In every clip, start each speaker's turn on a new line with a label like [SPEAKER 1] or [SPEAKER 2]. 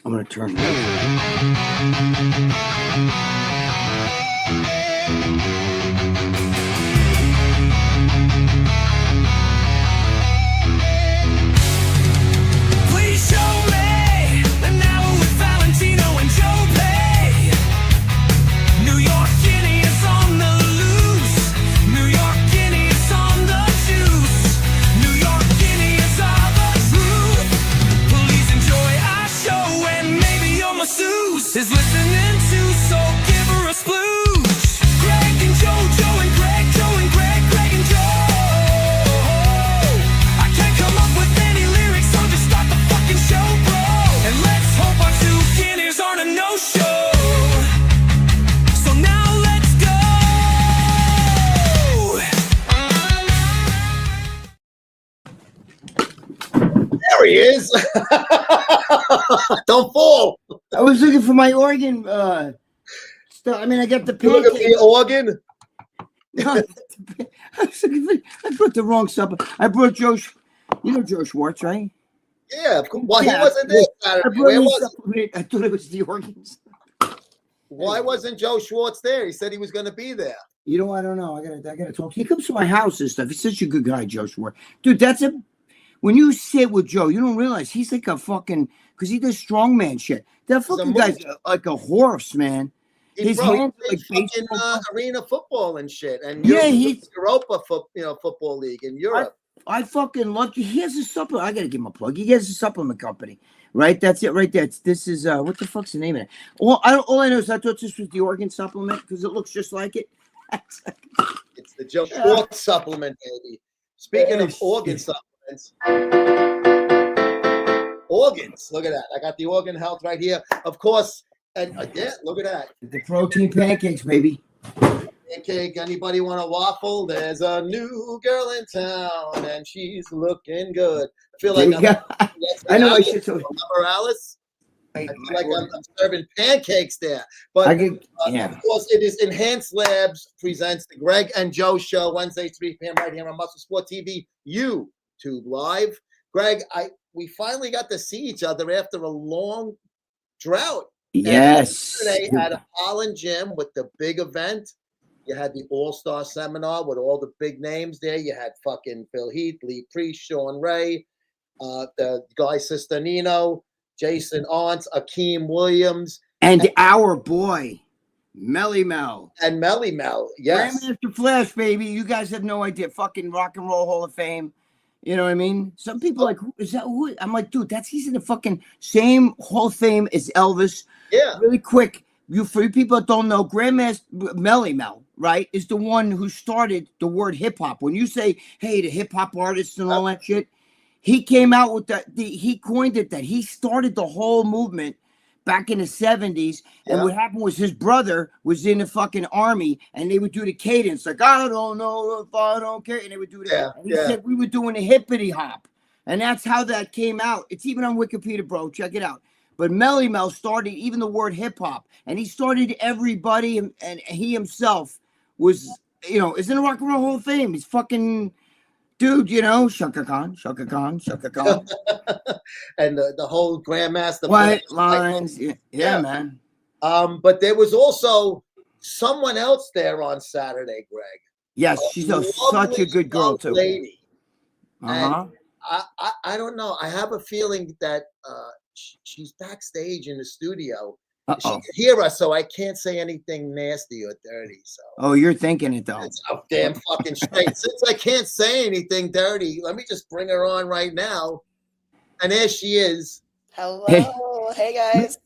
[SPEAKER 1] I'm going to turn
[SPEAKER 2] Please show me an hour with Valentino and Jordaine. New York Guinea is on the loose. New York Guinea is on the juice. New York Guinea is all the truth. Please enjoy our show and maybe your masseuse is listening too, so give her a splooge. Gregg and Joe and Gregg, Joe and Gregg, Gregg and Joe. I can't come up with any lyrics, so just start the fucking show, bro. And let's hope our two guineas aren't a no-show. So now let's go.
[SPEAKER 3] There he is. Don't fall.
[SPEAKER 1] I was looking for my organ stuff. I mean, I got the
[SPEAKER 3] You looking for
[SPEAKER 1] pancake.
[SPEAKER 3] your organ?
[SPEAKER 1] I brought the wrong supper. I brought Joe. You know Joe Schwartz, right?
[SPEAKER 3] Yeah. Well,
[SPEAKER 1] Yeah,
[SPEAKER 3] he wasn't there
[SPEAKER 1] I
[SPEAKER 3] Saturday.
[SPEAKER 1] brought
[SPEAKER 3] Where
[SPEAKER 1] his
[SPEAKER 3] was he?
[SPEAKER 1] supplement. I thought it was the organs.
[SPEAKER 3] Why wasn't Joe Schwartz there? He said he was going to be there.
[SPEAKER 1] You know, I don't know. I gotta talk. He comes to my house and stuff. He's such a good guy, Joe Schwartz. Dude, when you sit with Joe, you don't realize he's like a fucking, because he does strongman shit. That fucking guy's like a horse, man. His
[SPEAKER 3] Bro,
[SPEAKER 1] hands
[SPEAKER 3] he
[SPEAKER 1] like
[SPEAKER 3] played fucking
[SPEAKER 1] baseball.
[SPEAKER 3] arena football and shit. And
[SPEAKER 1] Yeah,
[SPEAKER 3] Europa football league in Europe.
[SPEAKER 1] I fucking love you. He has a supplement. I gotta give him a plug. He has a supplement company, right? That's it, right there. This is what the fuck's the name of it? All I know is I thought this was the organ supplement because it looks just like it.
[SPEAKER 3] It's the Joe Schwartz supplement, baby. Speaking of organ supplements, organs. Look at that. I got the organ health right here. Of course, and yeah, look at that.
[SPEAKER 1] The protein pancakes, baby.
[SPEAKER 3] Pancake. Anybody want a waffle? There's a new girl in town, and she's looking good. I feel like
[SPEAKER 1] I know I
[SPEAKER 3] Alice.
[SPEAKER 1] should.
[SPEAKER 3] Remember Alice? I feel like I'm serving pancakes there. But of course, it is Enhanced Labs presents the Gregg and Joe Show, Wednesdays, 3 p.m. right here on Muscle Sport TV, YouTube Live. Gregg, we finally got to see each other after a long drought.
[SPEAKER 1] Yes.
[SPEAKER 3] Today at a Holland Gym with the big event. You had the All-Star Seminar with all the big names there. You had fucking Phil Heath, Lee Priest, Sean Ray, the guy Sister Nino, Jason Arntz, Akeem Williams.
[SPEAKER 1] And our boy, Melly Mel.
[SPEAKER 3] And Melly Mel, yes.
[SPEAKER 1] Grandmaster Flash, baby. You guys have no idea. Fucking Rock and Roll Hall of Fame. You know what I mean? Some people are like, is that who? I'm like, dude, he's in the fucking same Hall of Fame as Elvis.
[SPEAKER 3] Yeah.
[SPEAKER 1] Really quick. For you people that don't know, Grandmaster Melly Mel, right, is the one who started the word hip hop. When you say, hey, the hip hop artists and all that shit, he came out with that. He coined it that. He started the whole movement back in the 70s. And what happened was his brother was in the fucking army and they would do the cadence like, I don't know if I don't care. And they would do that. And he said we were doing a hippity hop. And that's how that came out. It's even on Wikipedia, bro. Check it out. But Melly Mel started even the word hip hop. And he started everybody. And he himself was, is in the Rock and Roll Hall of Fame. He's fucking... Dude, Shaka Khan.
[SPEAKER 3] And the whole Grandmaster.
[SPEAKER 1] White lines. Yeah, man.
[SPEAKER 3] But there was also someone else there on Saturday, Gregg.
[SPEAKER 1] Yes, she's such a good girl, too.
[SPEAKER 3] Lady. And I don't know. I have a feeling that she's backstage in the studio. She can hear us, so I can't say anything nasty or dirty. So.
[SPEAKER 1] Oh, you're thinking it, though.
[SPEAKER 3] It's damn fucking straight. Since I can't say anything dirty, let me just bring her on right now. And there she is.
[SPEAKER 4] Hello. Hey guys.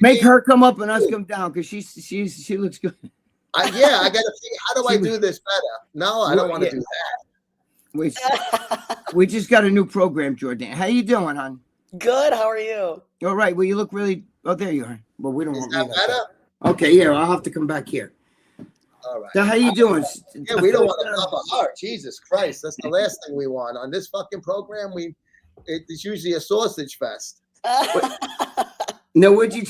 [SPEAKER 1] Make her come up and us come down because she looks good.
[SPEAKER 3] I gotta see how do I do this better. No, I don't want to do that.
[SPEAKER 1] We just got a new program, Jordaine. How you doing, hon?
[SPEAKER 4] Good. How are you?
[SPEAKER 1] All right. Well, you look really. Oh, there you are. Well, we don't.
[SPEAKER 3] Is that better?
[SPEAKER 1] Okay. Yeah, I'll have to come back here.
[SPEAKER 3] All right.
[SPEAKER 1] So how you doing?
[SPEAKER 3] Yeah, we don't want to cover her. Jesus Christ, that's the last thing we want on this fucking program. It's usually a sausage fest.
[SPEAKER 1] No, would you?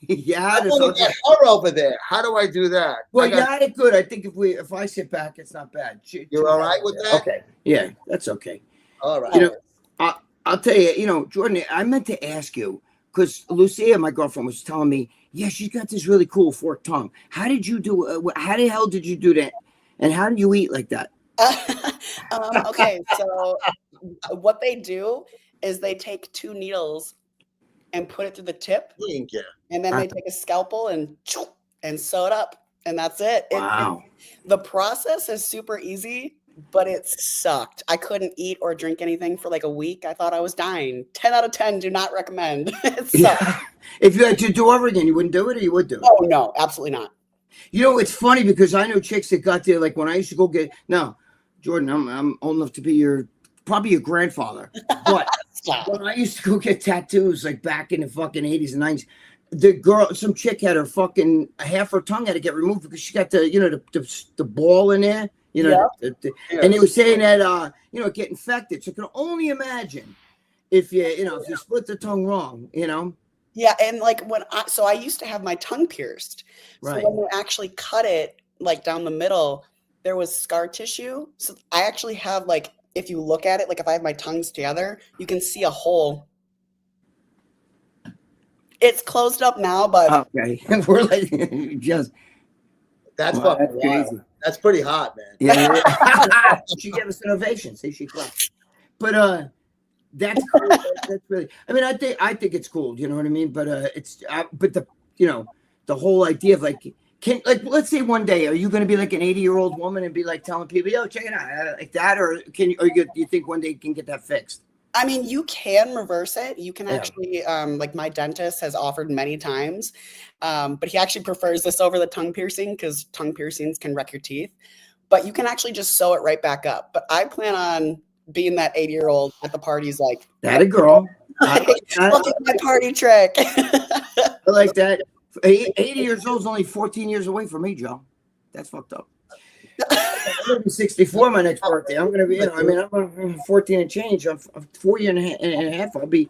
[SPEAKER 1] Yeah,
[SPEAKER 3] I want to get her over there. How do I do that?
[SPEAKER 1] Well, you had it good. I think if I sit back, it's not bad.
[SPEAKER 3] You're all right with that?
[SPEAKER 1] Okay. Yeah, that's okay.
[SPEAKER 3] All right.
[SPEAKER 1] I'll tell you. Jordan, I meant to ask you because Lucia, my girlfriend, was telling me, yeah, she's got this really cool forked tongue. How did you do? How the hell did you do that? And how do you eat like that?
[SPEAKER 4] Okay, so what they do is they take 2 needles and put it through the tip, and then they take a scalpel and sew it up, and that's it.
[SPEAKER 1] Wow.
[SPEAKER 4] The process is super easy, but it sucked. I couldn't eat or drink anything for like a week. I thought I was dying. 10 out of 10, do not recommend. It sucked.
[SPEAKER 1] Yeah. If you had to do over again, you wouldn't do it, or you would do it?
[SPEAKER 4] Oh, no, absolutely not.
[SPEAKER 1] You know, it's funny because I know chicks that got there, like when I used to go get, now, Jordan, I'm old enough to be probably your grandfather, but when I used to go get tattoos, like back in the fucking 80s and 90s, some chick had half her tongue had to get removed because she got the ball in there, and they were saying that, it get infected. So I can only imagine if you split the tongue wrong,
[SPEAKER 4] Yeah, and like I used to have my tongue pierced. So
[SPEAKER 1] Right.
[SPEAKER 4] when they actually cut it like down the middle, there was scar tissue. So I actually have like, if you look at it, like if I have my tongues together, you can see a hole. It's closed up now, but
[SPEAKER 1] okay, we're like just
[SPEAKER 3] That's
[SPEAKER 1] wow,
[SPEAKER 3] fucking
[SPEAKER 1] that's crazy.
[SPEAKER 3] wild. That's pretty hot, man.
[SPEAKER 1] Yeah, she gave us an ovation. See, she clapped. But that's cool. That's really. I mean, I think it's cool. You know what I mean? But but the whole idea of like, let's say one day, are you going to be like an 80-year-old woman and be like telling people, yo, check it out, like that, or do you think one day you can get that fixed?
[SPEAKER 4] I mean, you can reverse it. You can actually, like my dentist has offered many times, but he actually prefers this over the tongue piercing because tongue piercings can wreck your teeth. But you can actually just sew it right back up. But I plan on being that 80-year-old at the parties, like
[SPEAKER 1] that a girl.
[SPEAKER 4] Look at my party trick.
[SPEAKER 1] I like that. 80 years old is only 14 years away from me, Joe. That's fucked up. I'm gonna be 64 my next birthday. I'm gonna be, I'm 14 and change. I'm 4 years and a half. I'll be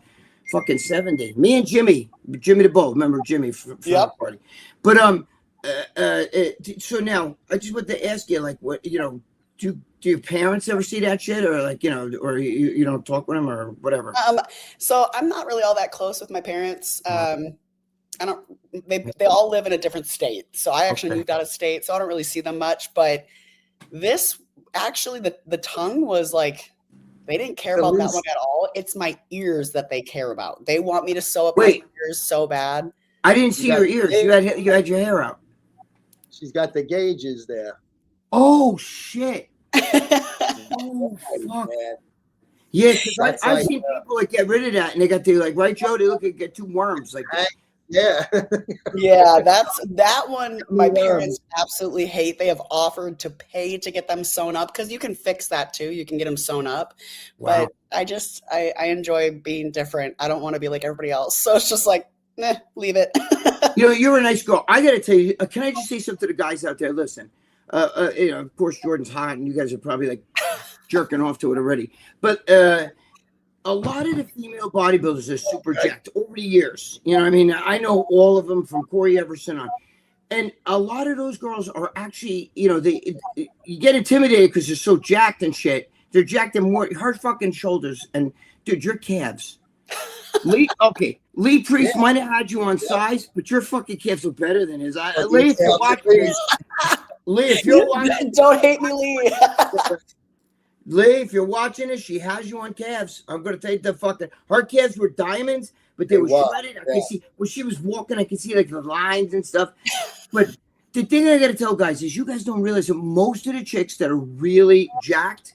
[SPEAKER 1] fucking 70. Me and Jimmy the Bull. Remember Jimmy from the party? But so now I just want to ask you, like, what do your parents ever see that shit, or like or you don't talk with them or whatever?
[SPEAKER 4] So I'm not really all that close with my parents. They all live in a different state. So I actually moved out of state, so I don't really see them much. But this actually, the tongue was like, they didn't care about that one at all. It's my ears that they care about. They want me to sew up my ears so bad.
[SPEAKER 1] I didn't see your ears. You had your hair out.
[SPEAKER 3] She's got the gauges there.
[SPEAKER 1] Oh shit. Oh fuck. Man. Yeah, because I've seen people like get rid of that and they got the right, Joe, they look at get 2 worms like that.
[SPEAKER 3] Yeah.
[SPEAKER 4] Yeah, that one my parents absolutely hate. They have offered to pay to get them sewn up because you can fix that too. You can get them sewn up. Wow. But I enjoy being different. I don't want to be like everybody else. So it's just like, leave it.
[SPEAKER 1] You're a nice girl. I got to tell you, can I just say something to the guys out there? Listen, of course, Jordan's hot and you guys are probably like jerking off to it already. But a lot of the female bodybuilders are super jacked over the years. You know what I mean? I know all of them from Corey Everson on. And a lot of those girls are actually, you get intimidated because they're so jacked and shit. They're jacked in more, her fucking shoulders. And, dude, your calves. Lee Priest might have had you on size, but your fucking calves look better than his. Lee, if you're watching this,
[SPEAKER 4] don't hate me, Lee.
[SPEAKER 1] Lee, if you're watching this, she has you on calves. I'm gonna take the fucking. Her calves were diamonds, but they were shredded. I could see when she was walking. I could see like the lines and stuff. But the thing I gotta tell guys is, you guys don't realize that most of the chicks that are really jacked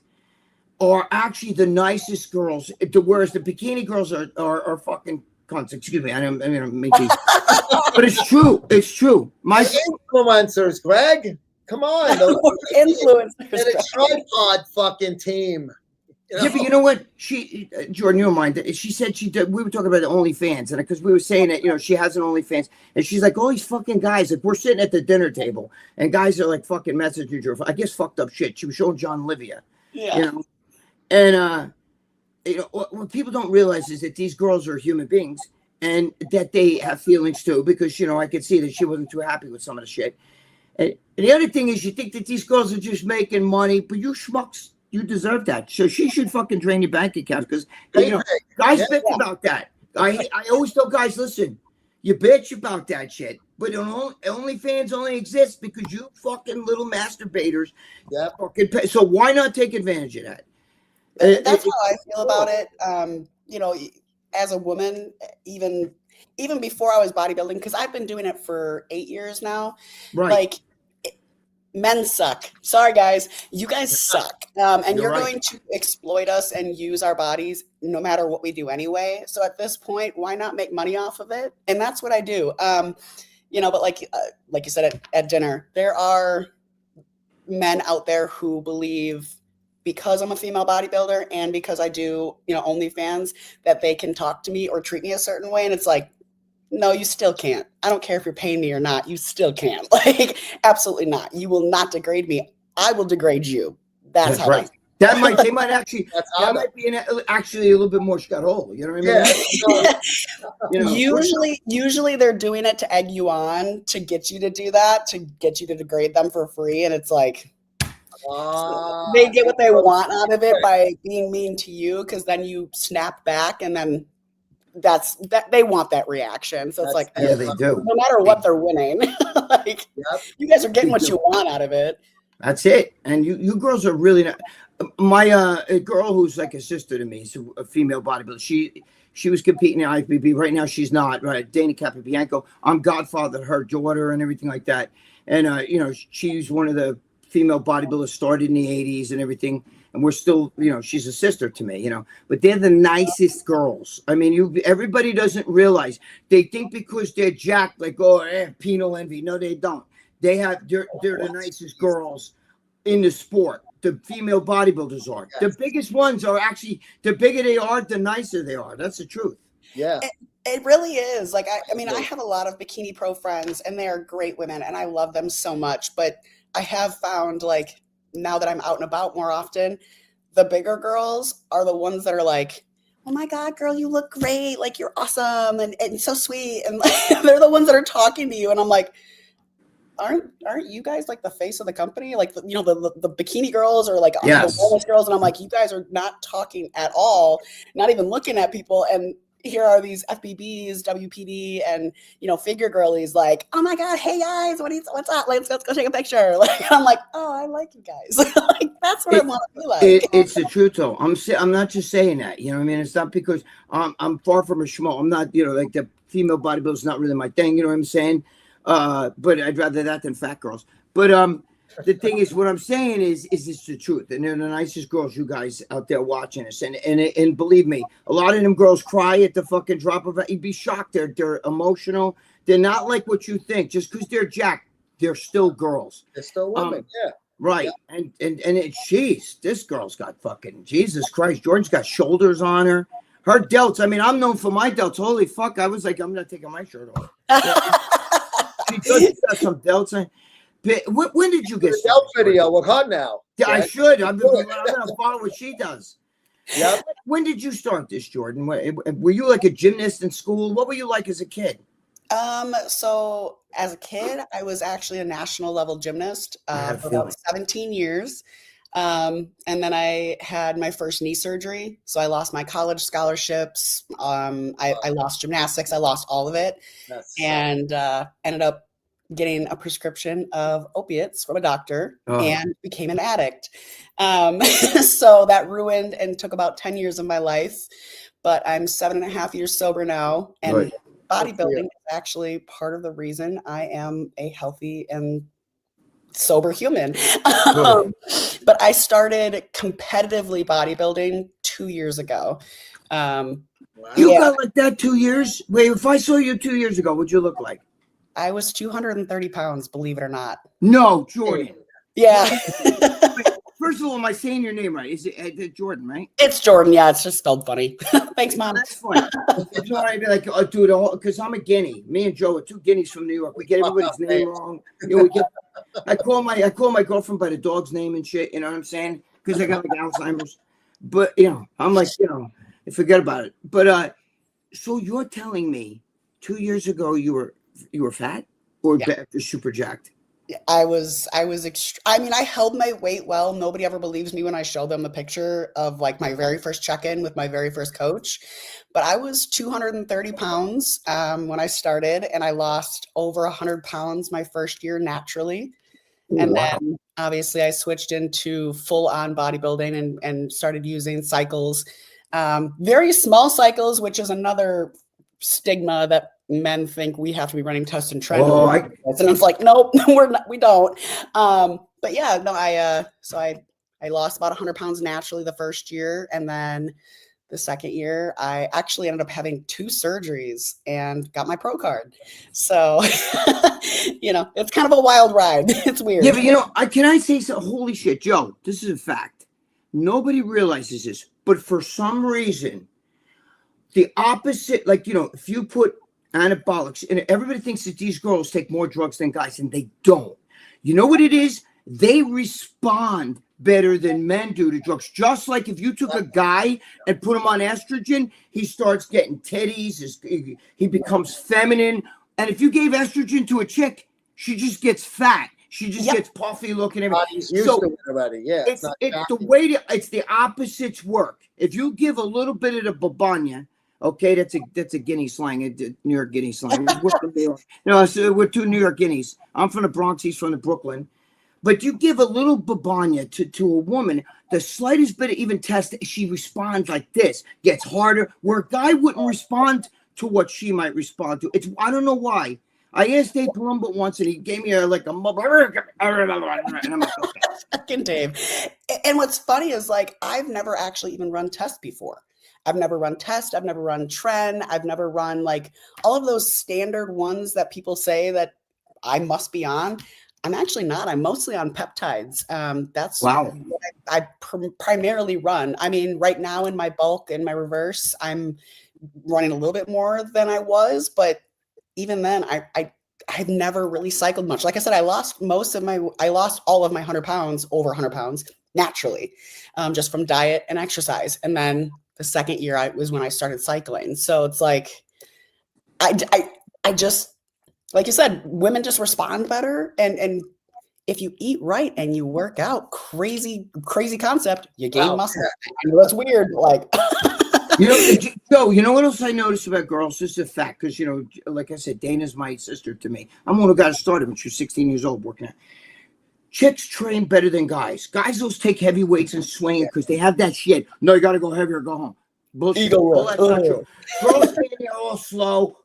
[SPEAKER 1] are actually the nicest girls. Whereas the bikini girls are fucking cunts. Excuse me, I don't make these, but it's true. It's true. My
[SPEAKER 3] influencers, Greg. Come on,
[SPEAKER 4] influencers.
[SPEAKER 3] Get a tripod fucking team.
[SPEAKER 1] Yeah, but you know what? Jordan, you don't mind. She said she did. We were talking about the OnlyFans, and because we were saying that, she has an OnlyFans, and she's like, all these fucking guys, like we're sitting at the dinner table, and guys are like fucking messaging her. I guess fucked up shit. She was showing John Livia, and what people don't realize is that these girls are human beings, and that they have feelings too. Because I could see that she wasn't too happy with some of the shit. And the other thing is, you think that these girls are just making money, but you schmucks, you deserve that. So she should fucking drain your bank account because, guys bitch about that. I always tell guys, listen, you bitch about that shit, but OnlyFans only exists because you fucking little masturbators.
[SPEAKER 3] Yeah.
[SPEAKER 1] Fucking pay. So why not take advantage of that?
[SPEAKER 4] That's how I feel about it. You know, as a woman, even before I was bodybuilding, because I've been doing it for 8 years now.
[SPEAKER 1] Right.
[SPEAKER 4] Like, men suck. Sorry, guys. You guys suck. And you're
[SPEAKER 1] right.
[SPEAKER 4] going to exploit us and use our bodies no matter what we do anyway. So at this point, why not make money off of it? And that's what I do. You know, but like you said at dinner, there are men out there who believe because I'm a female bodybuilder and because I do, you know, OnlyFans, that they can talk to me or treat me a certain way. And it's like, no, you still can't. I don't care if you're paying me or not. You still can't. Like, absolutely not. You will not degrade me. I will degrade you. That's how
[SPEAKER 1] right. They might actually, that might be actually a little bit more scuttle. You know what I mean?
[SPEAKER 4] Yeah. Usually they're doing it to egg you on, to get you to do that, to get you to degrade them for free. And it's like, they get what they want out of it by being mean to you, because then you snap back, and then they want that reaction. So it's like,
[SPEAKER 1] yeah, they do.
[SPEAKER 4] No matter what they're winning, like, you guys are getting what you want out of it.
[SPEAKER 1] That's it. And you girls are really not. My a girl who's like a sister to me, so a female bodybuilder. She was competing in IFBB. Right now she's not. Right, Dana Capobianco. I'm godfather to her daughter and everything like that. And you know, she's one of the female bodybuilders, started in the 80s and everything. And we're still, you know, she's a sister to me, you know, but they're the nicest girls. I mean, everybody doesn't realize. They think because they're jacked, like, oh, penal envy. No, they don't. They're the nicest girls in the sport. The female bodybuilders are. Yes. The biggest ones are actually, the bigger they are, the nicer they are. That's the truth.
[SPEAKER 3] Yeah.
[SPEAKER 4] It really is. Like, I mean, I have a lot of Bikini Pro friends, and they are great women, and I love them so much. But I have found, like, now that I'm out and about more often, the bigger girls are the ones that are like, oh my God, girl, you look great. Like, you're awesome and so sweet. And they're the ones that are talking to you. And I'm like, aren't you guys like the face of the company? Like, you know, the bikini girls or like the wellness girls. And I'm like, you guys are not talking at all, not even looking at people. And here are these FBBs, WPD, and, you know, figure girlies like, oh my God, hey guys, what's up? Let's go take a picture. Like, I'm like, oh, I like you guys. Like, that's what I want to be like.
[SPEAKER 1] It's the truth, though. I'm not just saying that. You know what I mean? It's not because I'm far from a schmo. I'm not, you know, like the female bodybuilder is not really my thing. You know what I'm saying? But I'd rather that than fat girls. But the thing is, what I'm saying is it's the truth, and they're the nicest girls, you guys out there watching us, and believe me, a lot of them girls cry at the fucking drop of it. You'd be shocked. They're emotional. They're not like what you think. Just because they're jacked, they're still girls.
[SPEAKER 3] They're still women. Yeah.
[SPEAKER 1] Right. Yeah. And jeez, this girl's got fucking Jesus Christ. Jordan's got shoulders on her. Her delts. I mean, I'm known for my delts. Holy fuck! I was like, I'm not taking my shirt off. She does got some delts on. When did you get
[SPEAKER 3] the delt video with her now?
[SPEAKER 1] Yeah, I should. I'm going to follow what she does.
[SPEAKER 3] Yeah.
[SPEAKER 1] When did you start this, Jordan? Were you like a gymnast in school? What were you like as a kid?
[SPEAKER 4] So as a kid, I was actually a national level gymnast for about 17 years. And then I had my first knee surgery. So I lost my college scholarships. I lost gymnastics. I lost all of it. And ended up getting a prescription of opiates from a doctor and became an addict. So that ruined and took about 10 years of my life, but I'm 7.5 years sober now. And bodybuilding is actually part of the reason I am a healthy and sober human. But I started competitively bodybuilding 2 years ago.
[SPEAKER 1] You got like that 2 years? Wait, if I saw you 2 years ago, what'd you look like?
[SPEAKER 4] I was 230 pounds, believe it or not.
[SPEAKER 1] No, Jordan.
[SPEAKER 4] Yeah.
[SPEAKER 1] First of all, am I saying your name right? Is it Jordan, right?
[SPEAKER 4] It's Jordan. Yeah, it's just spelled funny. Thanks, Mom.
[SPEAKER 1] That's funny. It's all right. Be like, oh, dude, because I'm a guinea. Me and Joe are two guineas from New York. We get everybody's name wrong. You know, I call my girlfriend by the dog's name and shit. You know what I'm saying? Because I got like Alzheimer's. But you know, I'm like, you know, forget about it. But so you're telling me 2 years ago you were fat or super jacked?
[SPEAKER 4] I mean, I held my weight well. Nobody ever believes me when I show them a picture of like my very first check-in with my very first coach. But I was 230 pounds when I started, and I lost over 100 pounds my first year naturally. And then obviously I switched into full-on bodybuilding and started using cycles, very small cycles, which is another stigma that men think we have to be running test and trend. And it's like, nope, we don't. But yeah, no, I lost about 100 pounds naturally the first year. And then the second year, I actually ended up having 2 surgeries and got my pro card. So, it's kind of a wild ride. It's weird.
[SPEAKER 1] Yeah, but can I say so? Holy shit, Joe, this is a fact. Nobody realizes this, but for some reason, the opposite, like, if you put anabolics, and everybody thinks that these girls take more drugs than guys, and they don't. You know what it is? They respond better than men do to drugs. Just like if you took a guy and put him on estrogen, he starts getting titties, he becomes feminine. And if you gave estrogen to a chick, she just gets fat. She just gets puffy looking.
[SPEAKER 3] Body's used to it already. Yeah,
[SPEAKER 1] it's the opposites work. If you give a little bit of the babanya, okay, that's a Guinea slang, New York Guinea slang. So we're 2 New York Guineas. I'm from the Bronx, he's from the Brooklyn. But you give a little babanya to a woman, the slightest bit of even test, she responds like this, gets harder, where a guy wouldn't respond to what she might respond to. I don't know why. I asked Dave Palumbo once, and he gave me and I'm like,
[SPEAKER 4] fucking Dave. And what's funny is, like, I've never actually even run tests before. I've never run test. I've never run trend. I've never run like all of those standard ones that people say that I must be on. I'm actually not. I'm mostly on peptides. That's what I primarily run. I mean, right now in my bulk and my reverse, I'm running a little bit more than I was, but even then, I've never really cycled much. Like I said, I lost all of my 100 pounds, over 100 pounds naturally, just from diet and exercise. And then the second year was when I started cycling. So it's like, I just, like you said, women just respond better. And if you eat right and you work out, crazy concept, you gain muscle. I know that's weird, but like.
[SPEAKER 1] Joe, you know what else I noticed about girls? This is a fact, because, like I said, Dana's my sister to me. I'm one who got started when she was 16 years old working out. Chicks train better than guys. Guys will take heavy weights and swing because they have that shit. No, you got to go heavier, go home. Bullshit. All that's not true. Girls stand there all slow,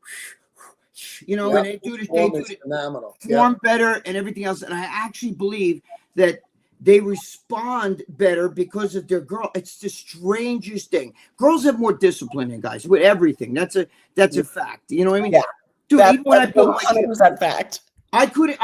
[SPEAKER 1] and they do this. They do
[SPEAKER 3] phenomenal.
[SPEAKER 1] Form better and everything else. And I actually believe that they respond better because of their girl. It's the strangest thing. Girls have more discipline than guys with everything. That's a fact. You know what I mean?
[SPEAKER 4] Yeah.
[SPEAKER 1] Dude, even when I built my
[SPEAKER 4] 100% fact.
[SPEAKER 1] I couldn't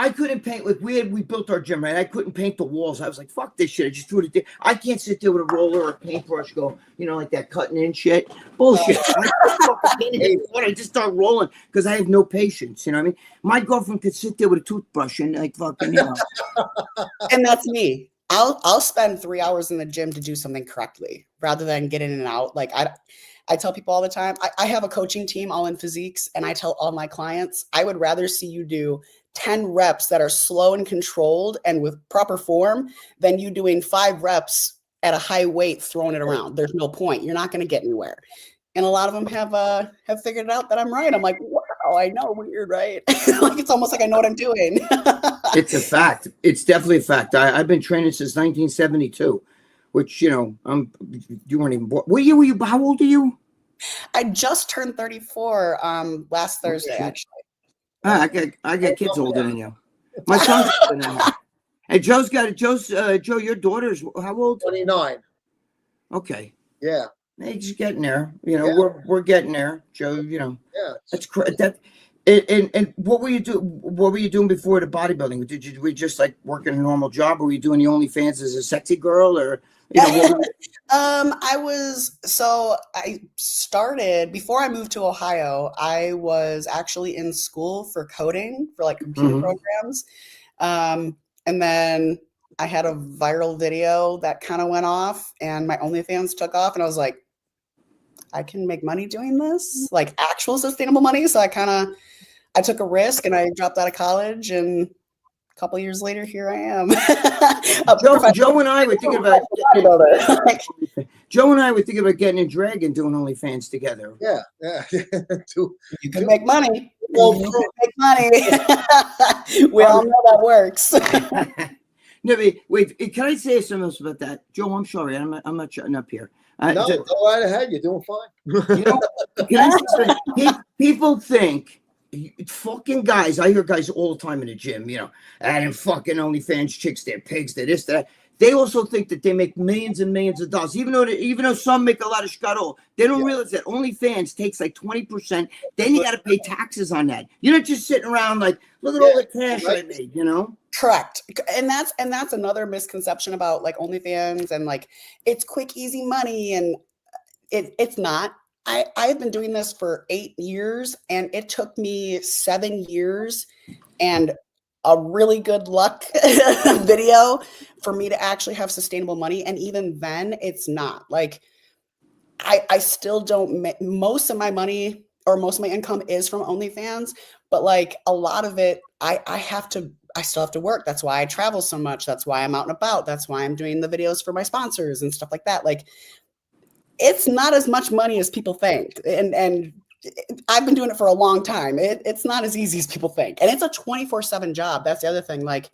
[SPEAKER 1] paint. Like we built our gym, right? I couldn't paint the walls. I was like, fuck this shit. I just threw it there. I can't sit there with a roller or a paintbrush, go, like that cutting in shit. Bullshit. I just start rolling because I have no patience. You know what I mean? My girlfriend could sit there with a toothbrush and like fucking,
[SPEAKER 4] And that's me. I'll spend 3 hours in the gym to do something correctly rather than get in and out. Like I tell people all the time, I have a coaching team all in physiques, and I tell all my clients, I would rather see you do 10 reps that are slow and controlled and with proper form than you doing 5 reps at a high weight throwing it around. There's no point. You're not going to get anywhere. And a lot of them have figured out that I'm right. I'm like, wow, I know, weird, right? Like it's almost like I know what I'm doing.
[SPEAKER 1] It's a fact. It's definitely a fact. I've been training since 1972, which, you weren't even born. What year were you? How old are you?
[SPEAKER 4] I just turned 34 last Thursday, actually.
[SPEAKER 1] I got kids older than you. My son's older than you. And Joe, your daughter's how old?
[SPEAKER 3] 29.
[SPEAKER 1] Okay.
[SPEAKER 3] Yeah.
[SPEAKER 1] Hey, just getting there. We're getting there, Joe.
[SPEAKER 3] Yeah.
[SPEAKER 1] That's correct. And what were you doing before the bodybuilding? Did we just like working a normal job? Or were you doing the OnlyFans as a sexy girl, or I started before I moved to Ohio. I was actually in school for coding for like computer programs, and then I had a viral video that kind of went off, and my OnlyFans took off, and I was like, I can make money doing this, like actual sustainable money. So I took a risk, and I dropped out of college and
[SPEAKER 4] couple years later, here I am.
[SPEAKER 1] Joe and I were thinking about Joe and I were thinking about getting in drag and doing OnlyFans together.
[SPEAKER 3] Yeah.
[SPEAKER 4] You can make money. You can make money. We all know that works.
[SPEAKER 1] No, wait, can I say something else about that? Joe, I'm sorry. I'm not shutting up here.
[SPEAKER 3] No, go right ahead. You're doing fine.
[SPEAKER 1] You know, can I say something? People think, fucking guys, I hear guys all the time in the gym, you know, and fucking OnlyFans chicks, they're pigs, they're this, that. They also think that they make millions and millions of dollars, even though some make a lot of scuttle. They don't realize that OnlyFans takes like 20%. Then you got to pay taxes on that. You're not just sitting around like, look at all the cash I made, you know?
[SPEAKER 4] Correct. And that's another misconception about like OnlyFans and like it's quick, easy money. And it's not. I've been doing this for 8 years and it took me 7 years and a really good luck video for me to actually have sustainable money. And even then it's not like, I still don't make most of my money or most of my income is from OnlyFans, but like a lot of it, I still have to work. That's why I travel so much. That's why I'm out and about. That's why I'm doing the videos for my sponsors and stuff like that. Like it's not as much money as people think. And I've been doing it for a long time. It's not as easy as people think. And it's a 24/7 job. That's the other thing. Like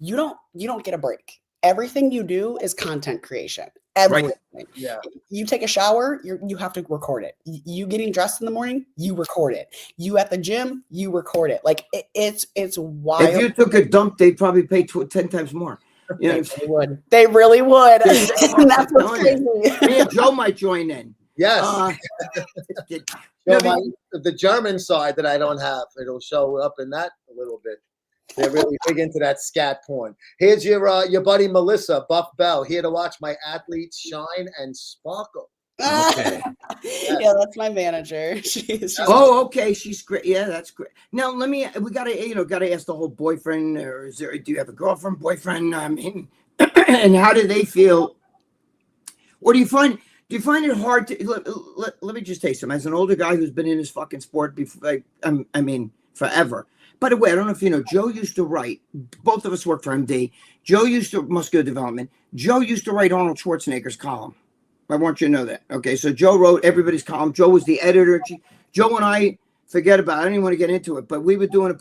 [SPEAKER 4] you don't get a break. Everything you do is content creation. Everything. Right.
[SPEAKER 3] Yeah.
[SPEAKER 4] You take a shower, you have to record it. You getting dressed in the morning, you record it. You at the gym, you record it. Like it's wild.
[SPEAKER 1] If you took a dump, they'd probably pay 10 times more. You know?
[SPEAKER 4] They would. They really would. And that's what's crazy.
[SPEAKER 1] Me and Joe might join in.
[SPEAKER 3] Yes. The German side that I don't have, it'll show up in that a little bit. They're really big into that scat porn. Here's your buddy Melissa, Buff Bell, here to watch my athletes shine and sparkle.
[SPEAKER 1] Okay.
[SPEAKER 4] Yeah, that's my manager. She's
[SPEAKER 1] okay, she's great. Yeah, that's great. Now we gotta ask the whole boyfriend, or do you have a girlfriend, boyfriend? I mean, and how do they feel? Or do you find it hard to let me just tell you something, as an older guy who's been in this fucking sport before, I mean forever. By the way, I don't know if you know, Joe used to write, both of us worked for MD. Joe used to, muscular development. Joe used to write Arnold Schwarzenegger's column. I want you to know that. Okay, so Joe wrote everybody's column. Joe was the editor. Joe and I, forget about it. I don't even want to get into it, but we were doing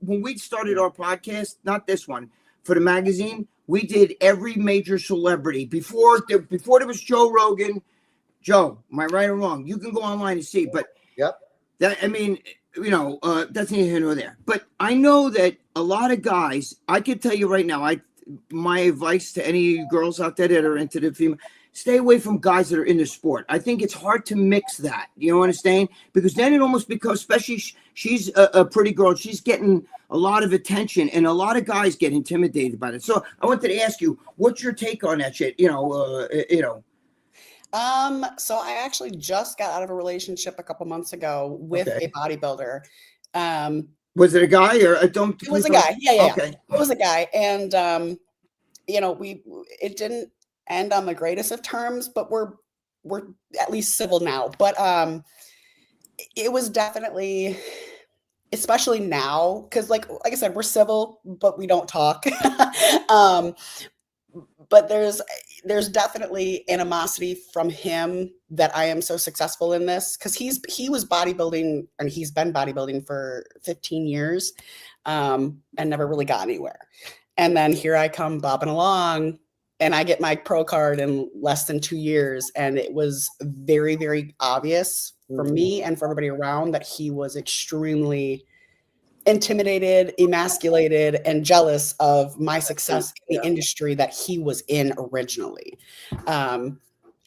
[SPEAKER 1] when we started our podcast, not this one, for the magazine, we did every major celebrity. Before there was Joe Rogan. Joe, am I right or wrong? You can go online and see, but
[SPEAKER 3] yep.
[SPEAKER 1] That, I mean, you know, that's neither here nor there. But I know that a lot of guys, I can tell you right now, my advice to any girls out there that are into the female, stay away from guys that are in the sport. I think it's hard to mix that. You know what I'm saying? Because then it almost becomes, especially she's a pretty girl, she's getting a lot of attention, and a lot of guys get intimidated by it. So I wanted to ask you, what's your take on that shit?
[SPEAKER 4] So I actually just got out of a relationship a couple months ago with a bodybuilder.
[SPEAKER 1] Was it a guy or a don't?
[SPEAKER 4] It was a guy. Yeah.
[SPEAKER 1] Okay.
[SPEAKER 4] It was a guy, and it didn't end on the greatest of terms, but we're at least civil now. But it was definitely, especially now, because like I said, we're civil, but we don't talk. But there's definitely animosity from him that I am so successful in this, because he was bodybuilding, and he's been bodybuilding for 15 years and never really got anywhere. And then here I come bobbing along, and I get my pro card in less than 2 years. And it was very, very obvious for me and for everybody around that he was extremely intimidated, emasculated, and jealous of my success in the industry that he was in originally.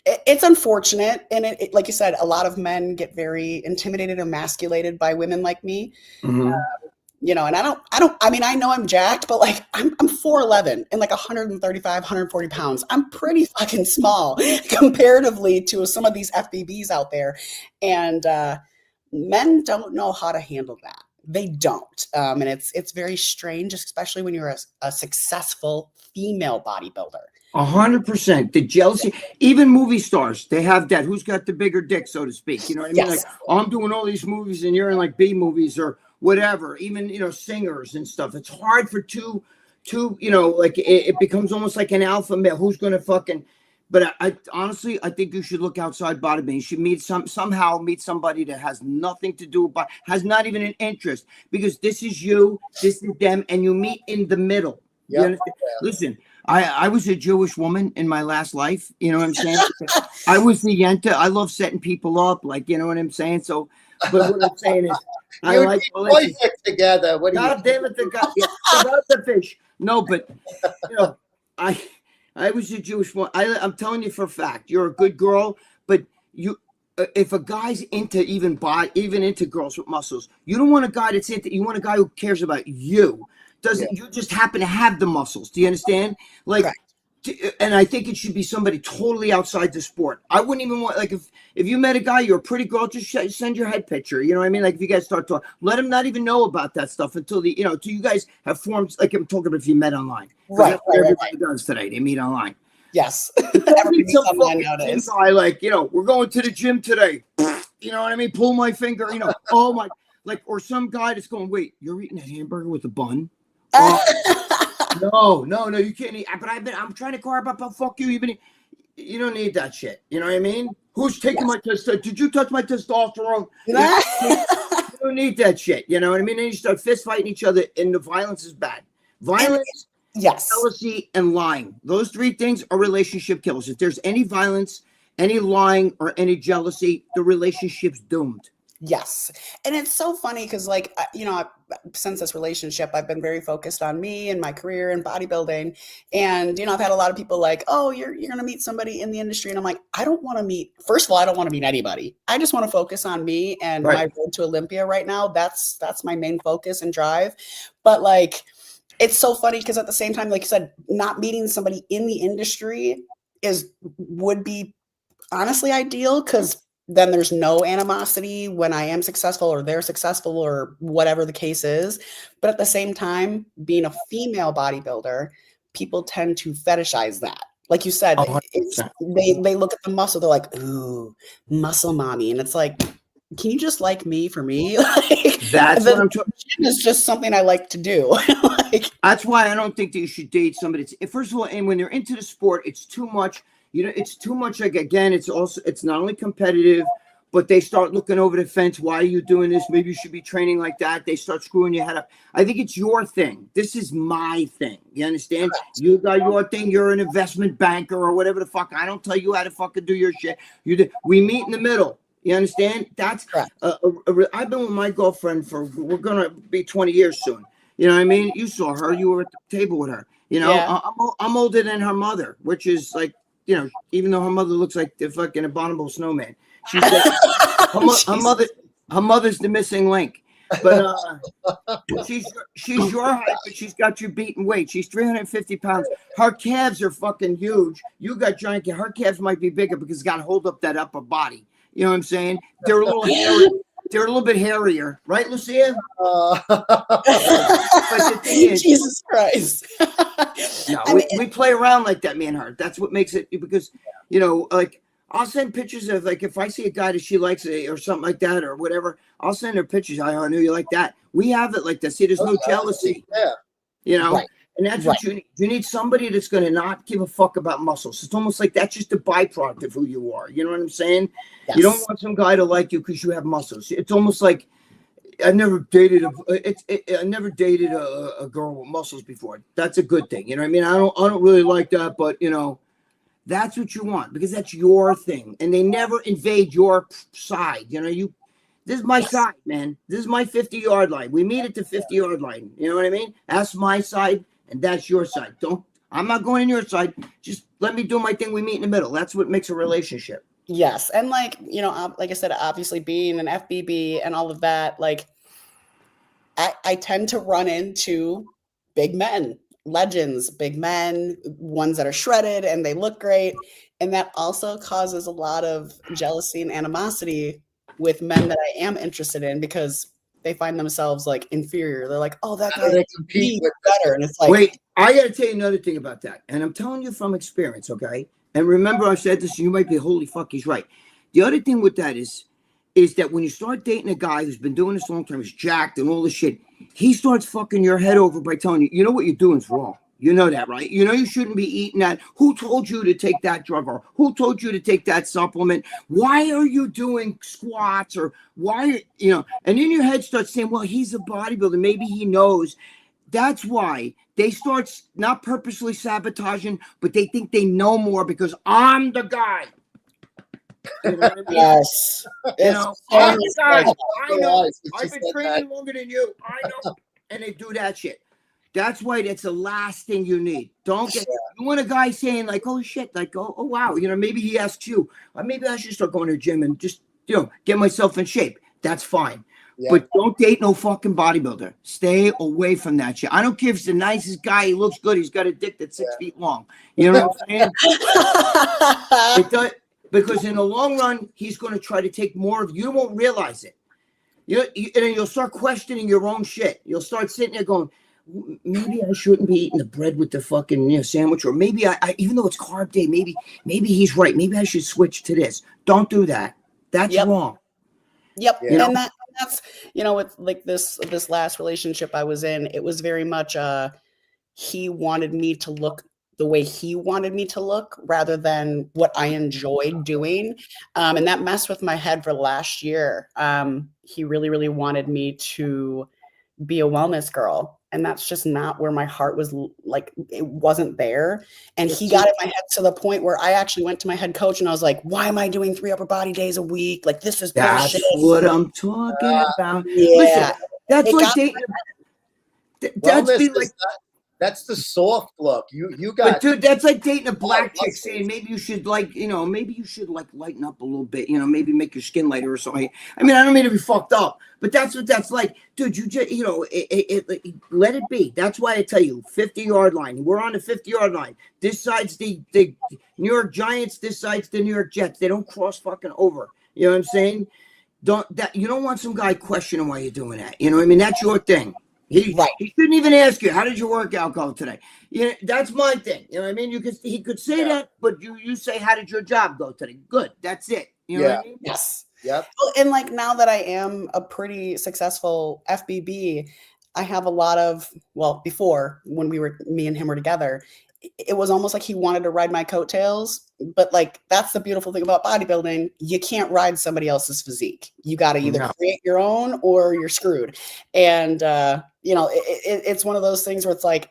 [SPEAKER 4] It's unfortunate. And it, like you said, a lot of men get very intimidated, emasculated by women like me. Mm-hmm. And I know I'm jacked, but like I'm 4'11" and like 135, 140 pounds. I'm pretty fucking small comparatively to some of these FBBs out there. And men don't know how to handle that. They don't. And it's very strange, especially when you're a successful female bodybuilder.
[SPEAKER 1] 100%. The jealousy, even movie stars, they have that. Who's got the bigger dick, so to speak? You know what I mean?
[SPEAKER 4] Yes.
[SPEAKER 1] Like, I'm doing all these movies and you're in like B movies or whatever, even, singers and stuff. It's hard for two too, you know, like it becomes almost like an alpha male. Who's going to fucking, but I honestly, I think you should look outside bodybuilding. You should meet somehow meet somebody that has nothing to do about, has not even an interest, because this is you, this is them, and you meet in the middle. You understand? Listen, I was a Jewish woman in my last life. You know what I'm saying? I was the yenta. I love setting people up, like, you know what I'm saying? So, but what I'm saying is, I like
[SPEAKER 3] perfect together. What do you?
[SPEAKER 1] God damn it, the guy, about the fish. No, but you know, I was a Jewish one. I'm telling you for a fact, you're a good girl, but you, if a guy's into even into girls with muscles, you don't want a guy that's into. You want a guy who cares about you. Doesn't you just happen to have the muscles? Do you understand? Like, and I think it should be somebody totally outside the sport. I wouldn't even want, like, if you met a guy, you're a pretty girl, just send your head picture. You know what I mean? Like, if you guys start talking, let him not even know about that stuff until until you guys have formed. Like, I'm talking about if you met online,
[SPEAKER 4] right?
[SPEAKER 1] That's what everybody does today. They meet online.
[SPEAKER 4] Yes.
[SPEAKER 1] Some guy, like, we're going to the gym today. You know what I mean? Pull my finger. Oh my, like, or some guy that's going, wait, you're eating a hamburger with a bun? No, you can't eat. But I'm trying to carb up. I'll fuck you. You don't need that shit. You know what I mean? Who's taking my testosterone? Did you touch my testosterone? You don't need that shit. You know what I mean? Then you start fist fighting each other, and the violence is bad. Violence, jealousy, and lying. Those three things are relationship killers. If there's any violence, any lying, or any jealousy, the relationship's doomed.
[SPEAKER 4] Yes. And it's so funny because, like, since this relationship, I've been very focused on me and my career and bodybuilding. And, I've had a lot of people like, oh, you're going to meet somebody in the industry. And I'm like, I don't want to meet, first of all, I don't want to meet anybody. I just want to focus on me and my road to Olympia right now. That's my main focus and drive. But, like, it's so funny because at the same time, like you said, not meeting somebody in the industry would be honestly ideal, because then there's no animosity when I am successful or they're successful or whatever the case is. But at the same time, being a female bodybuilder, people tend to fetishize that. Like you said, they look at the muscle, they're like, ooh, muscle mommy. And it's like, can you just like me for me? Like,
[SPEAKER 1] that's what I'm talking.
[SPEAKER 4] It's just something I like to do.
[SPEAKER 1] That's why I don't think that you should date somebody. First of all, and when they're into the sport, it's too much. It's too much. Like, again, it's not only competitive, but they start looking over the fence. Why are you doing this? Maybe you should be training like that. They start screwing your head up. I think it's your thing. This is my thing. You understand? You got your thing. You're an investment banker or whatever the fuck. I don't tell you how to fucking do your shit. We meet in the middle. You understand? That's I've been with my girlfriend we're gonna be 20 years soon. You know what I mean? You saw her. You were at the table with her. I'm older than her mother, which is like, even though her mother looks like the fucking abominable snowman, she's like, her mother's the missing link. But she's your height, but she's got you beaten weight. She's 350 pounds. Her calves are fucking huge. You got giant calves. Her calves might be bigger because it's got to hold up that upper body. You know what I'm saying? They're a little hairy. They're a little bit hairier, right, Lucia? But the thing is,
[SPEAKER 4] Jesus Christ.
[SPEAKER 1] No, we play around like that, me and her. That's what makes it, because, like, I'll send pictures of, like, if I see a guy that she likes or something like that or whatever, I'll send her pictures. I knew you like that. We have it like that. See, there's no jealousy.
[SPEAKER 3] Yeah.
[SPEAKER 1] And that's what you need. You need somebody that's going to not give a fuck about muscles. It's almost like that's just a byproduct of who you are. You know what I'm saying? Yes. You don't want some guy to like you because you have muscles. It's almost like I never dated a girl with muscles before. That's a good thing. You know what I mean? I don't really like that, but that's what you want because that's your thing. And they never invade your side. This is my side, man. This is my 50-yard line. We meet at the 50-yard line. You know what I mean? That's my side. And that's your side. I'm not going on your side. Just let me do my thing. We meet in the middle. That's what makes a relationship.
[SPEAKER 4] Yes. And like I said, obviously being an FBB and all of that, like I tend to run into big men, legends, big men, ones that are shredded and they look great. And that also causes a lot of jealousy and animosity with men that I am interested in because they find themselves like inferior. They're like, oh, that guy compete better. And it's like,
[SPEAKER 1] wait, I got to tell you another thing about that. And I'm telling you from experience, okay? And remember, I said this, you might be, holy fuck, he's right. The other thing with that is that when you start dating a guy who's been doing this a long time, he's jacked and all this shit, he starts fucking your head over by telling you, you know what you're doing is wrong. You know that, right? You know you shouldn't be eating that. Who told you to take that drug, or who told you to take that supplement? Why are you doing squats, or why, you know? And in your head starts saying, well, he's a bodybuilder. Maybe he knows. That's why they start not purposely sabotaging, but they think they know more because I'm the guy. You know what I mean?
[SPEAKER 4] Yes.
[SPEAKER 1] You know, I'm the guy. I know. I've been training longer than you. I know. And they do that shit. That's why that's the last thing you need. Don't get you want a guy saying like, oh shit, like, oh wow, you know, maybe he asks you, maybe I should start going to the gym and just, you know, get myself in shape. That's fine. Yeah. But don't date no fucking bodybuilder. Stay away from that shit. I don't care if he's the nicest guy, he looks good, he's got a dick that's 6 feet long. You know what I'm saying? It does, because in the long run, he's going to try to take more of you. You won't realize it. And then you'll start questioning your own shit. You'll start sitting there going, maybe I shouldn't be eating the bread with the fucking, you know, sandwich, or maybe I even though it's carb day, maybe he's right. Maybe I should switch to this. Don't do that. That's wrong.
[SPEAKER 4] Yep.
[SPEAKER 1] You know?
[SPEAKER 4] And that's, you know, with like this last relationship I was in, it was very much he wanted me to look the way he wanted me to look rather than what I enjoyed doing. And that messed with my head for last year. He really, really wanted me to be a wellness girl. And that's just not where my heart was, like, it wasn't there. And he got in my head to the point where I actually went to my head coach and I was like, why am I doing 3 upper body days a week? Like, this is
[SPEAKER 1] bullshit. That's what I'm talking about.
[SPEAKER 4] Yeah.
[SPEAKER 1] Listen, that's like dating.
[SPEAKER 3] That's the soft look. You got.
[SPEAKER 1] But dude, that's like dating a black chick saying maybe you should lighten up a little bit, you know, maybe make your skin lighter or something. I mean, I don't mean to be fucked up, but that's what that's like, dude. You just, you know, let it be. That's why I tell you, 50-yard line. We're on the 50-yard line. This side's the New York Giants. This side's the New York Jets. They don't cross fucking over. You know what I'm saying? You don't want some guy questioning why you're doing that. You know what I mean? That's your thing. He shouldn't even ask you, how did your workout go today? You know, that's my thing. You know what I mean? He could say that, but you say, how did your job go today? Good. That's it. You know what I mean?
[SPEAKER 4] Yes.
[SPEAKER 3] Yep.
[SPEAKER 4] Well, and like now that I am a pretty successful FBB, I have a lot of, well, before when me and him were together, it was almost like he wanted to ride my coattails. But like, that's the beautiful thing about bodybuilding. You can't ride somebody else's physique. You got to either create your own or you're screwed. And, you know, it's one of those things where it's like,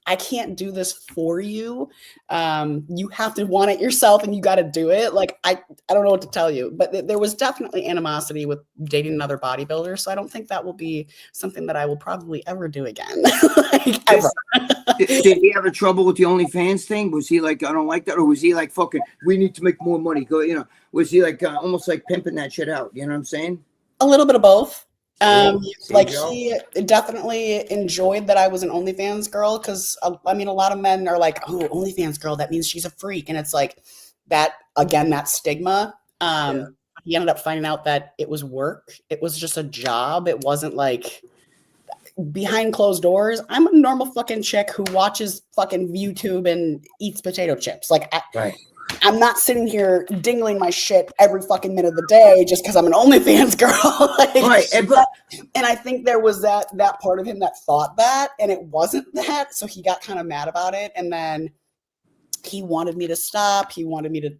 [SPEAKER 4] I can't do this for you. You have to want it yourself and you got to do it. Like, I don't know what to tell you, but there was definitely animosity with dating another bodybuilder. So I don't think that will be something that I will probably ever do again. Like, ever.
[SPEAKER 1] Did he have trouble with the OnlyFans thing? Was he like, I don't like that? Or was he like, fucking, we need to make more money? Go, you know, was he like almost like pimping that shit out? You know what I'm saying?
[SPEAKER 4] A little bit of both. Like he definitely enjoyed that I was an OnlyFans girl because I mean a lot of men are like, oh, OnlyFans girl, that means she's a freak, and it's like that again, that stigma. He ended up finding out that it was work. It was just a job. It wasn't like behind closed doors. I'm a normal fucking chick who watches fucking YouTube and eats potato chips. Like I'm not sitting here dingling my shit every fucking minute of the day just because I'm an OnlyFans girl. Like, and I think there was that part of him that thought that, and it wasn't that. So he got kind of mad about it. And then he wanted me to stop. He wanted me to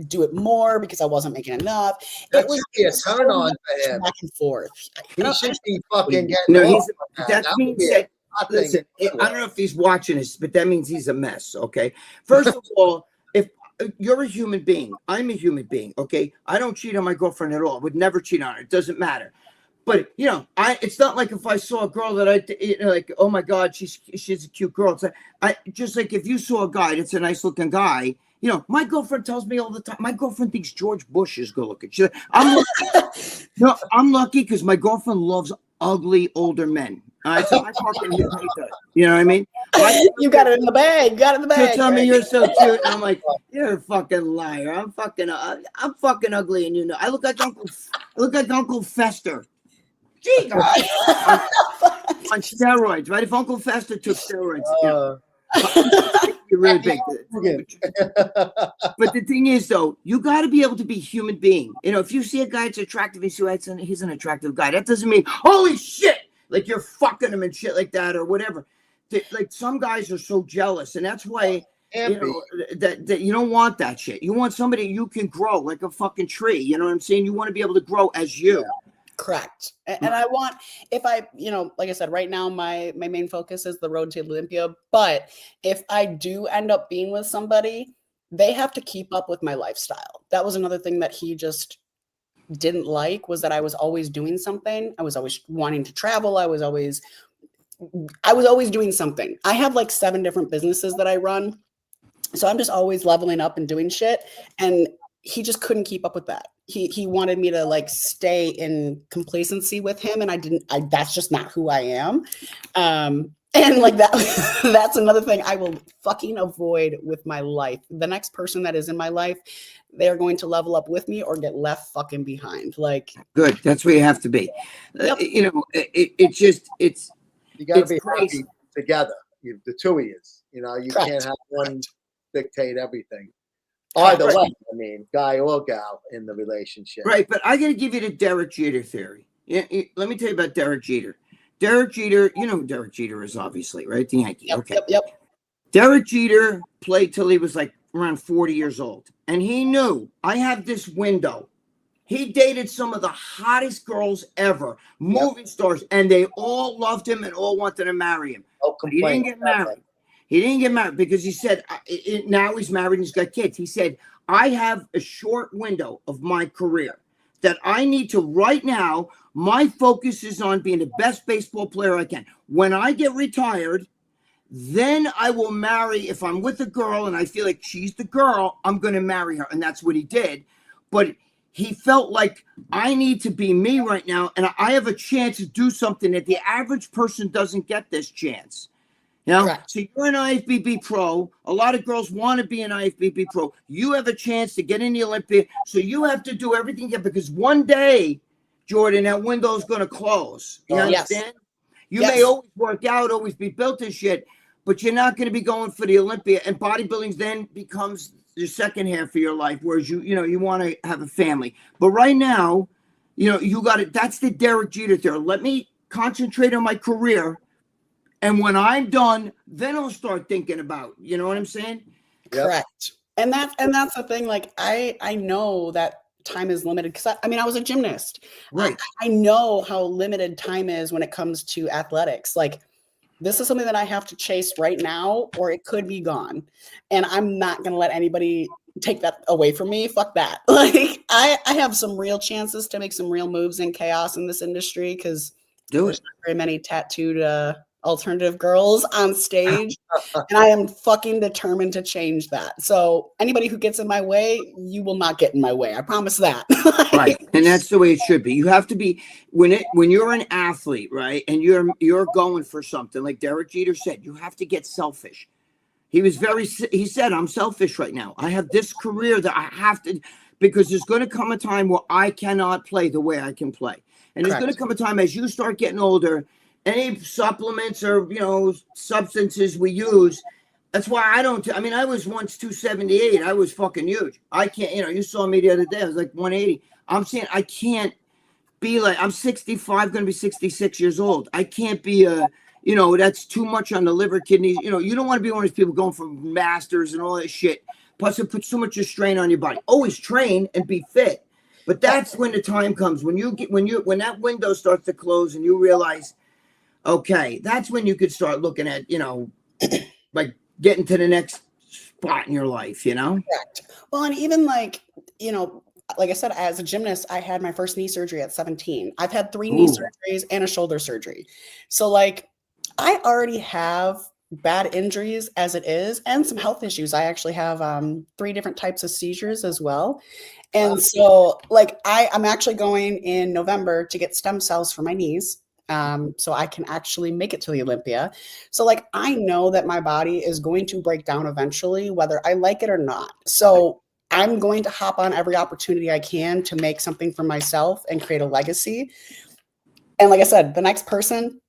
[SPEAKER 4] do it more because I wasn't making enough.
[SPEAKER 3] That should be a turn on for him.
[SPEAKER 4] Back and forth.
[SPEAKER 3] He should be fucking getting
[SPEAKER 1] that means that, listen, I don't know if he's watching this, but that means he's a mess, okay? First of all, if you're a human being, I'm a human being, okay? I don't cheat on my girlfriend at all. I would never cheat on her. It doesn't matter. But, you know, it's not like if I saw a girl that you know, like, oh my God, she's a cute girl. It's like, just like if you saw a guy that's a nice looking guy, you know, my girlfriend tells me all the time, my girlfriend thinks George Bush is good looking. She's like, I'm lucky because my girlfriend loves ugly older men. All right, so I fucking hate that. You know what I mean?
[SPEAKER 4] You got it in the bag. You got it in the bag.
[SPEAKER 1] She tell me you're so cute. And I'm like, you're a fucking liar. I'm fucking ugly, and you know, I look like Uncle Fester. Gee, God. on steroids, right? If Uncle Fester took steroids, you're really big. But the thing is, though, you got to be able to be a human being. You know, if you see a guy that's attractive, you say, he's an attractive guy. That doesn't mean, holy shit, like you're fucking them and shit like that or whatever. Like some guys are so jealous, and that's why that you don't want that shit. You want somebody you can grow like a fucking tree. You know what I'm saying? You want to be able to grow as you.
[SPEAKER 4] Correct. And I want, if I, like I said, right now, my main focus is the road to Olympia. But if I do end up being with somebody, they have to keep up with my lifestyle. That was another thing that he just didn't like, was that I was always doing something. I was always wanting to travel. I was always doing something. I have like 7 different businesses that I run. So I'm just always leveling up and doing shit. And he just couldn't keep up with that. He wanted me to like stay in complacency with him. And that's just not who I am. And like that's another thing I will fucking avoid with my life. The next person that is in my life, they're going to level up with me or get left fucking behind. Like,
[SPEAKER 1] good. That's where you have to be.
[SPEAKER 4] Yep.
[SPEAKER 1] You got
[SPEAKER 3] to be happy together. The two of you. You
[SPEAKER 4] Correct.
[SPEAKER 3] Can't have one dictate everything. Either way, I mean, guy or gal in the relationship.
[SPEAKER 1] Right, but I got to give you the Derek Jeter theory. Yeah, let me tell you about Derek Jeter. Derek Jeter, you know who Derek Jeter is, obviously, right? The Yankee.
[SPEAKER 4] Yep,
[SPEAKER 1] okay.
[SPEAKER 4] Yep.
[SPEAKER 1] Derek Jeter played till he was like around 40 years old. And he knew, I have this window. He dated some of the hottest girls ever, movie stars, and they all loved him and all wanted to marry him. But he didn't get married. He didn't get married because he said, now he's married and he's got kids. He said, I have a short window of my career that I need to right now. My focus is on being the best baseball player I can. When I get retired, then I will marry. If I'm with a girl and I feel like she's the girl, I'm going to marry her. And that's what he did. But he felt like I need to be me right now. And I have a chance to do something that the average person doesn't get this chance.
[SPEAKER 4] Correct.
[SPEAKER 1] So you're an IFBB pro. A lot of girls want to be an IFBB pro. You have a chance to get in the Olympia. So you have to do everything because one day, Jordan, that window is going to close. You understand? You may always work out, always be built and shit, but you're not going to be going for the Olympia. And bodybuilding then becomes the second half of your life, whereas you want to have a family. But right now, you got it. That's the Derek Jeter theory. Let me concentrate on my career. And when I'm done, then I'll start thinking about, you know what I'm saying?
[SPEAKER 4] Correct. And that's the thing. Like, I know that time is limited because I was a gymnast.
[SPEAKER 1] Right.
[SPEAKER 4] I know how limited time is when it comes to athletics. Like, this is something that I have to chase right now, or it could be gone. And I'm not going to let anybody take that away from me. Fuck that. Like, I have some real chances to make some real moves in chaos in this industry because there's not very many tattooed alternative girls on stage, and I am fucking determined to change that. So anybody who gets in my way, you will not get in my way. I promise that.
[SPEAKER 1] Right, and that's the way it should be. You have to be when you're an athlete, right, and you're going for something like Derek Jeter said. You have to get selfish. He said, I'm selfish right now. I have this career that I have to, because there's going to come a time where I cannot play the way I can play, and there's going to come a time as you start getting older. Any supplements or, substances we use, that's why I don't. I was once 278. I was fucking huge. I can't, you saw me the other day. I was like 180. I'm saying I can't be like, I'm 65, going to be 66 years old. I can't be that's too much on the liver, kidneys. You don't want to be one of these people going for masters and all that shit. Plus it puts so much strain on your body. Always train and be fit. But that's when the time comes, when that window starts to close and you realize, okay, that's when you could start looking at, like getting to the next spot in your life,
[SPEAKER 4] Correct. Well, and even like I said, as a gymnast, I had my first knee surgery at 17. I've had 3 knee surgeries and a shoulder surgery. So like, I already have bad injuries as it is and some health issues. I actually have 3 different types of seizures as well. And so like, I'm actually going in November to get stem cells for my knees. So I can actually make it to the Olympia. So like, I know that my body is going to break down eventually, whether I like it or not. So I'm going to hop on every opportunity I can to make something for myself and create a legacy. And like I said, the next person,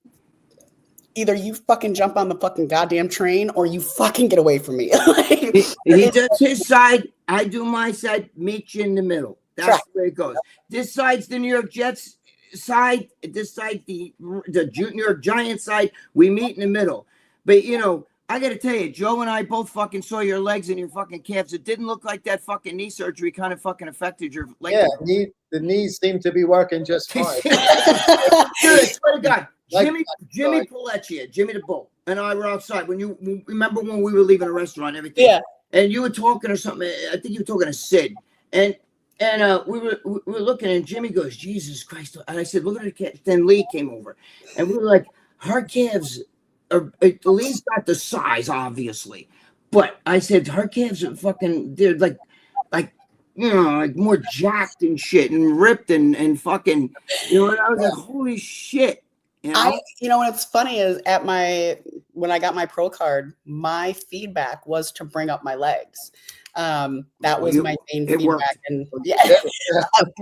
[SPEAKER 4] either you fucking jump on the fucking goddamn train or you fucking get away from me.
[SPEAKER 1] He does his side, I do my side, meet you in the middle. That's the way it goes. This side's the New York Jets. side, the junior giant side. We meet in the middle. But you know, I got to tell you, Joe and I both fucking saw your legs and your fucking calves. It didn't look like that fucking knee surgery kind of fucking affected your leg.
[SPEAKER 3] Yeah, the knees seem to be working just fine.
[SPEAKER 1] Dude, I swear to God,
[SPEAKER 3] Like-
[SPEAKER 1] Jimmy Pelleccia, Jimmy the Bull, and I were outside remember when we were leaving a restaurant and everything.
[SPEAKER 4] Yeah.
[SPEAKER 1] And you were talking or something. I think you were talking to Sid, and we were looking, and Jimmy goes, Jesus Christ! And I said, look at the calves. Then Lee came over, and we were like, her calves are. Lee's got the size, obviously, but I said her calves are fucking. They're like you know, like more jacked and shit, and ripped and fucking. You know, and I was like, holy shit. You know?
[SPEAKER 4] What's funny is when I got my pro card, my feedback was to bring up my legs. That was my main feedback.
[SPEAKER 1] Worked.
[SPEAKER 4] And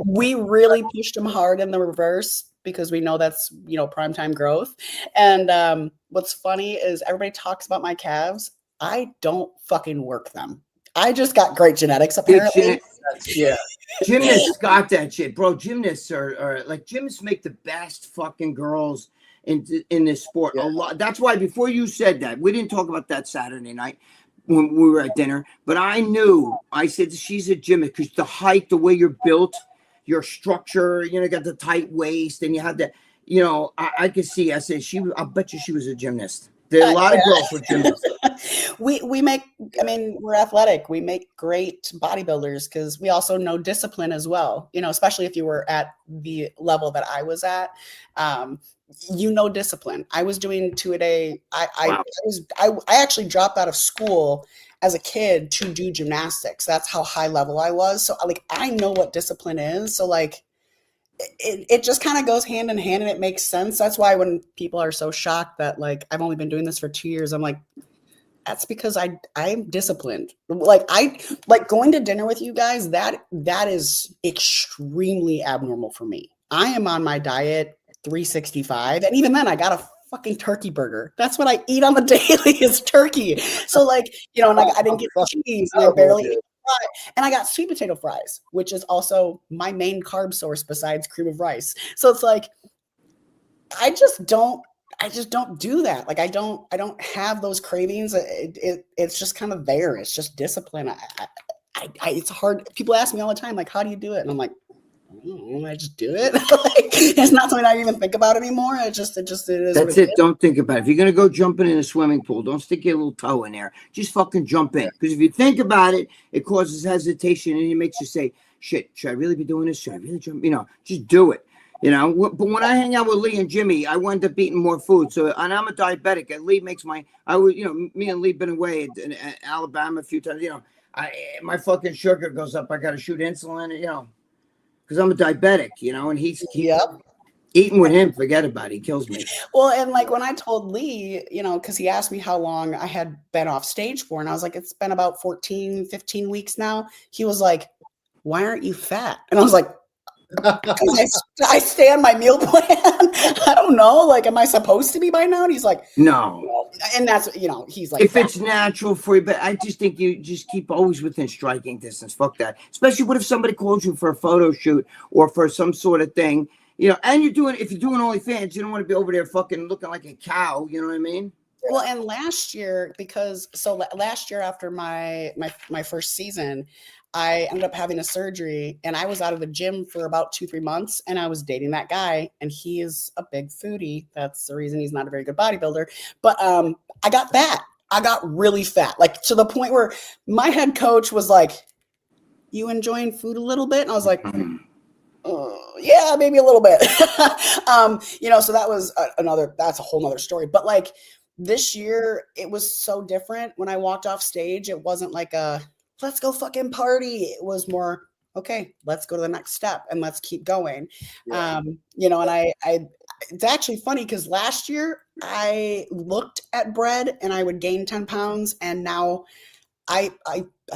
[SPEAKER 4] we really pushed him hard in the reverse because we know that's, primetime growth. And what's funny is everybody talks about my calves. I don't fucking work them. I just got great genetics, apparently.
[SPEAKER 3] Yeah.
[SPEAKER 1] Gymnasts got that shit, bro. Gymnasts are like, gymnasts make the best fucking girls in this sport.
[SPEAKER 3] Yeah.
[SPEAKER 1] A lot. That's why before you said that, we didn't talk about that Saturday night when we were at dinner, but I said she's a gymnast because the height, the way you're built, your structure, got the tight waist, and you have that, I could see. I said I'll bet you she was a gymnast. There are a lot of girls with gymnasts.
[SPEAKER 4] We're athletic. We make great bodybuilders because we also know discipline as well, especially if you were at the level that I was at. Discipline. I was doing 2 a day. I actually dropped out of school as a kid to do gymnastics. That's how high level I was. So I know what discipline is. So it just kind of goes hand in hand and it makes sense. That's why when people are so shocked that I've only been doing this for 2 years, I'm like, that's because I'm disciplined. Going to dinner with you guys, that is extremely abnormal for me. I am on my diet 365. And even then I got a fucking turkey burger. That's what I eat on the daily is turkey. So I didn't get cheese and I barely ate fry. And I got sweet potato fries, which is also my main carb source besides cream of rice. So it's I just don't do that. I don't have those cravings. It's just kind of there. It's just discipline. It's hard. People ask me all the time, how do you do it? And I'm like, I just do it. It's not something I even think about anymore. It is.
[SPEAKER 1] That's it. Don't think about it. If you're gonna go jumping in a swimming pool, don't stick your little toe in there. Just fucking jump in. Because if you think about it, it causes hesitation and it makes you say, "Shit, should I really be doing this? Should I really jump?" Just do it. But when I hang out with Lee and Jimmy, I wind up eating more food. So, and I'm a diabetic. And Lee makes me and Lee been away in Alabama a few times. My fucking sugar goes up. I got to shoot insulin. Because I'm a diabetic, and he's eating with him. Forget about it. He kills me.
[SPEAKER 4] Well, and when I told Lee, because he asked me how long I had been off stage for, and I was like, it's been about 14, 15 weeks now. He was like, why aren't you fat? And I was like, because I stay on my meal plan. I don't know. Am I supposed to be by now? And he's like,
[SPEAKER 1] no.
[SPEAKER 4] And that's, he's like,
[SPEAKER 1] if it's natural for you, but I just think you just keep always within striking distance. Fuck that. Especially what if somebody calls you for a photo shoot or for some sort of thing, and if you're doing OnlyFans, you don't want to be over there fucking looking like a cow. You know what I mean?
[SPEAKER 4] Well, and last year, after my first season, I ended up having a surgery and I was out of the gym for about 2-3 months and I was dating that guy and he is a big foodie. That's the reason he's not a very good bodybuilder. But I got fat. I got really fat, to the point where my head coach was like, you enjoying food a little bit? And I was like, yeah, maybe a little bit. So that was that's a whole nother story. But this year it was so different. When I walked off stage, it wasn't like a, let's go fucking party. It was more, okay, let's go to the next step and let's keep going.
[SPEAKER 3] Yeah.
[SPEAKER 4] And it's actually funny because last year I looked at bread and I would gain 10 pounds. And now I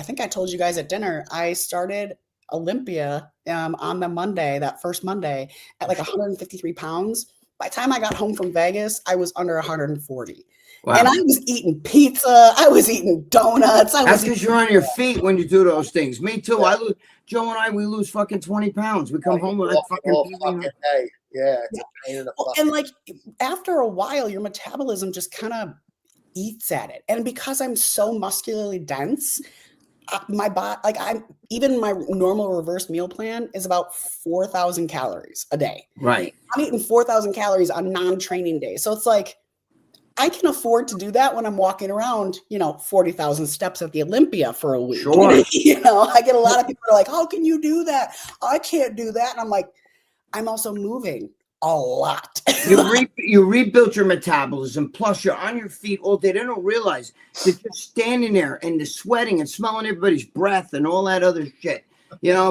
[SPEAKER 4] think I told you guys at dinner, I started Olympia on the Monday, that first Monday at 153 pounds. By the time I got home from Vegas, I was under 140. Wow. And I was eating pizza. I was eating donuts.
[SPEAKER 1] That's because you're on your feet when you do those things. Me too. Yeah. Joe and I, we lose fucking 20 pounds. We come home with that fucking
[SPEAKER 3] day. Yeah, it's a pain in the
[SPEAKER 4] Well,
[SPEAKER 3] fuck.
[SPEAKER 4] and like after a while, your metabolism just kind of eats at it. And because I'm so muscularly dense, my body, like even my normal reverse meal plan is about 4,000 calories a day.
[SPEAKER 1] Right.
[SPEAKER 4] I'm eating 4,000 calories on non-training days. So it's like, I can afford to do that when I'm walking around, 40,000 steps at the Olympia for a week.
[SPEAKER 1] Sure.
[SPEAKER 4] I get a lot of people are like, how can you do that? I can't do that. And I'm like, I'm also moving a lot.
[SPEAKER 1] You rebuilt your metabolism, plus you're on your feet all day. They don't realize that you're standing there and the sweating and smelling everybody's breath and all that other shit.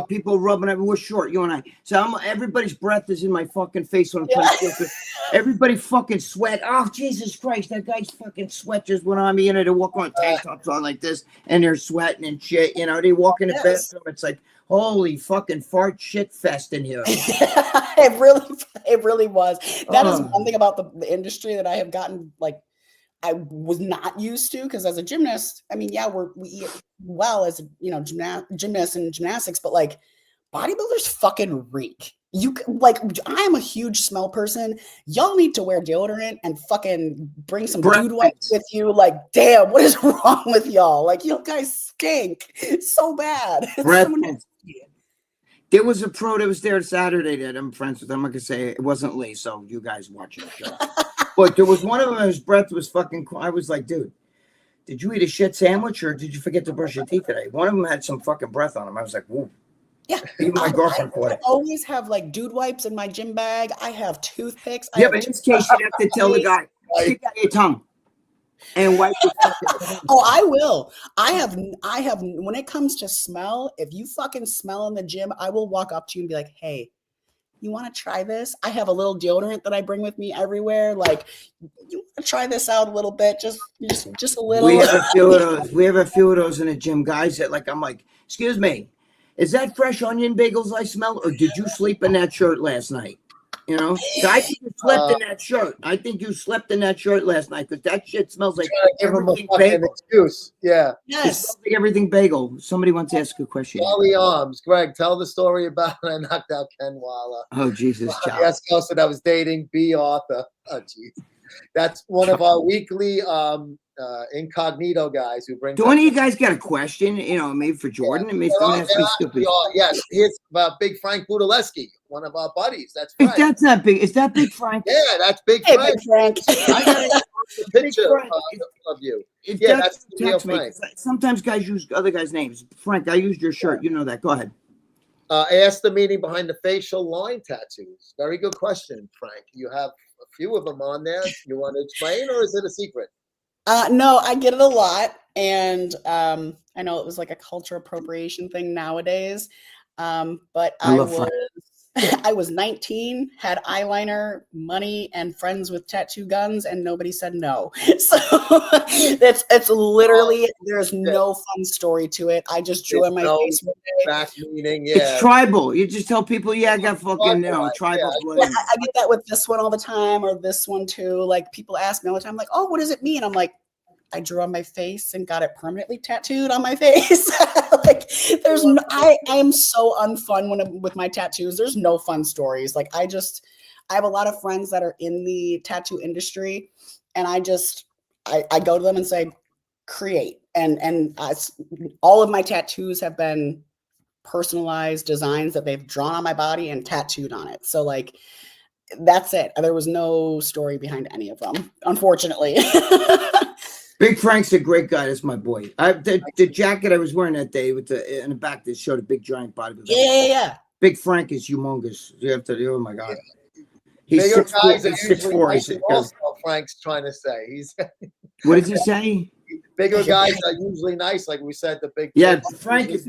[SPEAKER 1] People rubbing it. We're short, you and I. So everybody's breath is in my fucking face when I'm trying to do it. Everybody fucking sweat. Oh, Jesus Christ, that guy's fucking sweat just went on me. They walk on tank tops on like this and they're sweating and shit. They walk in the bathroom. It's like, holy fucking fart shit fest in here.
[SPEAKER 4] It really was. That is one thing about the industry that I have gotten, like, I was not used to, because as a gymnast, I mean, we eat well as gymnasts and gymnastics, but like bodybuilders fucking reek. I am a huge smell person. Y'all need to wear deodorant and fucking bring some dude wipes with you. Like, damn, what is wrong with y'all? Like, you guys stink so bad.
[SPEAKER 1] There was a pro that was there Saturday that I'm friends with. I'm not gonna say it wasn't Lee, so you guys watching the show. But there was one of them whose breath was fucking. I was like, dude, did you eat a shit sandwich or did you forget to brush your teeth today? One of them had some fucking breath on him. I was like, whoa.
[SPEAKER 4] Yeah,
[SPEAKER 1] even my girlfriend caught
[SPEAKER 4] I
[SPEAKER 1] it.
[SPEAKER 4] always have like dude wipes in my gym bag. I have toothpicks.
[SPEAKER 1] Yeah, but in this case, you'd have to tell the guy, stick out your tongue and wipe your fucking.
[SPEAKER 4] Oh, I will. I have. When it comes to smell, if you fucking smell in the gym, I will walk up to you and be like, hey, you want to try this? I have a little deodorant that I bring with me everywhere. Like, you want to try this out a little bit? Just a little.
[SPEAKER 1] We have a few of those. We have a few of those in the gym, guys. That I'm like, excuse me, is that fresh onion bagels I smell, or did you sleep in that shirt last night? I think you slept in that shirt. I think you slept in that shirt last night because that shit smells like everything bagel.
[SPEAKER 3] Excuse. Yeah.
[SPEAKER 4] Yes.
[SPEAKER 1] It smells like everything bagel. Somebody wants to ask a question.
[SPEAKER 3] Wally Arms. Greg, tell the story about when I knocked out Ken Waller.
[SPEAKER 1] Oh, Jesus.
[SPEAKER 3] Yes, that I was dating B. Arthur. Oh, jeez. That's one of our weekly incognito guys who bring.
[SPEAKER 1] Do any of you guys got a question? Maybe for Jordan?
[SPEAKER 3] Yeah.
[SPEAKER 1] And maybe don't ask me stupid.
[SPEAKER 3] Yes, here's Big Frank Budaleski, one of our buddies. That's Frank.
[SPEAKER 1] That's not big. Is that Big Frank?
[SPEAKER 3] Yeah, that's Big
[SPEAKER 4] Hey,
[SPEAKER 3] Frank.
[SPEAKER 4] Big Frank.
[SPEAKER 3] I got a picture of you. Yeah, that's the real Frank.
[SPEAKER 1] Sometimes guys use other guys' names. Frank, I used your shirt. You know that. Go ahead.
[SPEAKER 3] Ask the meaning behind the facial line tattoos. Very good question, Frank. You have a few of them on there. You want to explain, or is it a secret?
[SPEAKER 4] No, I get it a lot, and I know it was like a culture appropriation thing nowadays. But I was 19, had eyeliner, money, and friends with tattoo guns, and nobody said no. So it's literally, there's no fun story to it. I just drew on my face one day.
[SPEAKER 3] Back meaning,
[SPEAKER 1] It's tribal. You just tell people, I got fucking tribal blood.
[SPEAKER 4] Yeah, I get that with this one all the time, or this one too. Like, people ask me all the time, like, oh, what does it mean? I'm like, I drew on my face and got it permanently tattooed on my face. Like, I am so unfun with my tattoos. There's no fun stories. Like, I have a lot of friends that are in the tattoo industry, and I go to them and say, create. And all of my tattoos have been personalized designs that they've drawn on my body and tattooed on it. So like, that's it. There was no story behind any of them, unfortunately.
[SPEAKER 1] Big Frank's a great guy. That's my boy. The jacket I was wearing that day with in the back that showed a big giant body.
[SPEAKER 4] Yeah.
[SPEAKER 1] Big Frank is humongous. You have to. Oh my God.
[SPEAKER 3] He's bigger guys are
[SPEAKER 1] usually
[SPEAKER 3] 6'4". Also, Frank's trying to say
[SPEAKER 1] What did he say?
[SPEAKER 3] Bigger guys are usually nice, like we said. The big.
[SPEAKER 1] Frank is.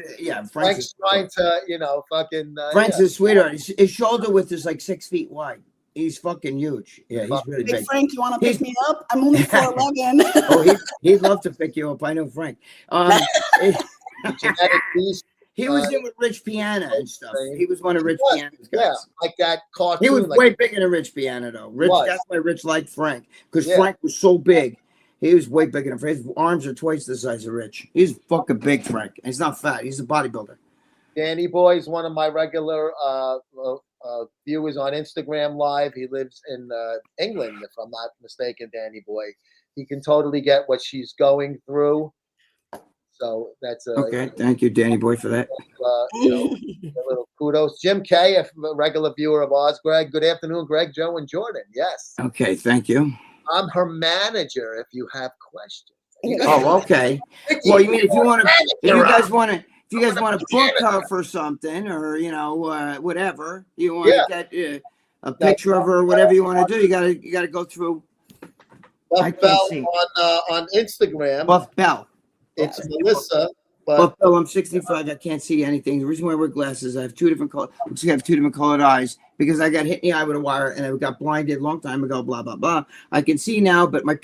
[SPEAKER 3] Frank's trying to fucking.
[SPEAKER 1] Frank's a sweetheart. His shoulder width is like 6 feet wide. He's fucking huge. Yeah, he's really big.
[SPEAKER 4] Frank, you want to pick me up? I'm only 4'11".
[SPEAKER 1] Oh, he'd love to pick you up. I know Frank. He was in with Rich Piana and stuff. He was one of Rich Piana's guys.
[SPEAKER 3] Yeah, like that cartoon.
[SPEAKER 1] He was way bigger than Rich Piana, though. That's why Rich liked Frank, because Frank was so big. He was way bigger than Frank. His arms are twice the size of Rich. He's fucking big, Frank. He's not fat. He's a bodybuilder.
[SPEAKER 3] Danny Boy is one of my regular viewers on Instagram Live. He lives in England, if I'm not mistaken, Danny Boy. He can totally get what she's going through. So that's
[SPEAKER 1] okay. Thank you, Danny Boy, for that.
[SPEAKER 3] A little kudos. Jim K, a regular viewer of ours. Greg, good afternoon, Greg, Joe, and Jordan. Yes.
[SPEAKER 1] Okay, thank you.
[SPEAKER 3] I'm her manager if you have questions.
[SPEAKER 1] Oh, okay. Well, you mean if you guys want to book her for something, or whatever you want to get a picture of her, or whatever you want to do, you gotta go through.
[SPEAKER 3] Buff Bell on Instagram.
[SPEAKER 1] Buff Bell.
[SPEAKER 3] It's Melissa. But
[SPEAKER 1] Buff Bell, I'm 65. I can't see anything. The reason why I wear glasses, I have two different colors. I have two different colored eyes because I got hit in the eye with a wire and I got blinded a long time ago. Blah blah blah. I can see now, but my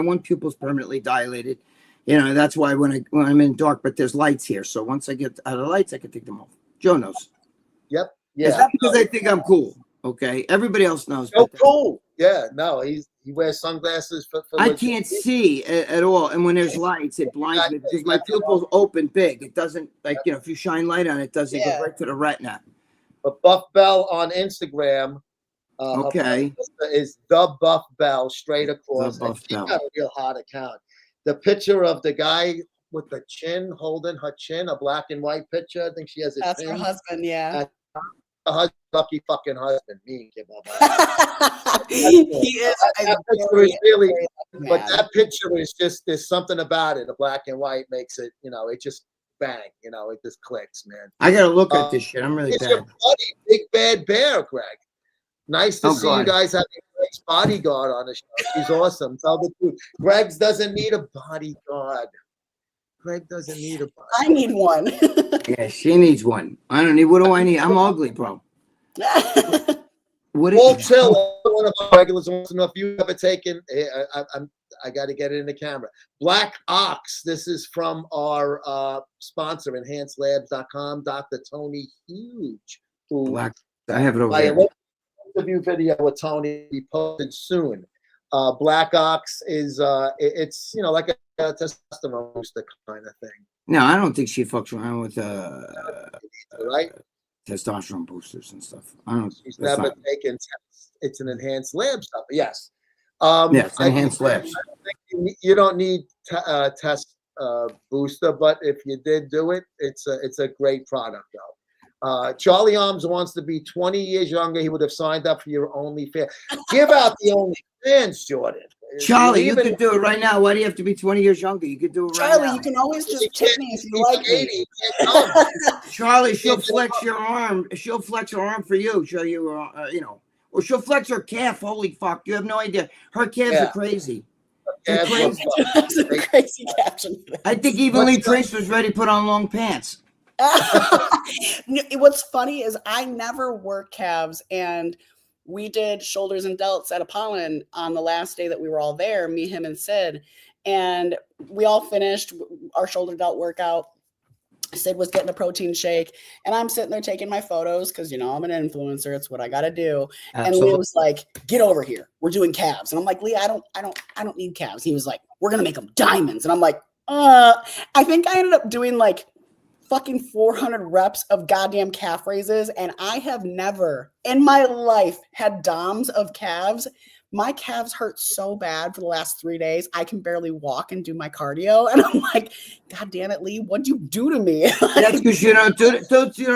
[SPEAKER 1] one pupil's permanently dilated. That's why when I'm in dark, but there's lights here. So once I get out of the lights, I can take them off. Joe knows.
[SPEAKER 3] Yep. Yeah.
[SPEAKER 1] Is that because I think I'm cool? Okay. Everybody else knows.
[SPEAKER 3] So cool. Yeah. No, he wears sunglasses for
[SPEAKER 1] I can't see at all. And when there's lights, it blinds me because my pupils open big. It doesn't if you shine light on it, doesn't go right to the retina.
[SPEAKER 3] But Buff Bell on Instagram.
[SPEAKER 1] Okay.
[SPEAKER 3] Is the Buff Bell straight across.
[SPEAKER 1] The Buff Bell.
[SPEAKER 3] Got a real hot account. The picture of the guy with the chin, holding her chin, a black and white picture. I think she has a
[SPEAKER 4] That's
[SPEAKER 3] chin.
[SPEAKER 4] her husband, yeah.
[SPEAKER 3] Lucky fucking husband. Me and
[SPEAKER 4] He is.
[SPEAKER 3] That picture is really, but that picture is just, there's something about it. The black and white makes it, it just bang, it just clicks, man.
[SPEAKER 1] I got to look at this shit. I'm really
[SPEAKER 3] it's
[SPEAKER 1] bad.
[SPEAKER 3] Your buddy, Big Bad Bear, Greg. Nice to see you guys having Greg's bodyguard on the show. She's awesome. Tell the truth. Greg's doesn't need a bodyguard. Greg doesn't need a bodyguard.
[SPEAKER 4] I need one.
[SPEAKER 1] Yeah, she needs one. I don't need. What do I need? I'm ugly, bro. What
[SPEAKER 3] Paul Chill, one of our regulars wants to know if you've ever taken. I got to get it in the camera. Black Ox. This is from our sponsor, EnhancedLabs.com, Dr. Tony Huge.
[SPEAKER 1] Black. I have it over there.
[SPEAKER 3] Interview video with Tony be posted soon. Black Ox is it's like a testosterone booster kind of thing.
[SPEAKER 1] No, I don't think she fucks around with
[SPEAKER 3] right
[SPEAKER 1] testosterone boosters and stuff. I don't.
[SPEAKER 3] She's never taken tests. It's an Enhanced Lab stuff. Yes.
[SPEAKER 1] Yes, Enhanced Labs.
[SPEAKER 3] You don't need test booster, but if you did do it, it's a great product though. Charlie Arms wants to be 20 years younger. He would have signed up for your OnlyFans. Give out the OnlyFans, Jordan.
[SPEAKER 1] Charlie, you could do it right now. Why do you have to be 20 years younger? You could do it right now.
[SPEAKER 4] Charlie, you can always just tip me if you like me.
[SPEAKER 1] Charlie, she'll flex your arm. She'll flex her arm for you. Show you, or she'll flex her calf. Holy fuck. You have no idea. Her calves are crazy.
[SPEAKER 3] That's
[SPEAKER 4] a crazy caption.
[SPEAKER 1] I think even Lee Trace was ready to put on long pants.
[SPEAKER 4] What's funny is I never work calves, and we did shoulders and delts at Apollon on the last day that we were all there, me, him, and Sid, and we all finished our shoulder delt workout. Sid was getting a protein shake, and I'm sitting there taking my photos because I'm an influencer. It's what I got to do. Absolutely. And Lee was like, "Get over here. We're doing calves." And I'm like, "Lee, I don't need calves." He was like, "We're gonna make them diamonds." And I'm like, I think I ended up doing like fucking 400 reps of goddamn calf raises, and I have never in my life had DOMs of calves. My calves hurt so bad for the last 3 days. I can barely walk and do my cardio, and I'm like, God damn it, Lee, what'd you do to me?
[SPEAKER 1] That's because you don't do it. You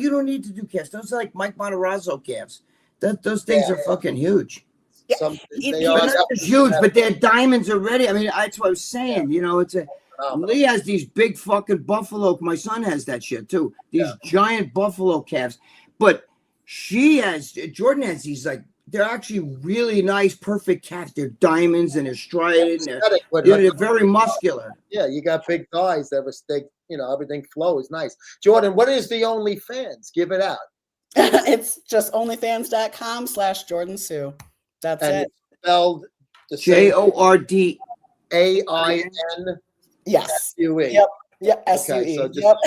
[SPEAKER 1] don't need to do calves. Those are like Mike Monterazzo calves. Those things are fucking huge.
[SPEAKER 4] Yeah.
[SPEAKER 3] They are
[SPEAKER 1] huge, but they're diamonds already. I mean, that's what I was saying. It's a Lee has these big fucking buffalo. My son has that shit too. These giant buffalo calves. But Jordan has these they're actually really nice, perfect calves. They're diamonds and they're striated. And they're very muscular.
[SPEAKER 3] Yeah, you got big thighs that mistake. Everything flows nice. Jordan, what is the OnlyFans? Give it out.
[SPEAKER 4] It's just onlyfans.com/Jordaine Sue. That's it.
[SPEAKER 3] Spelled
[SPEAKER 1] JORDAIN.
[SPEAKER 4] Yes.
[SPEAKER 3] SUE.
[SPEAKER 4] Yep. SUE.
[SPEAKER 3] Okay, so just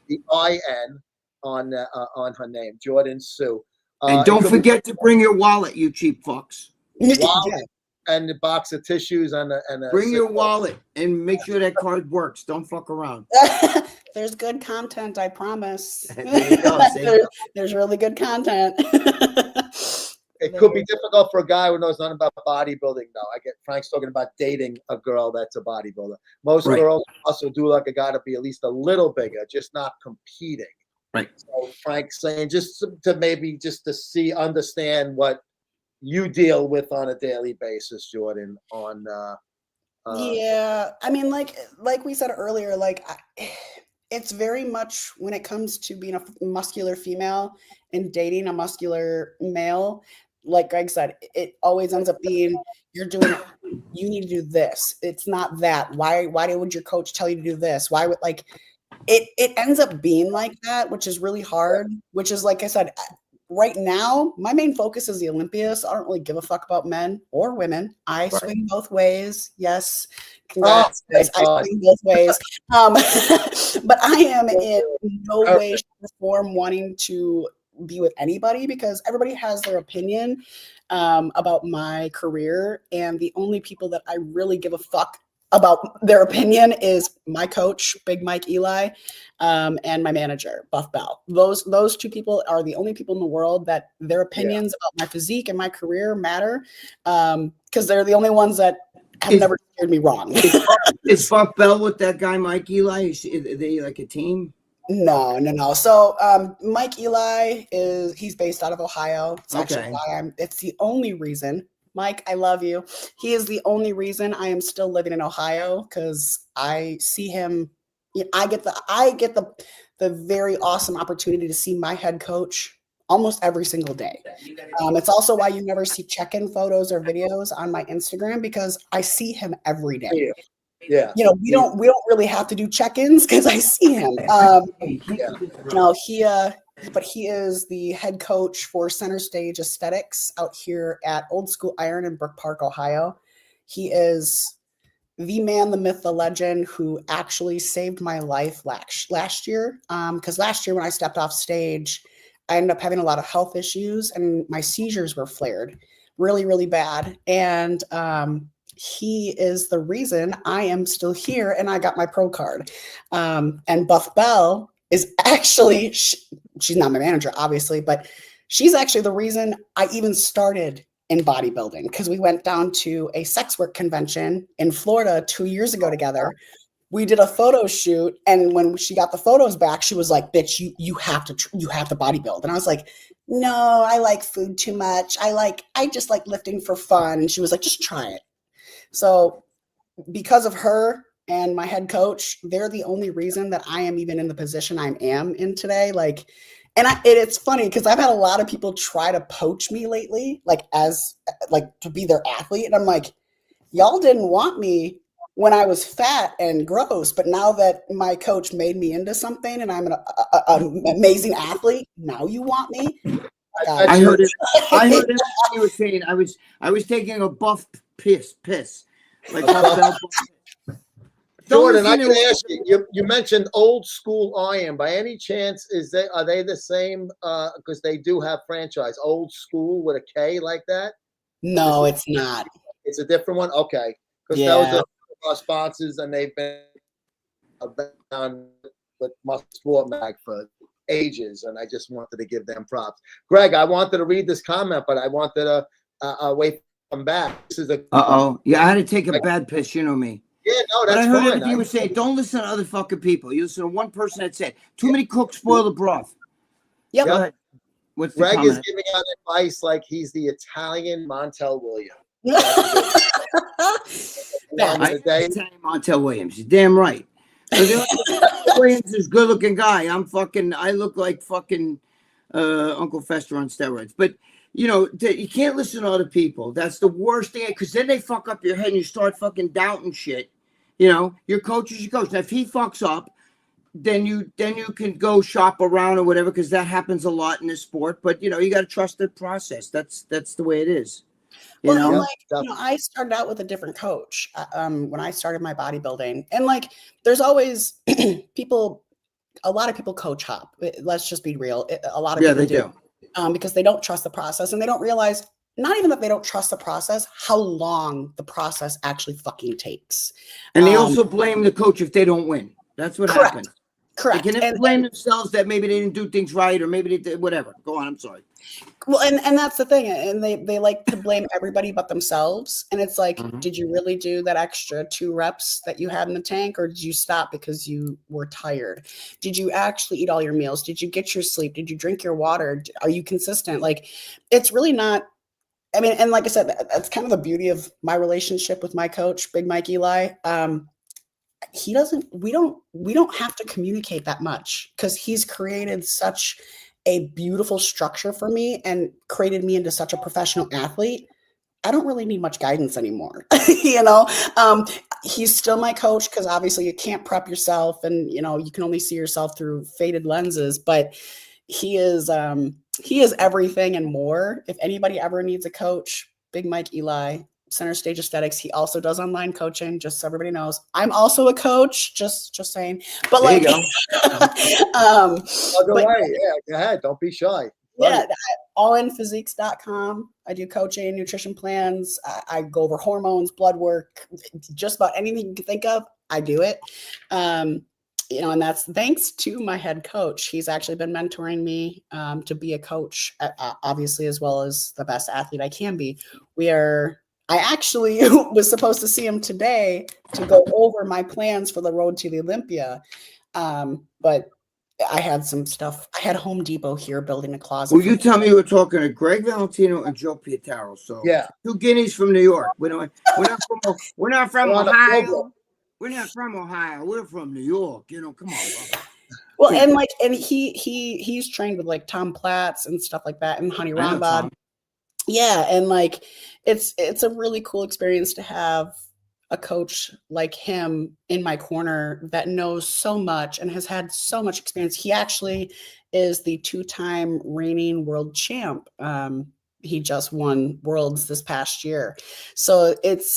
[SPEAKER 3] the IN on her name, Jordaine Sue.
[SPEAKER 1] And don't forget to bring your wallet, you cheap fucks.
[SPEAKER 3] Wallet and the box of tissues and a
[SPEAKER 1] bring your wallet and make sure that card works. Don't fuck around.
[SPEAKER 4] there's good content, I promise.
[SPEAKER 1] There you go, see?
[SPEAKER 4] There's really good content.
[SPEAKER 3] It could be difficult for a guy who knows nothing about bodybuilding, though. I get Frank's talking about dating a girl that's a bodybuilder. Most girls also do like a guy to be at least a little bigger, just not competing.
[SPEAKER 1] Right.
[SPEAKER 3] So Frank's saying just to maybe just to understand what you deal with on a daily basis, Jordan. On
[SPEAKER 4] yeah, I mean, like we said earlier, like it's very much when it comes to being a muscular female and dating a muscular male. Like Gregg said, it always ends up being you need to do this. It's not that. Why would your coach tell you to do this? Why would it ends up being like that, which is really hard, which is like I said, right now, my main focus is the Olympias. I don't really give a fuck about men or women. I swing both ways. Yes. Congrats. I swing both ways. But I am in no way, shape, or form wanting to be with anybody because everybody has their opinion about my career. And the only people that I really give a fuck about their opinion is my coach, Big Mike Eli, and my manager, Buff Bell. Those two people are the only people in the world that their opinions about my physique and my career matter because they're the only ones that have never steered me wrong.
[SPEAKER 1] Is Buff Bell with that guy, Mike Eli? Are they like a team?
[SPEAKER 4] No. So Mike Eli he's based out of Ohio. It's actually why it's the only reason. Mike, I love you. He is the only reason I am still living in Ohio because I see him. I get the very awesome opportunity to see my head coach almost every single day. It's also why you never see check-in photos or videos on my Instagram because I see him every day.
[SPEAKER 3] Yeah.
[SPEAKER 4] We don't really have to do check-ins because I see him. But he is the head coach for Center Stage Aesthetics out here at Old School Iron in Brook Park, Ohio. He is the man, the myth, the legend who actually saved my life last year. Because last year when I stepped off stage, I ended up having a lot of health issues and my seizures were flared really, really bad. And he is the reason I am still here and I got my pro card. And Buff Bell is actually, she's not my manager, obviously, but she's actually the reason I even started in bodybuilding because we went down to a sex work convention in Florida 2 years ago together. We did a photo shoot, and when she got the photos back, she was like, "Bitch, you have to bodybuild." And I was like, "No, I like food too much. I just like lifting for fun." And she was like, "Just try it." So because of her and my head coach, they're the only reason that I am even in the position I am in today. It's funny because I've had a lot of people try to poach me lately, to be their athlete. And I'm like, y'all didn't want me when I was fat and gross, but now that my coach made me into something and I'm an amazing athlete, now you want me?
[SPEAKER 1] I heard it. I heard everything you were saying. I was taking a buff piss. Like Buff Bell.
[SPEAKER 3] Jordan, I can ask you. You mentioned Old School Iron. By any chance, are they the same? Because they do have franchise. Old School with a K like that?
[SPEAKER 4] No, it's not.
[SPEAKER 3] It's a different one. Okay, because that was our sponsors, and they've been on with Muscle Sport Mag for ages, and I just wanted to give them props. Gregg, I wanted to read this comment, but I wanted to wait for them back. This is
[SPEAKER 1] yeah, I had to take a bad piss. You know me.
[SPEAKER 3] Yeah, no, that's
[SPEAKER 1] but I heard
[SPEAKER 3] fine.
[SPEAKER 1] everything you were saying. Don't listen to other fucking people. You listen to one person that said, too many cooks spoil the broth.
[SPEAKER 4] Yep.
[SPEAKER 1] Go ahead. What's the
[SPEAKER 3] Gregg
[SPEAKER 1] comment?
[SPEAKER 3] is giving out advice like he's the Italian Montel Williams.
[SPEAKER 1] Italian Montel Williams. You're damn right. Williams is a good-looking guy. I look like fucking Uncle Fester on steroids. But you can't listen to other people. That's the worst thing because then they fuck up your head and you start fucking doubting shit. Your coach is your coach. Now, if he fucks up, then you can go shop around or whatever because that happens a lot in this sport. But you got to trust the process. That's the way it is.
[SPEAKER 4] I started out with a different coach when I started my bodybuilding, and there's always people. A lot of people coach hop. Let's just be real. A lot of people do. Because they don't trust the process and they don't realize, not even that they don't trust the process, how long the process actually fucking takes.
[SPEAKER 1] And they also blame the coach if they don't win. That's what happens.
[SPEAKER 4] Correct.
[SPEAKER 1] They can blame themselves that maybe they didn't do things right, or maybe they did whatever. Go on. I'm sorry.
[SPEAKER 4] Well, and that's the thing. And they like to blame everybody but themselves. And it's like, did you really do that extra 2 reps that you had in the tank, or did you stop because you were tired? Did you actually eat all your meals? Did you get your sleep? Did you drink your water? Are you consistent? Like, it's really not. I mean, and like I said, that's kind of the beauty of my relationship with my coach, Big Mike Eli. We don't have to communicate that much, because he's created such a beautiful structure for me and created me into such a professional athlete. I don't really need much guidance anymore. He's still my coach, because obviously you can't prep yourself, and you can only see yourself through faded lenses, but he is everything and more. If anybody ever needs a coach, Big Mike Eli, Center Stage Aesthetics. He also does online coaching, just so everybody knows. I'm also a coach, just saying. But
[SPEAKER 1] there
[SPEAKER 4] like,
[SPEAKER 1] you go.
[SPEAKER 3] Go ahead. Don't be shy.
[SPEAKER 4] Yeah, allinphysiques.com. I do coaching, nutrition plans. I go over hormones, blood work, just about anything you can think of. I do it. And that's thanks to my head coach. He's actually been mentoring me to be a coach, obviously, as well as the best athlete I can be. I actually was supposed to see him today to go over my plans for the road to the Olympia. But I had some stuff. I had Home Depot here building a closet.
[SPEAKER 1] Well, you tell me you were talking to Gregg Valentino and Joe Pietaro. So
[SPEAKER 3] yeah,
[SPEAKER 1] 2 guineas from New York. We're not from Ohio. We're not from Ohio. We're from New York. Come on. Bro.
[SPEAKER 4] Well, and he's trained with like Tom Platz and stuff like that, and Honey Rambod. Yeah, and like it's a really cool experience to have a coach like him in my corner that knows so much and has had so much experience. He actually is the 2-time reigning world champ. He just won worlds this past year. So it's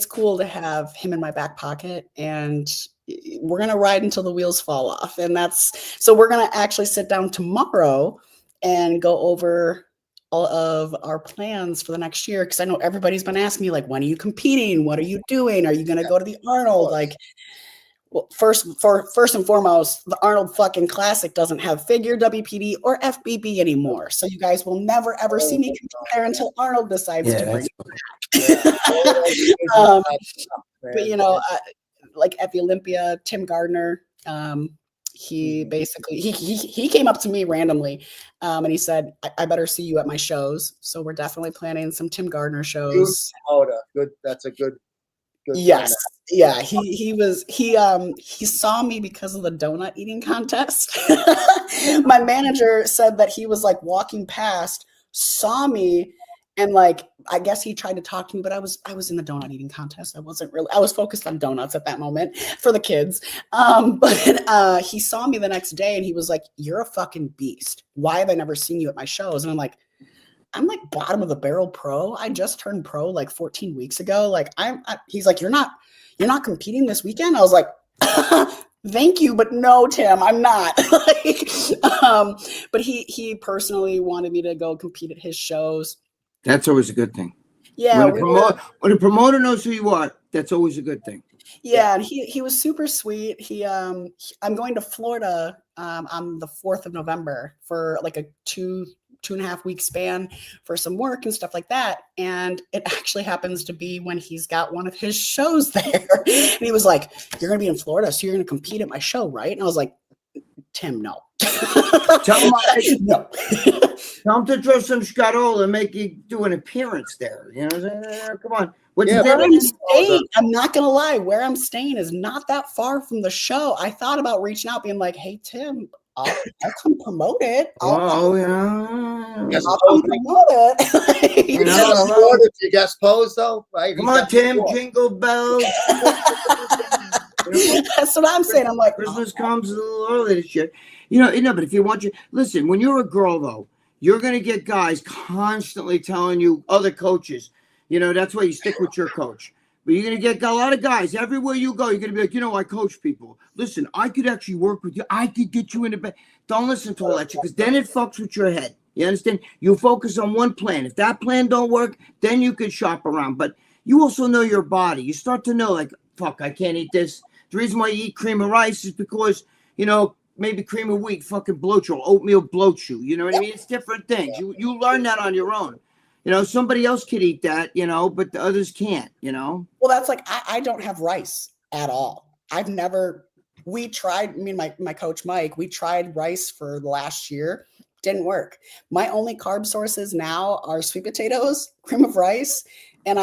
[SPEAKER 4] cool to have him in my back pocket, and we're going to ride until the wheels fall off. And so we're going to actually sit down tomorrow and go over all of our plans for the next year. Cause I know everybody's been asking me, like, when are you competing? What are you doing? Are you going to go to the Arnold? Like, well, first and foremost, the Arnold fucking Classic doesn't have figure, WPD, or FBB anymore. So you guys will never, ever see me compete there until Arnold decides to bring it back. But, like at the Olympia, Tim Gardner, he basically, he came up to me randomly and he said, I better see you at my shows. So we're definitely planning some Tim Gardner shows.
[SPEAKER 3] Good. That's a good.
[SPEAKER 4] Yes. Yeah. He saw me because of the donut eating contest. My manager said that he was like walking past, saw me, and like, I guess he tried to talk to me, but I was in the donut eating contest. I was focused on donuts at that moment for the kids. But he saw me the next day and he was like, "You're a fucking beast. Why have I never seen you at my shows?" And I'm like bottom of the barrel pro. I just turned pro like 14 weeks ago. Like he's like, you're not competing this weekend. I was like, thank you, but no, Tim, I'm not. But he personally wanted me to go compete at his shows.
[SPEAKER 1] That's always a good thing.
[SPEAKER 4] Yeah.
[SPEAKER 1] When a promoter knows who you are, that's always a good thing.
[SPEAKER 4] Yeah, and he was super sweet. I'm going to Florida on the 4th of November for like a 2.5 week span for some work and stuff like that. And it actually happens to be when he's got one of his shows there. And he was like, "You're going to be in Florida, so you're going to compete at my show, right?" And I was like, "Tim, no."
[SPEAKER 1] Tell him
[SPEAKER 4] no.
[SPEAKER 1] Tell him to throw some Scarol and make you do an appearance there. Come on.
[SPEAKER 4] Where I'm staying, I'm not going to lie, where I'm staying is not that far from the show. I thought about reaching out, being like, "Hey, Tim, I'll come promote it." I'll come promote it.
[SPEAKER 3] If you guest pose though, right?
[SPEAKER 1] Come on, Tim, jingle bells.
[SPEAKER 4] That's what I'm saying. I'm like,
[SPEAKER 1] Christmas comes a little early this year. But if you want listen, when you're a girl though, you're gonna get guys constantly telling you, other coaches, that's why you stick with your coach. But you're going to get a lot of guys everywhere you go. You're going to be like, I coach people. Listen, I could actually work with you. I could get you into bed. Don't listen to all that shit, because then it fucks with your head. You understand? You focus on one plan. If that plan don't work, then you can shop around. But you also know your body. You start to know, like, fuck, I can't eat this. The reason why you eat cream of rice is because you know, maybe cream of wheat fucking bloat you, or oatmeal bloat you. You know what I mean? It's different things. You learn that on your own. You know, somebody else could eat that, you know, but the others can't, you know?
[SPEAKER 4] Well, that's like, I don't have rice at all. We tried, me and my coach, Mike, we tried rice for the last year. Didn't work. My only carb sources now are sweet potatoes, cream of rice, and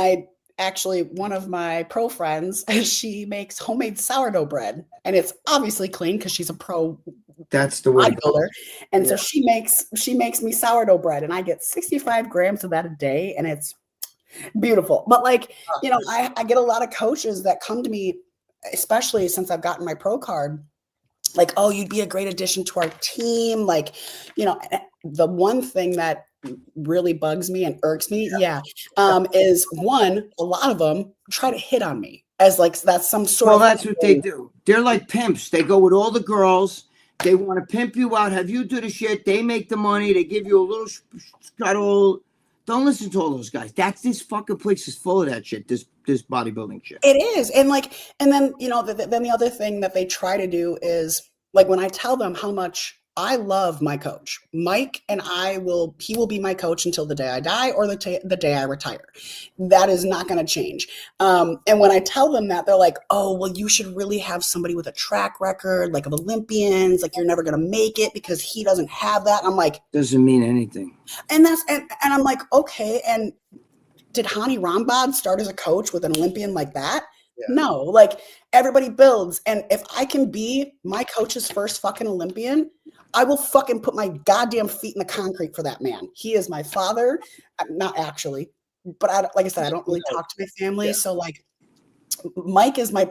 [SPEAKER 4] one of my pro friends, she makes homemade sourdough bread, and it's obviously clean because she's a pro.
[SPEAKER 1] That's the way.
[SPEAKER 4] Bodybuilder. And so she makes me sourdough bread, and I get 65 grams of that a day, and it's beautiful. But like, you know, I get a lot of coaches that come to me, especially since I've gotten my pro card, like, oh, you'd be a great addition to our team. Like, you know, the one thing that really bugs me and irks me, is one, a lot of them try to hit on me as like that's some sort of.
[SPEAKER 1] Well, that's what they do. They're like pimps. They go with all the girls. They want to pimp you out, have you do the shit. They make the money. They give you a little scuttle. Don't listen to all those guys. This fucking place is full of that shit. This bodybuilding shit.
[SPEAKER 4] It is. And then, you know, then the other thing that they try to do is like when I tell them how much I love my coach, Mike, and he will be my coach until the day I die or the day I retire. That is not going to change. And when I tell them that, they're like, oh, well, you should really have somebody with a track record, like of Olympians, like you're never going to make it because he doesn't have that. I'm like,
[SPEAKER 1] doesn't mean anything.
[SPEAKER 4] And I'm like, okay. And did Hani Rambod start as a coach with an Olympian like that? Yeah. No, like everybody builds. And if I can be my coach's first fucking Olympian, I will fucking put my goddamn feet in the concrete for that man. He is my father. Not actually, but like I said, I don't really talk to my family. Yeah. So like Mike is my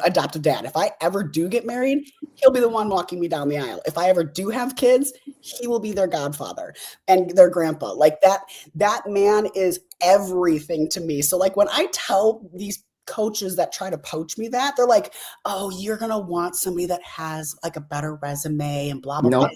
[SPEAKER 4] adopted dad. If I ever do get married, he'll be the one walking me down the aisle. If I ever do have kids, he will be their godfather and their grandpa. Like that man is everything to me. So like when I tell these coaches that try to poach me that, they're like, oh, you're going to want somebody that has like a better resume and blah, blah, blah.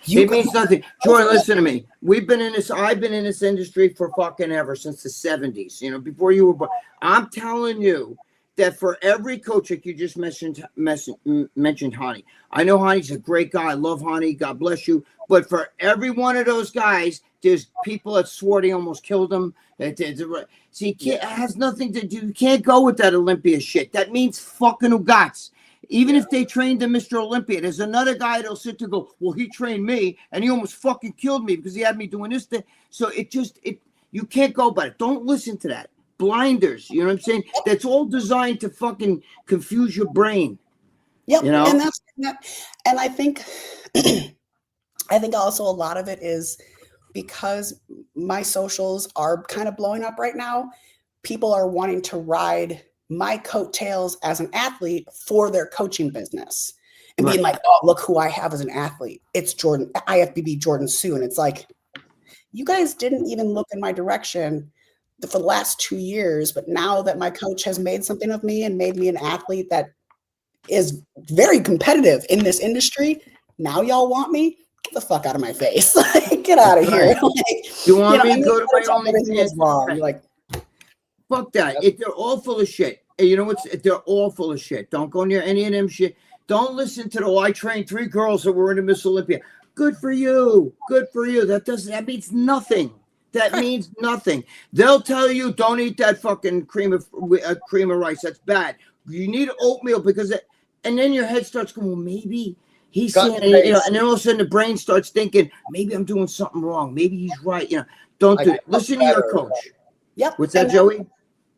[SPEAKER 1] It means nothing. Joy, listen to me. I've been in this industry for fucking ever, since the 70s, you know, before you were born. I'm telling you that for every coach, like you just mentioned Hani. I know Hani's a great guy. I love Hani. God bless you. But for every one of those guys, there's people that swore they almost killed him. See, it has nothing to do. You can't go with that Olympia shit. That means fucking ugats. Even if they trained the Mr. Olympia, there's another guy that'll sit to go, well, he trained me and he almost fucking killed me because he had me doing this thing. So you can't go by it. Don't listen to that. Blinders, you know what I'm saying? That's all designed to fucking confuse your brain.
[SPEAKER 4] Yep.
[SPEAKER 1] You know?
[SPEAKER 4] And I think also a lot of it is because my socials are kind of blowing up right now. People are wanting to ride my coattails as an athlete for their coaching business and being like, oh, look who I have as an athlete. It's IFBB Jordaine Sue. And it's like, you guys didn't even look in my direction for the last 2 years. But now that my coach has made something of me and made me an athlete that is very competitive in this industry, now y'all want me? Get the fuck out of my face. Get out of here. Like,
[SPEAKER 1] you want me to go to my OnlyFans?
[SPEAKER 4] Wrong. Like,
[SPEAKER 1] fuck that. They're all full of shit. And you know what? They're all full of shit. Don't go near any of them shit. Don't listen to I trained 3 girls that were in the Miss Olympia. Good for you. Good for you. That means nothing. That means nothing. They'll tell you don't eat that fucking cream of rice. That's bad. You need oatmeal and then your head starts going, well, maybe he's saying, you know, and then all of a sudden the brain starts thinking, maybe I'm doing something wrong. Maybe he's right. You know, don't do it. Listen to your coach.
[SPEAKER 4] Yep.
[SPEAKER 1] What's that, Joey?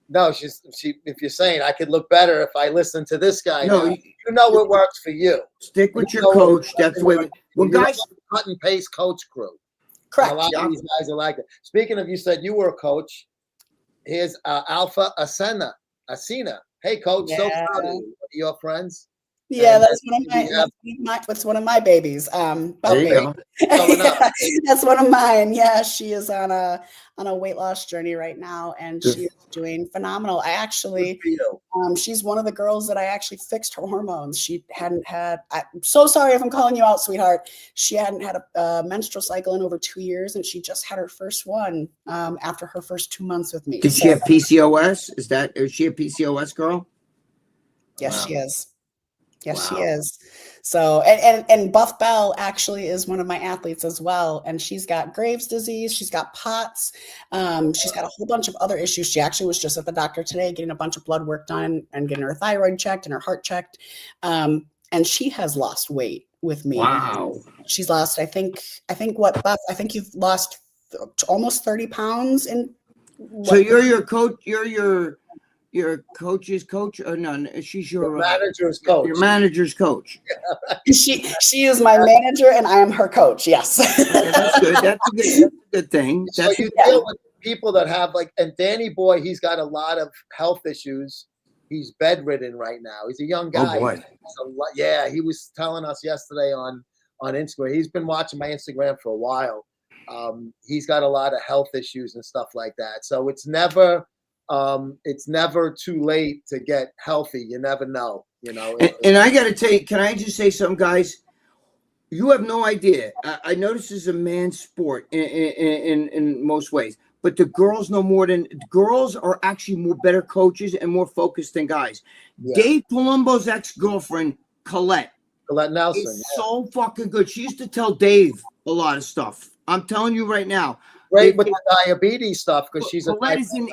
[SPEAKER 3] No, if you're saying I could look better if I listen to this guy.
[SPEAKER 1] No,
[SPEAKER 3] you know what works for you.
[SPEAKER 1] Stick with your coach. That's the way. When guys
[SPEAKER 3] cut and paste coach crew.
[SPEAKER 4] Correct.
[SPEAKER 3] A lot of these guys are like that. Speaking of, you said you were a coach. Here's Alpha Asena. Hey, coach, so proud of you. Your friends.
[SPEAKER 4] Yeah, that's one of my babies.
[SPEAKER 1] There you go.
[SPEAKER 4] That's one of mine. Yeah, she is on a weight loss journey right now, and she's doing phenomenal. I actually, she's one of the girls that I actually fixed her hormones. She hadn't had. I'm so sorry if I'm calling you out, sweetheart. She hadn't had a menstrual cycle in over 2 years, and she just had her first one after her first 2 months with me.
[SPEAKER 1] Did she have PCOS? Is she a PCOS girl?
[SPEAKER 4] Yes, wow. She is. Yes, she
[SPEAKER 1] Wow.
[SPEAKER 4] is. So, and Buff Bell actually is one of my athletes as well. And she's got Graves' disease. She's got POTS. She's got a whole bunch of other issues. She actually was just at the doctor today getting a bunch of blood work done and getting her thyroid checked and her heart checked. And she has lost weight with me.
[SPEAKER 1] Wow.
[SPEAKER 4] She's lost, I think what, Buff, I think you've lost almost 30 pounds in.
[SPEAKER 1] So you're your coach, your coach's coach? Oh, no, she's your
[SPEAKER 3] manager's coach.
[SPEAKER 1] Your manager's coach.
[SPEAKER 4] She is my manager and I am her coach. Yes.
[SPEAKER 1] Okay, that's good. That's a good thing.
[SPEAKER 3] So you deal with people that have like, and Danny Boy, he's got a lot of health issues. He's bedridden right now. He's a young guy.
[SPEAKER 1] Oh boy.
[SPEAKER 3] Yeah, he was telling us yesterday on Instagram. He's been watching my Instagram for a while. He's got a lot of health issues and stuff like that. So it's never too late to get healthy. You never know, you know.
[SPEAKER 1] And I got to tell you, can I just say something, guys? You have no idea. I notice it's a man's sport in most ways, but the girls know more than girls are actually more better coaches and more focused than guys. Yeah. Dave Palumbo's ex-girlfriend, Colette
[SPEAKER 3] Nelson,
[SPEAKER 1] is so fucking good. She used to tell Dave a lot of stuff. I'm telling you right now.
[SPEAKER 3] Great with the diabetes stuff because she's
[SPEAKER 1] Colette is an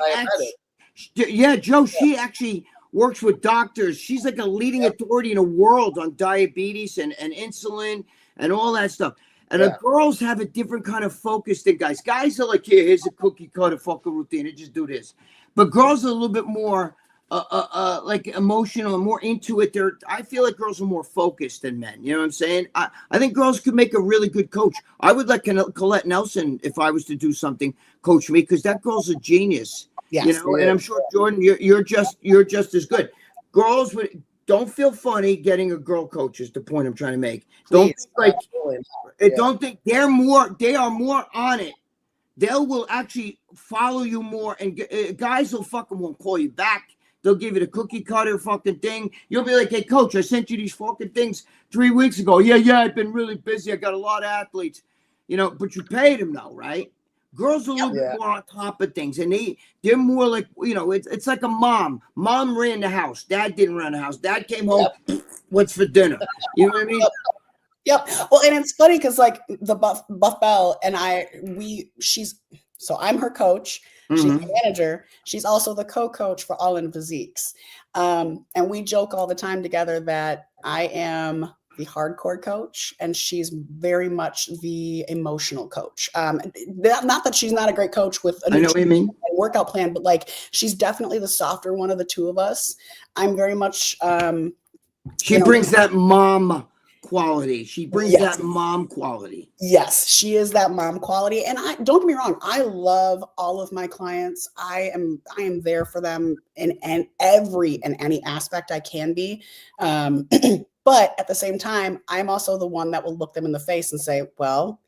[SPEAKER 1] yeah, Joe, she actually works with doctors. She's like a leading authority in the world on diabetes and insulin and all that stuff. And the girls have a different kind of focus than guys. Guys are like, here, here's a cookie cutter fucking routine. And just do this. But girls are a little bit more like emotional and more into it. I feel like girls are more focused than men. You know what I'm saying? I think girls could make a really good coach. I would let Colette Nelson, if I was to do something, coach me, because that girl's a genius.
[SPEAKER 4] Yes,
[SPEAKER 1] you know, and I'm sure Jordan, you're just as good. Girls don't feel funny getting a girl coach is the point I'm trying to make. Don't think they are more on it. They will actually follow you more, and guys will fucking won't call you back. They'll give you the cookie cutter fucking thing. You'll be like, hey, coach, I sent you these fucking things 3 weeks ago. Yeah, I've been really busy. I got a lot of athletes, you know, but you paid them though, right? Girls are a little bit more on top of things, and they're more like, you know, it's like a mom. Mom ran the house. Dad didn't run the house. Dad came home, what's for dinner? You know what I mean?
[SPEAKER 4] Yep. Well, and it's funny because like the Buff Bell and so I'm her coach. She's the manager. She's also the co-coach for All In Physiques. And we joke all the time together that I am the hardcore coach and she's very much the emotional coach. Not that she's not a great coach with a workout plan, but like she's definitely the softer one of the two of us. I'm very much
[SPEAKER 1] she brings that mom quality. She brings that mom quality.
[SPEAKER 4] Yes, she is that mom quality. And I don't get me wrong, I love all of my clients. I am there for them in any aspect I can be. But at the same time, I'm also the one that will look them in the face and say, well,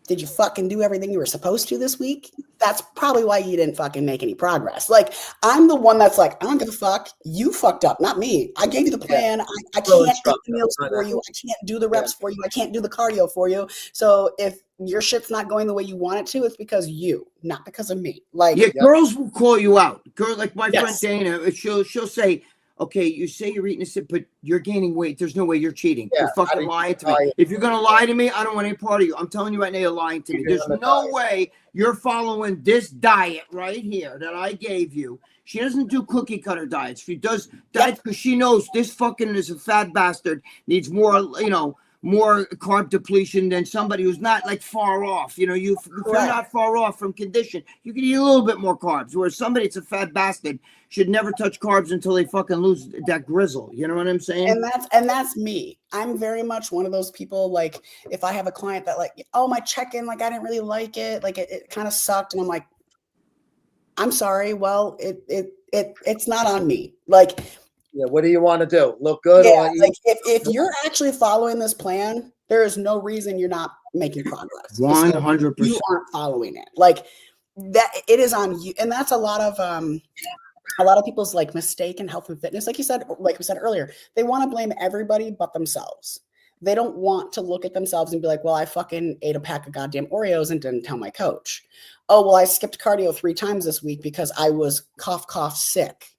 [SPEAKER 4] did you fucking do everything you were supposed to this week? That's probably why you didn't fucking make any progress. Like, I'm the one that's like, I don't give a fuck. You fucked up, not me. I gave you the plan. I can't do the meals for you. I can't do the reps for you. I can't do the cardio for you. So if your shit's not going the way you want it to, it's because you, not because of me. Like,
[SPEAKER 1] girls will call you out. Girl, like my friend Dana, she'll say, okay, you say you're eating this, but you're gaining weight. There's no way you're cheating. You're fucking lying to me. If you're going to lie to me, I don't want any part of you. I'm telling you right now, you're lying to me. There's no way you're following this diet right here that I gave you. She doesn't do cookie cutter diets. She does diets because she knows this fucking is a fat bastard, needs more, you know, more carb depletion than somebody who's not like far off. You know, if you're not far off from condition, you can eat a little bit more carbs. Whereas somebody that's a fat bastard should never touch carbs until they fucking lose that grizzle. You know what I'm saying?
[SPEAKER 4] And that's me. I'm very much one of those people. Like, if I have a client that like, oh, my check-in, like I didn't really like it, like it kind of sucked, and I'm like, I'm sorry. Well, it's not on me. Like.
[SPEAKER 3] Yeah, what do you want to do? Look good?
[SPEAKER 4] Yeah, like if you're actually following this plan, there is no reason you're not making progress.
[SPEAKER 1] 100%.
[SPEAKER 4] You aren't following it. Like that, it is on you, and that's a lot of people's like mistake in health and fitness. Like we said earlier, they want to blame everybody but themselves. They don't want to look at themselves and be like, well, I fucking ate a pack of goddamn Oreos and didn't tell my coach. Oh, well, I skipped cardio 3 times this week because I was cough sick.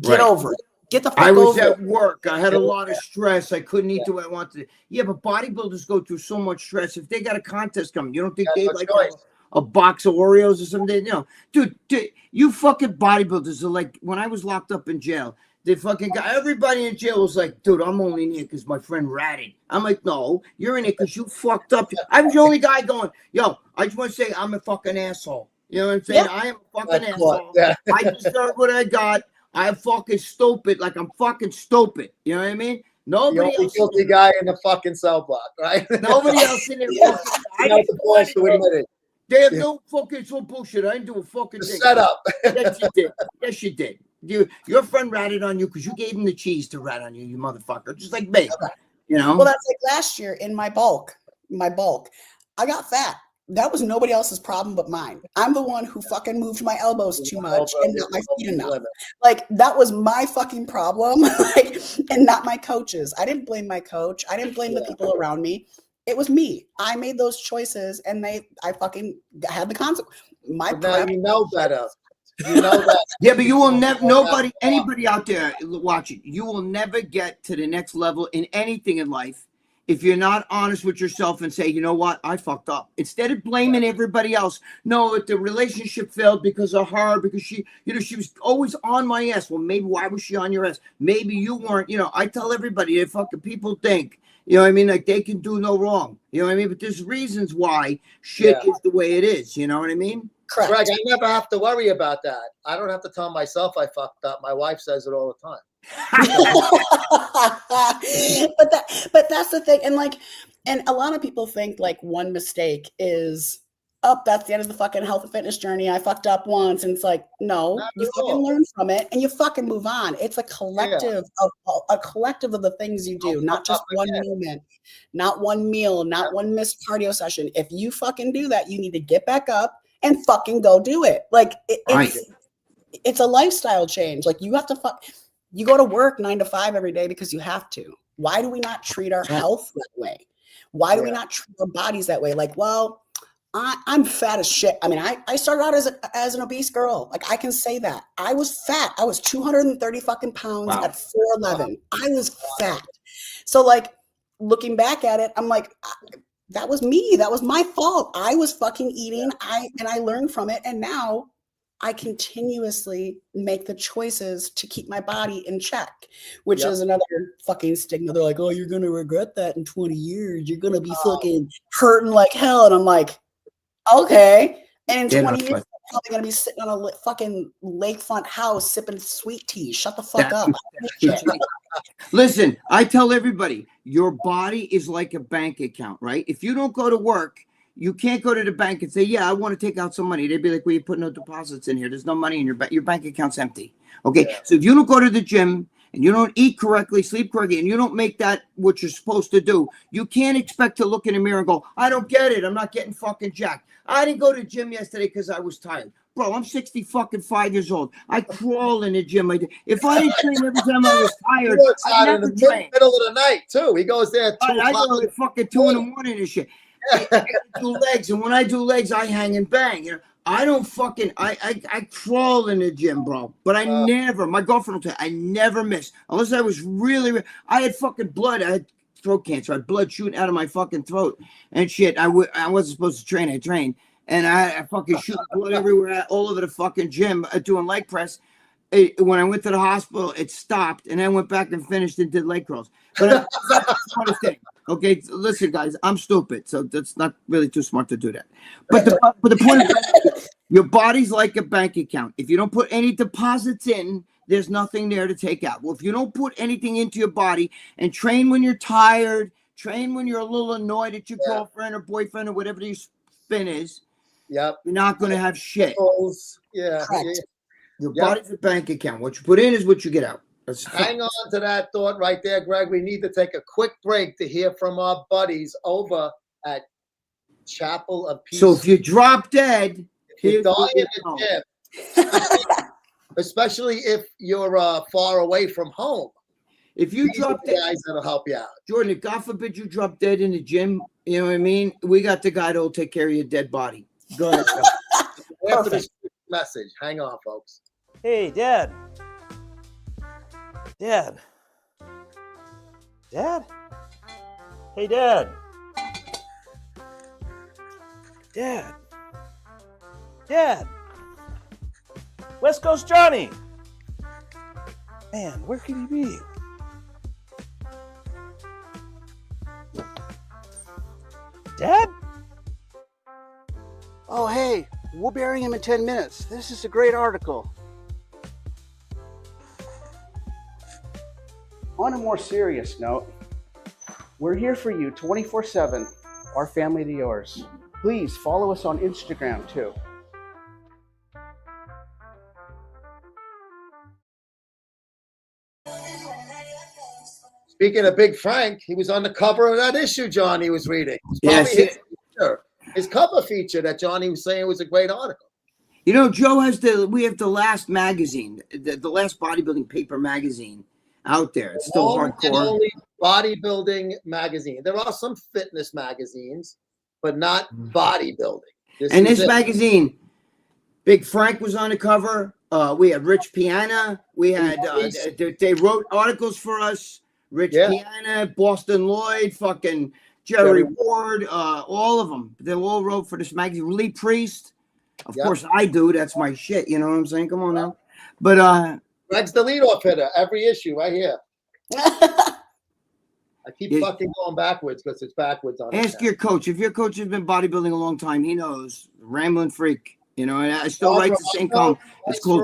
[SPEAKER 4] Get over it. Get the fuck
[SPEAKER 1] I was
[SPEAKER 4] over
[SPEAKER 1] at work. I had a lot of stress. I couldn't eat the way I wanted. Yeah, but bodybuilders go through so much stress. If they got a contest coming, you don't think they like a box of Oreos or something? No, dude, you fucking bodybuilders are like, when I was locked up in jail, they fucking got everybody in jail was like, dude, I'm only in here because my friend ratted. I'm like, no, you're in here because you fucked up. I was the only guy going, yo, I just want to say I'm a fucking asshole. You know what I'm saying?
[SPEAKER 4] Yeah.
[SPEAKER 1] I am a fucking asshole. I deserve what I got. I'm fucking stupid. Like, I'm fucking stupid. You know what I mean? Nobody
[SPEAKER 3] else. The guilty guy in the fucking cell block, right?
[SPEAKER 1] Nobody else in there.
[SPEAKER 3] I didn't want to admit it.
[SPEAKER 1] They have no fucking so bullshit. I didn't do a fucking thing.
[SPEAKER 3] Shut up.
[SPEAKER 1] Yes, you did. Yes, you did. Your friend ratted on you because you gave him the cheese to rat on you, you motherfucker. Just like me. You know?
[SPEAKER 4] Well, that's like last year in my bulk, I got fat. That was nobody else's problem but mine. I'm the one who fucking moved my elbows too much and not my feet enough. Like, that was my fucking problem, like, and not my coaches. I didn't blame my coach. I didn't blame the people around me. It was me. I made those choices, and I fucking had the consequence.
[SPEAKER 3] Now you know better. You know that.
[SPEAKER 1] Yeah, but you will never. Anybody out there watching, you will never get to the next level in anything in life if you're not honest with yourself and say, you know what, I fucked up. Instead of blaming everybody else, no, if the relationship failed because of her, because she was always on my ass. Well, maybe why was she on your ass? Maybe you weren't. I tell everybody, if fucking people think, you know what I mean, like they can do no wrong. You know what I mean? But there's reasons why shit is the way it is. You know what I mean?
[SPEAKER 4] Correct.
[SPEAKER 3] Greg, I never have to worry about that. I don't have to tell myself I fucked up. My wife says it all the time.
[SPEAKER 4] but that's the thing, and a lot of people think like one mistake is that's the end of the fucking health and fitness journey. I fucked up once, and it's like, no, you fucking learn from it and you fucking move on. It's a collective of the things you do, not just one moment, not one meal, not one missed cardio session. If you fucking do that, you need to get back up and fucking go do it. Like it's a lifestyle change. Like you have to you go to work 9 to 5 every day because you have to. Why do we not treat our health that way? Why do we not treat our bodies that way? Like, well, I'm fat as shit. I mean, I started out as an obese girl. Like, I can say that. I was fat. I was 230 fucking pounds at 4'11". I was fat. So, like, looking back at it, I'm like, that was me. That was my fault. I was fucking eating. And I learned from it. And now I continuously make the choices to keep my body in check, which is another fucking stigma. They're like, oh, you're going to regret that in 20 years. You're going to be fucking hurting like hell. And I'm like, okay. And in 20 years, I'm probably going to be sitting on a fucking lakefront house sipping sweet tea. Shut the fuck up.
[SPEAKER 1] Listen, I tell everybody, your body is like a bank account, right? If you don't go to work, you can't go to the bank and say, yeah, I want to take out some money. They'd be like, well, you put no deposits in here. There's no money in your bank account's empty. Okay. Yeah. So if you don't go to the gym and you don't eat correctly, sleep correctly, and you don't make that what you're supposed to do, you can't expect to look in the mirror and go, I don't get it. I'm not getting fucking jacked. I didn't go to the gym yesterday because I was tired. Bro, I'm 5 years old. I crawl in the gym. If I didn't train every time I was tired, I'd never train.
[SPEAKER 3] Middle of the night, too. He goes there at 2 o'clock.
[SPEAKER 1] I go at fucking 2 in the morning and shit. I do legs, and when I do legs, I hang and bang. You know, I don't fucking I crawl in the gym, bro. But I never. My girlfriend will tell you, I never miss unless I was really. I had fucking blood. I had throat cancer. I had blood shooting out of my fucking throat and shit. I wasn't supposed to train. I trained, and I fucking shoot blood everywhere, all over the fucking gym, doing leg press. When I went to the hospital, it stopped, and I went back and finished and did leg curls. But I okay, listen, guys, I'm stupid, so that's not really too smart to do that. But the point is, your body's like a bank account. If you don't put any deposits in, there's nothing there to take out. Well, if you don't put anything into your body and train when you're tired, train when you're a little annoyed at your girlfriend or boyfriend or whatever your spin is, you're not going to have shit. Your body's a bank account. What you put in is what you get out.
[SPEAKER 3] Hang on to that thought right there, Greg. We need to take a quick break to hear from our buddies over at Chapel of Peace.
[SPEAKER 1] So if you drop dead,
[SPEAKER 3] if you're dying in the gym, especially if you're far away from home.
[SPEAKER 1] If you drop dead,
[SPEAKER 3] guys that'll help you out.
[SPEAKER 1] Jordan, if God forbid you drop dead in the gym, you know what I mean? We got the guy that'll take care of your dead body. Go ahead.
[SPEAKER 3] After this message, hang on, folks.
[SPEAKER 5] Hey, Dad. Dad. Dad? Hey, Dad. Dad. Dad. West Coast Johnny. Man, where could he be? Dad?
[SPEAKER 6] Oh, hey, we'll bury him in 10 minutes. This is a great article. On a more serious note, we're here for you 24/7, our family to yours. Please follow us on Instagram too.
[SPEAKER 3] Speaking of Big Frank, he was on the cover of that issue Johnny was reading.
[SPEAKER 1] Yes.
[SPEAKER 3] His cover feature that Johnny was saying was a great article.
[SPEAKER 1] You know, Joe has we have the last magazine, the last bodybuilding paper magazine out there. It's still hardcore.
[SPEAKER 3] Only bodybuilding magazine. There are some fitness magazines, but not bodybuilding.
[SPEAKER 1] This magazine, Big Frank was on the cover. We had Rich Piana. We had they wrote articles for us. Rich Piana, Boston Lloyd, fucking Jerry Ward, all of them. They all wrote for this magazine. Lee Priest, of course I do. That's my shit. You know what I'm saying? Come on now. But
[SPEAKER 3] Gregg's the leadoff hitter every issue right here. I keep fucking going backwards because it's backwards on.
[SPEAKER 1] Ask your coach. If your coach has been bodybuilding a long time, he knows. Rambling freak. You know, and I still write the same column. It's cool.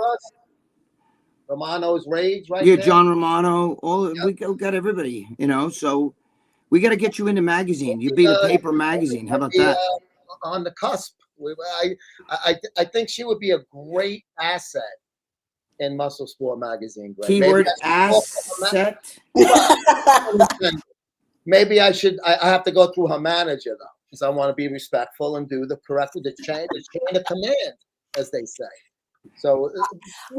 [SPEAKER 3] Romano's Rage, right? Yeah,
[SPEAKER 1] John Romano. We got everybody. You know, so we got to get you in the magazine. You be the paper magazine. How about that?
[SPEAKER 3] On the cusp. I think she would be a great asset in Muscle Sport magazine. Gregg.
[SPEAKER 1] Keyword asset.
[SPEAKER 3] Maybe I have to go through her manager though, because I want to be respectful and do the chain of command, as they say. So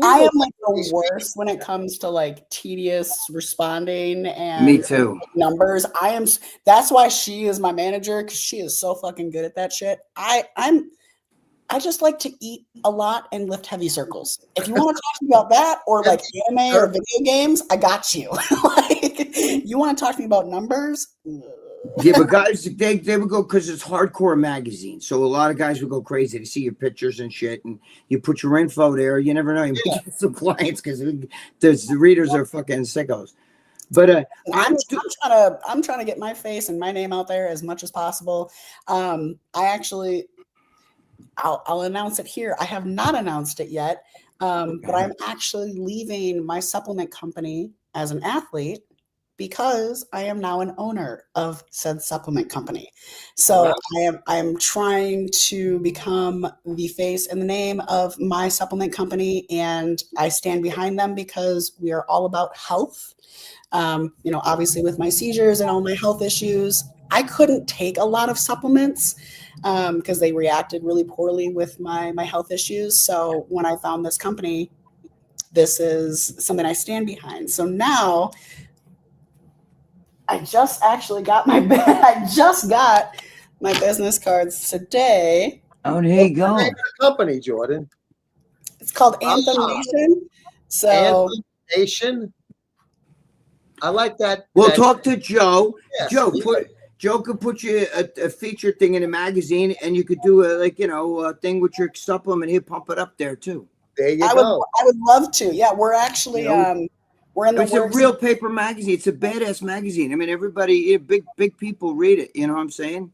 [SPEAKER 4] I am like the worst when it comes to like tedious responding and
[SPEAKER 1] me too
[SPEAKER 4] numbers. That's why she is my manager, because she is so fucking good at that shit. I just like to eat a lot and lift heavy circles. If you want to talk to me about that or like anime or video games, I got you. Like, you want to talk to me about numbers?
[SPEAKER 1] Yeah, but guys, they would go because it's hardcore magazine. So a lot of guys would go crazy to see your pictures and shit, and you put your info there. You never know, you might get some clients because the readers are fucking sickos. But
[SPEAKER 4] I'm trying to get my face and my name out there as much as possible. I'll announce it here. I have not announced it yet, but I'm actually leaving my supplement company as an athlete because I am now an owner of said supplement company. So I am trying to become the face and the name of my supplement company, and I stand behind them because we are all about health. Obviously with my seizures and all my health issues, I couldn't take a lot of supplements because they reacted really poorly with my health issues. So when I found this company, this is something I stand behind. So now I just actually got my business cards today.
[SPEAKER 1] Oh, there you go.
[SPEAKER 3] What's the name of the company, Jordan?
[SPEAKER 4] It's called Anthem Nation. So
[SPEAKER 3] Anthem Nation. I like that.
[SPEAKER 1] We'll talk to Joe.
[SPEAKER 3] Yes,
[SPEAKER 1] Joe could put you a feature thing in a magazine, and you could do a thing with your supplement. He'll pump it up there too.
[SPEAKER 3] There you go.
[SPEAKER 4] I would love to. Yeah, we're actually we're in the.
[SPEAKER 1] It's a real paper magazine. It's a badass magazine. I mean, everybody, big people read it. You know what I'm saying?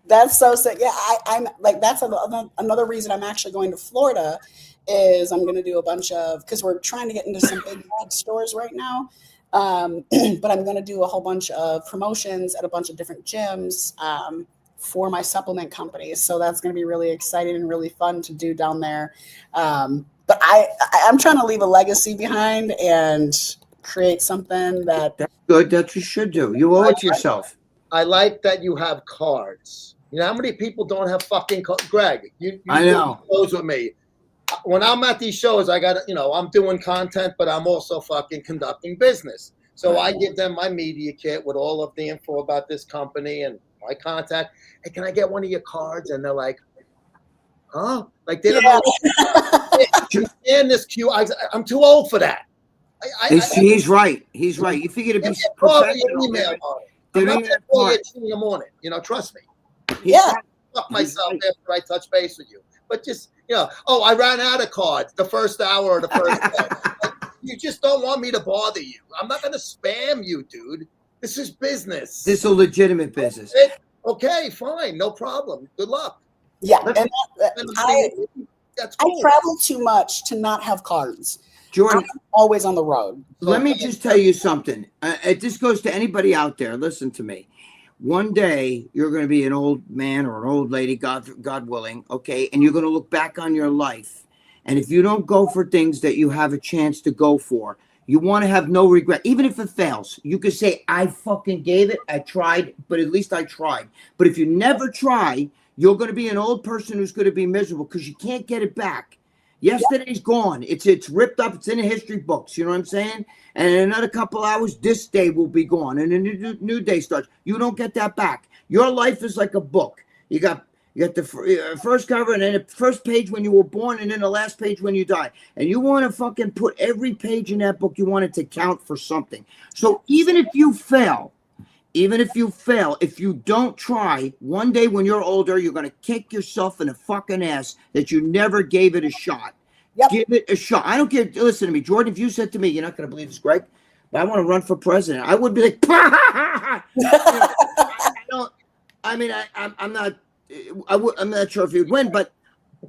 [SPEAKER 4] That's so sick. Yeah, I'm like that's another reason I'm actually going to Florida. Is I'm going to do a bunch of, because we're trying to get into some big stores right now. But I'm going to do a whole bunch of promotions at a bunch of different gyms for my supplement companies. So that's going to be really exciting and really fun to do down there. But I'm trying to leave a legacy behind and create something that's
[SPEAKER 1] good. That's what you should do. You owe it to yourself.
[SPEAKER 3] I like that you have cards. You know how many people don't have fucking cards? Gregg, you
[SPEAKER 1] I know.
[SPEAKER 3] Shows with me. When I'm at these shows, I got I'm doing content, but I'm also fucking conducting business. So I give them my media kit with all of the info about this company and my contact. Hey, can I get one of your cards? And they're like, huh? Like they don't know. In this queue, I'm too old for that.
[SPEAKER 1] He's right. He's right. You figure to be professional.
[SPEAKER 3] Email on it.
[SPEAKER 1] They
[SPEAKER 3] I'm
[SPEAKER 1] don't
[SPEAKER 3] not
[SPEAKER 1] even
[SPEAKER 3] going to
[SPEAKER 1] have
[SPEAKER 3] call you
[SPEAKER 1] time.
[SPEAKER 3] at 2 in the morning. Trust me.
[SPEAKER 4] Yeah.
[SPEAKER 3] Fuck myself
[SPEAKER 1] right.
[SPEAKER 3] after I touch base with you. But just, oh, I ran out of cards the first hour or the first day. You just don't want me to bother you. I'm not going to spam you, dude. This is business.
[SPEAKER 1] This is a legitimate business.
[SPEAKER 3] Okay, fine. No problem. Good luck.
[SPEAKER 4] Yeah.
[SPEAKER 1] Let
[SPEAKER 4] And
[SPEAKER 3] That's
[SPEAKER 4] I
[SPEAKER 3] cool.
[SPEAKER 4] travel too much to not have cards.
[SPEAKER 1] Jordan,
[SPEAKER 4] I'm always on the road.
[SPEAKER 1] let me just tell you something. This goes to anybody out there. Listen to me. One day you're going to be an old man or an old lady, God willing, okay? And you're going to look back on your life. And if you don't go for things that you have a chance to go for, you want to have no regret. Even if it fails, you could say, I fucking gave it. I tried, but at least I tried. But if you never try, you're going to be an old person who's going to be miserable because you can't get it back. Yesterday's gone. It's ripped up. It's in the history books. You know what I'm saying? And in another couple hours, this day will be gone, and a new day starts. You don't get that back. Your life is like a book. You got the first cover, and then the first page when you were born, and then the last page when you die. And you want to fucking put every page in that book. You want it to count for something. So even if you fail, if you don't try, one day when you're older, you're going to kick yourself in the fucking ass that you never gave it a shot.
[SPEAKER 4] Yep.
[SPEAKER 1] Give it a shot. I don't care. Listen to me, Jordan. If you said to me, you're not going to believe this, Greg, but I want to run for president, I would be like, I'm not sure if you'd win, but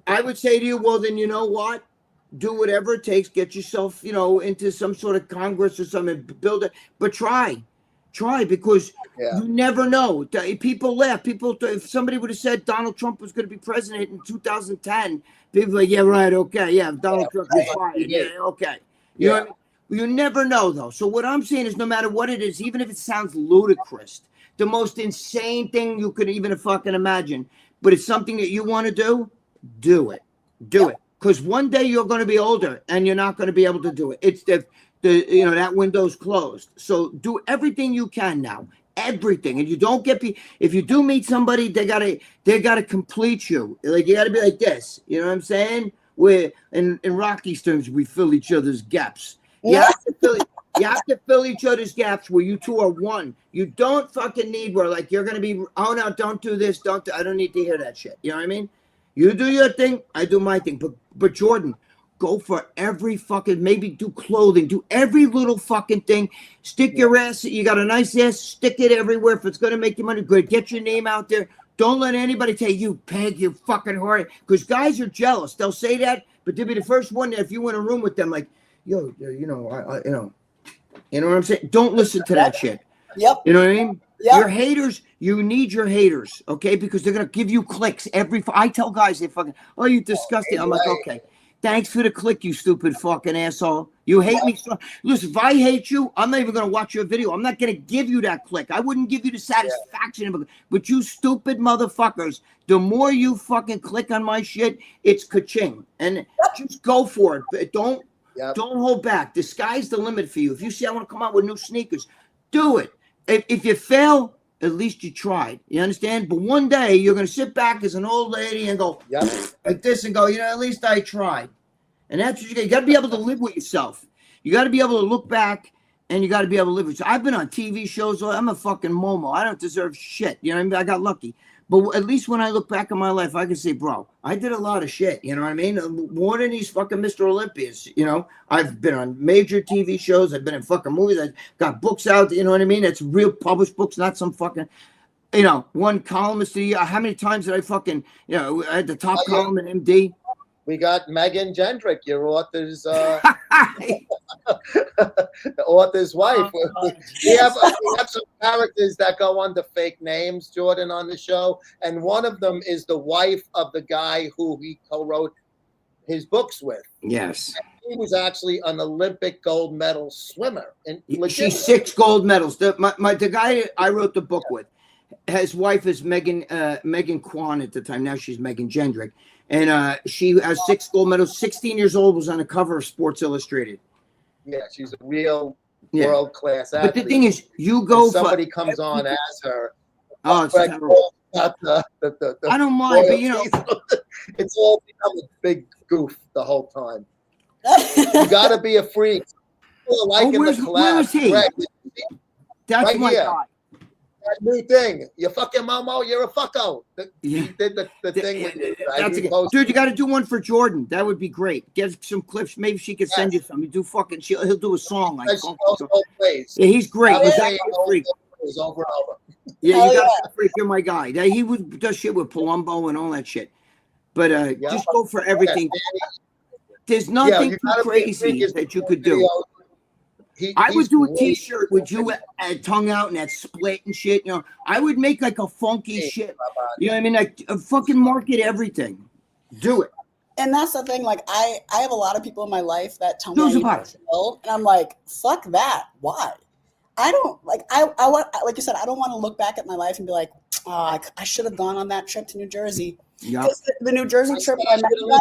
[SPEAKER 1] I would say to you, well, then you know what? Do whatever it takes. Get yourself, into some sort of Congress or something. Build it, but try because you never know. People laugh. If somebody would have said Donald Trump was going to be president in 2010, people are like, yeah, right, okay, yeah, Donald Trump is fired. Yeah, okay. You know what I mean? You never know, though. So what I'm saying is no matter what it is, even if it sounds ludicrous, the most insane thing you could even fucking imagine, but it's something that you want to do it. Do it. Because one day you're going to be older and you're not going to be able to do it. It's that window's closed. So do everything you can now. Everything. And you don't if you do meet somebody, they gotta complete you. Like you gotta be like this. You know what I'm saying? Where in Rocky's terms, we fill each other's gaps. You have to fill each other's gaps where you two are one. You don't fucking need where like you're gonna be, oh no, don't do this, I don't need to hear that shit. You know what I mean? You do your thing, I do my thing. But Jordan, go for every fucking, maybe do clothing, do every little fucking thing. Stick your ass, you got a nice ass, stick it everywhere. If it's going to make you money, good. Get your name out there. Don't let anybody tell you peg, you fucking whore. Because guys are jealous. They'll say that, but they'll be the first one that if you in a room with them, like, yo, you know what I'm saying? Don't listen to that shit.
[SPEAKER 4] Yep.
[SPEAKER 1] You know what I mean?
[SPEAKER 4] Yep.
[SPEAKER 1] Your haters, you need your haters, okay? Because they're going to give you clicks I tell guys, they fucking, oh, you disgusting. I'm like, okay. Thanks for the click, you stupid fucking asshole. You hate me. So, listen, if I hate you, I'm not even going to watch your video. I'm not going to give you that click. I wouldn't give you the satisfaction of it. But you stupid motherfuckers, the more you fucking click on my shit, it's ka-ching. And just go for it. Don't hold back. The sky's the limit for you. If you say I want to come out with new sneakers, do it. If you fail, at least you tried. You understand? But one day you're going to sit back as an old lady and go like this and go, at least I tried. And that's what you got to be able to live with yourself. You got to be able to look back and you got to be able to live with yourself. I've been on TV shows. I'm a fucking Momo. I don't deserve shit. You know what I mean? I got lucky. But at least when I look back on my life, I can say, bro, I did a lot of shit. You know what I mean? More than these fucking Mr. Olympias. I've been on major TV shows. I've been in fucking movies. I got books out. You know what I mean? That's real published books, not some fucking, one columnist a year. How many times did I fucking, I had the top column in MD?
[SPEAKER 3] We got Megan Gendrick, your author's author's wife. We have some characters that go under fake names, Jordan, on the show, and one of them is the wife of the guy who he co-wrote his books with.
[SPEAKER 1] Yes.
[SPEAKER 3] He was actually an Olympic gold medal swimmer. And
[SPEAKER 1] she's 6 gold medals. The guy I wrote the book with, his wife is Megan Kwan at the time. Now she's Megan Gendrick. And she has 6 gold medals. 16 years old, was on the cover of Sports Illustrated.
[SPEAKER 3] Yeah, she's a real world-class athlete.
[SPEAKER 1] But the thing is, you go
[SPEAKER 3] and somebody comes on as her.
[SPEAKER 1] Oh, it's terrible.
[SPEAKER 3] I
[SPEAKER 1] don't mind, but
[SPEAKER 3] it's all become a big goof the whole time. You got to be a freak. people are liking the
[SPEAKER 1] where
[SPEAKER 3] collab.
[SPEAKER 1] was he?
[SPEAKER 3] Greg,
[SPEAKER 1] That's
[SPEAKER 3] right
[SPEAKER 1] my
[SPEAKER 3] here.
[SPEAKER 1] guy.
[SPEAKER 3] that new thing. You fucking Momo, you're a fucko.
[SPEAKER 1] Yeah.
[SPEAKER 3] He did the thing with you.
[SPEAKER 1] That's a good, dude, you got to do one for Jordan. That would be great. Get some clips. Maybe she could send you some. You do fucking. He'll do a song like. Yeah, he's great.
[SPEAKER 3] I was
[SPEAKER 1] He's
[SPEAKER 3] saying
[SPEAKER 1] actually a freak.
[SPEAKER 3] over and over.
[SPEAKER 1] Yeah,
[SPEAKER 4] Hell
[SPEAKER 1] you got to freak. You're my guy. He would does shit with Palumbo and all that shit. But just go for everything. There's nothing too crazy that you could do. I would do a T-shirt with you tongue out and that split and shit. You know, I would make like a funky shit. You know what I mean? Like fucking market everything. Do it.
[SPEAKER 4] And that's the thing. Like I have a lot of people in my life that tell me I need to chill, and I'm like, fuck that. Why? I don't like. I want, like you said, I don't want to look back at my life and be like, oh, I should have gone on that trip to New Jersey.
[SPEAKER 1] Yeah.
[SPEAKER 4] The New Jersey trip, I met you guys,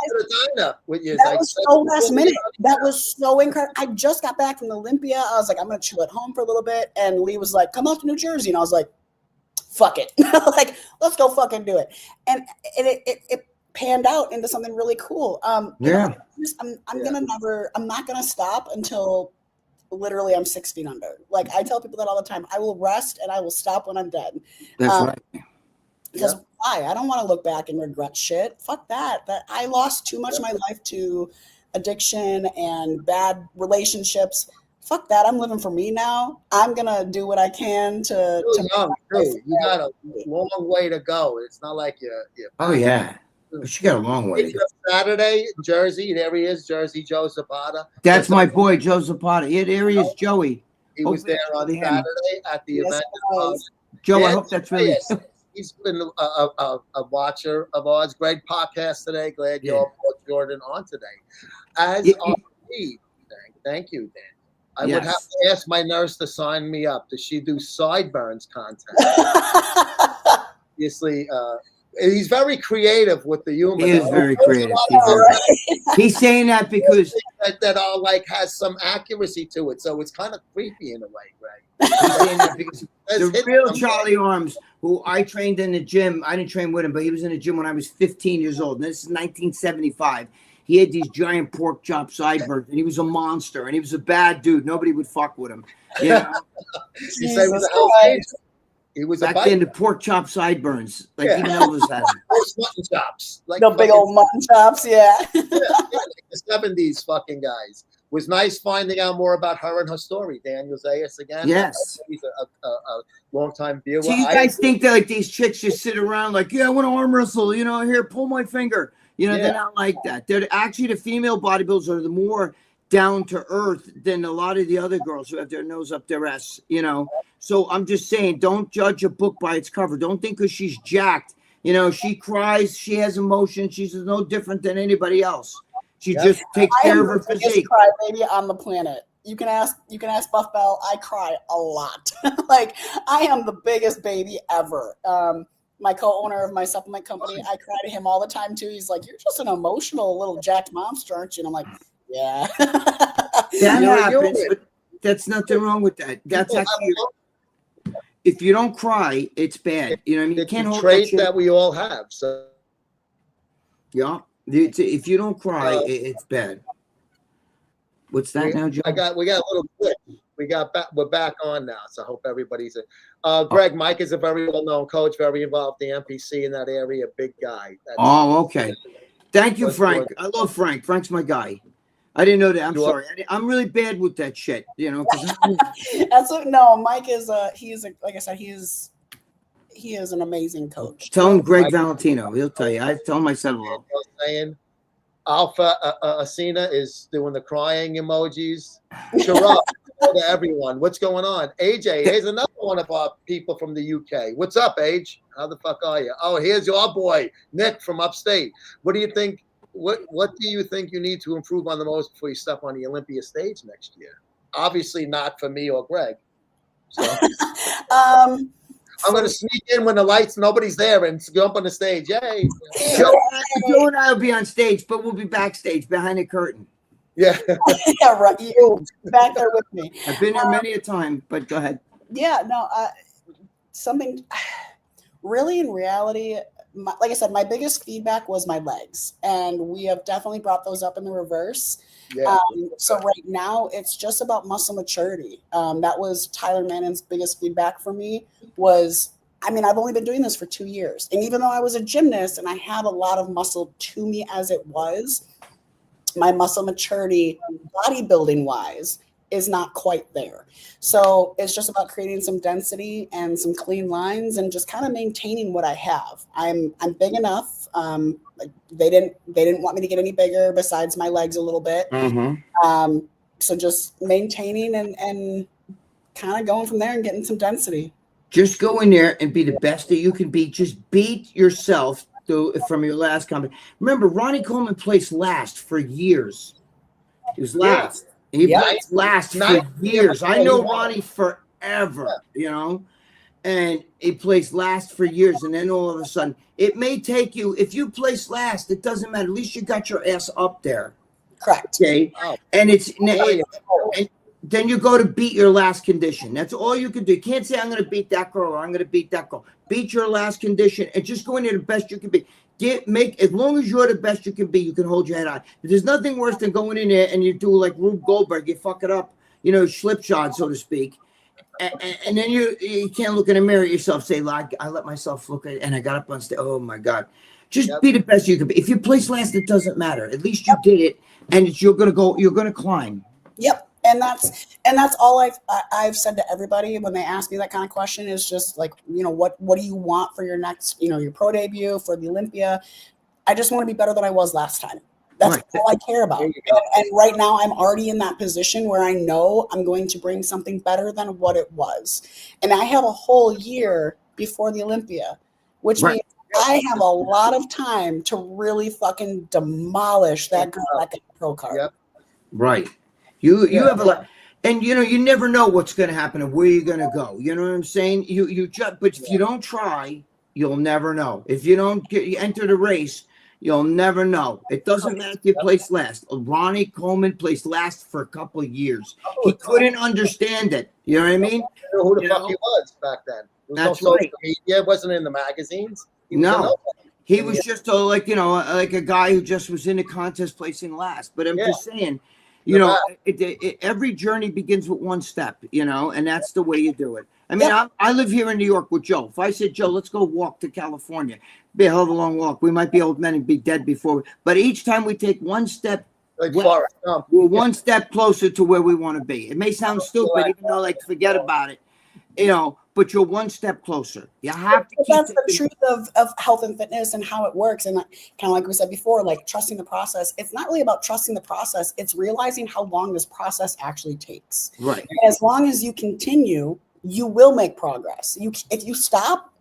[SPEAKER 4] that was so last minute. That was so incredible. I just got back from Olympia. I was like, I'm gonna chill at home for a little bit. And Lee was like, come out to New Jersey, and I was like, fuck it, like let's go fucking do it. And it panned out into something really cool.
[SPEAKER 1] Yeah.
[SPEAKER 4] I'm not gonna stop until literally I'm 6 feet under. Like I tell people that all the time. I will rest and I will stop when I'm dead.
[SPEAKER 1] That's right.
[SPEAKER 4] Because why? I don't want to look back and regret shit. Fuck that. That I lost too much of my life to addiction and bad relationships. Fuck that. I'm living for me now. I'm gonna do what I can to
[SPEAKER 3] you got a long way to go. It's not like you.
[SPEAKER 1] Oh yeah. She got a long way to go.
[SPEAKER 3] Saturday, Jersey. There he is, Jersey Joe Zapata.
[SPEAKER 1] That's my boy, Joe Zapata. Yeah, there he is, Joey.
[SPEAKER 3] He was there on Saturday at the event.
[SPEAKER 1] Joe, I hope that's really.
[SPEAKER 3] He's been a watcher of ours. Great podcast today. Glad you all brought Jordan on today. As are we. Thank you, Dan. I would have to ask my nurse to sign me up. Does she do sideburns content? Obviously, he's very creative with the humor.
[SPEAKER 1] He is very creative. He's saying that because
[SPEAKER 3] that all like has some accuracy to it, so it's kind of creepy in a way, right? He's saying that because
[SPEAKER 1] the real Charlie Arms, who I trained in the gym. I didn't train with him, but he was in the gym when I was 15 years old. And this is 1975. He had these giant pork chop sideburns, and he was a monster, and he was a bad dude. Nobody would fuck with him. You know?
[SPEAKER 3] He was
[SPEAKER 1] back then. The pork chop sideburns, like even Elvis had them.
[SPEAKER 3] Mutton chops, like
[SPEAKER 4] the big old mutton chops, like
[SPEAKER 3] the 70s fucking guys. It was nice finding out more about her and her story. Daniel Zayas again.
[SPEAKER 1] Yes,
[SPEAKER 3] he's a long-time viewer.
[SPEAKER 1] So you guys think that like these chicks just sit around like, yeah, I want to arm wrestle. You know, here, pull my finger. You know, they're not like that. They're actually the female bodybuilders are the more down to earth than a lot of the other girls who have their nose up their ass, you know. So I'm just saying, don't judge a book by its cover. Don't think because she's jacked, you know, she cries, she has emotion, she's no different than anybody else. She just takes care of her physique.
[SPEAKER 4] Cry baby on the planet. You can ask Buff Bell. I cry a lot. Like I am the biggest baby ever. My co-owner of my supplement company, I cry to him all the time too. He's like, "You're just an emotional little jacked monster, aren't you?" And I'm like, "Yeah."
[SPEAKER 1] That happens, but that's nothing wrong with that. That's actually, if you don't cry, it's bad. You know what I mean? You can't hold
[SPEAKER 3] trait that we all have. So
[SPEAKER 1] yeah, if you don't cry, it's bad. What's that now, Joe?
[SPEAKER 3] We got a little clip. We're back on now, so I hope everybody's Greg, Mike is a very well-known coach, very involved in the NPC in that area, big guy.
[SPEAKER 1] Okay. Thank you, Frank. I love Frank. Frank's my guy. I didn't know that. I'm sorry. I'm really bad with that shit, you know.
[SPEAKER 4] Mike is like I said, he is an amazing coach.
[SPEAKER 1] Tell him Gregg Valentino. He'll tell you. I tell him I said hello.
[SPEAKER 3] Saying Alpha Asina is doing the crying emojis. Sharaf to everyone. What's going on? AJ, here's another one of our people from the UK. What's up, Age? How the fuck are you? Oh, here's your boy, Nick from upstate. What do you think? What do you think you need to improve on the most before you step on the Olympia stage next year? Obviously not for me or Greg. So. I'm going to sneak in when the lights, nobody's there, and jump on the stage. Yay.
[SPEAKER 1] Joe and I will be on stage, but we'll be backstage behind the curtain.
[SPEAKER 3] Yeah.
[SPEAKER 4] Yeah, right. You back there with me.
[SPEAKER 1] I've been there many a time, but go ahead.
[SPEAKER 4] Yeah, no, something really in reality, like I said, my biggest feedback was my legs. And we have definitely brought those up in the reverse.
[SPEAKER 3] Yeah.
[SPEAKER 4] So right now it's just about muscle maturity. That was Tyler Mannon's biggest feedback for me was, I mean, I've only been doing this for 2 years. And even though I was a gymnast and I have a lot of muscle to me as it was, my muscle maturity, bodybuilding wise, is not quite there. So it's just about creating some density and some clean lines and just kind of maintaining what I have. I'm big enough. They didn't want me to get any bigger besides my legs a little bit. So just maintaining and kind of going from there and getting some density.
[SPEAKER 1] Just go in there and be the best that you can be. Just beat yourself from your last company. Remember, Ronnie Coleman placed last for years. He was last. He placed last for years. I know Ronnie forever, you know, and he placed last for years. And then all of a sudden, it may take you, if you place last, it doesn't matter. At least you got your ass up there.
[SPEAKER 4] Correct.
[SPEAKER 1] Okay. And and then you go to beat your last condition. That's all you can do. You can't say, I'm going to beat that girl or I'm going to beat that girl. Beat your last condition and just go in there the best you can be. As long as you're the best you can be, you can hold your head high. There's nothing worse than going in there and you do like Rube Goldberg, you fuck it up, you know, slipshod, so to speak. And then you can't look in the mirror at yourself, say, like, I let myself look at it and I got up on stage. Oh my God. Just be the best you can be. If you place last, it doesn't matter. At least you did it, and you're gonna climb.
[SPEAKER 4] Yep. And that's all I've said to everybody when they ask me that kind of question is just like, you know, what do you want for your next, you know, your pro debut, for the Olympia? I just want to be better than I was last time. That's all I care about. And right now I'm already in that position where I know I'm going to bring something better than what it was. And I have a whole year before the Olympia, which means I have a lot of time to really fucking demolish that girl like a pro card.
[SPEAKER 3] Yep.
[SPEAKER 1] Right. You have a lot, and you know you never know what's going to happen and where you're going to go. You know what I'm saying? But if you don't try, you'll never know. If you don't enter the race, you'll never know. It doesn't matter if you place last. Ronnie Coleman placed last for a couple of years. He couldn't understand it. You know what I mean?
[SPEAKER 3] I don't know who the fuck he was back then.
[SPEAKER 1] That's
[SPEAKER 3] no
[SPEAKER 1] right.
[SPEAKER 3] Media, wasn't in the magazines.
[SPEAKER 1] He was just like a guy who just was in the contest placing last. But I'm just saying. You know, every journey begins with one step, you know, and that's the way you do it. I mean, I live here in New York with Joe. If I said, Joe, let's go walk to California, it'd be a hell of a long walk. We might be old men and be dead before. But each time we take one step, we're one step closer to where we want to be. It may sound stupid, even though like forget about it, you know, but you're one step closer. You have to keep
[SPEAKER 4] that's the truth of health and fitness and how it works. And kind of like we said before, like trusting the process. It's not really about trusting the process. It's realizing how long this process actually takes.
[SPEAKER 1] Right.
[SPEAKER 4] And as long as you continue, you will make progress. If you stop,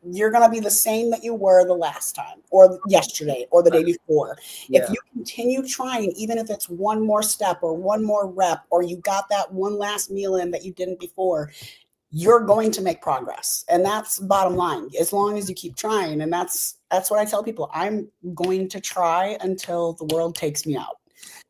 [SPEAKER 4] you're going to be the same that you were the last time or yesterday or the day before.
[SPEAKER 3] Yeah.
[SPEAKER 4] If you continue trying, even if it's one more step or one more rep, or you got that one last meal in that you didn't before, you're going to make progress. And that's bottom line, as long as you keep trying. And that's what I tell people. I'm going to try until the world takes me out.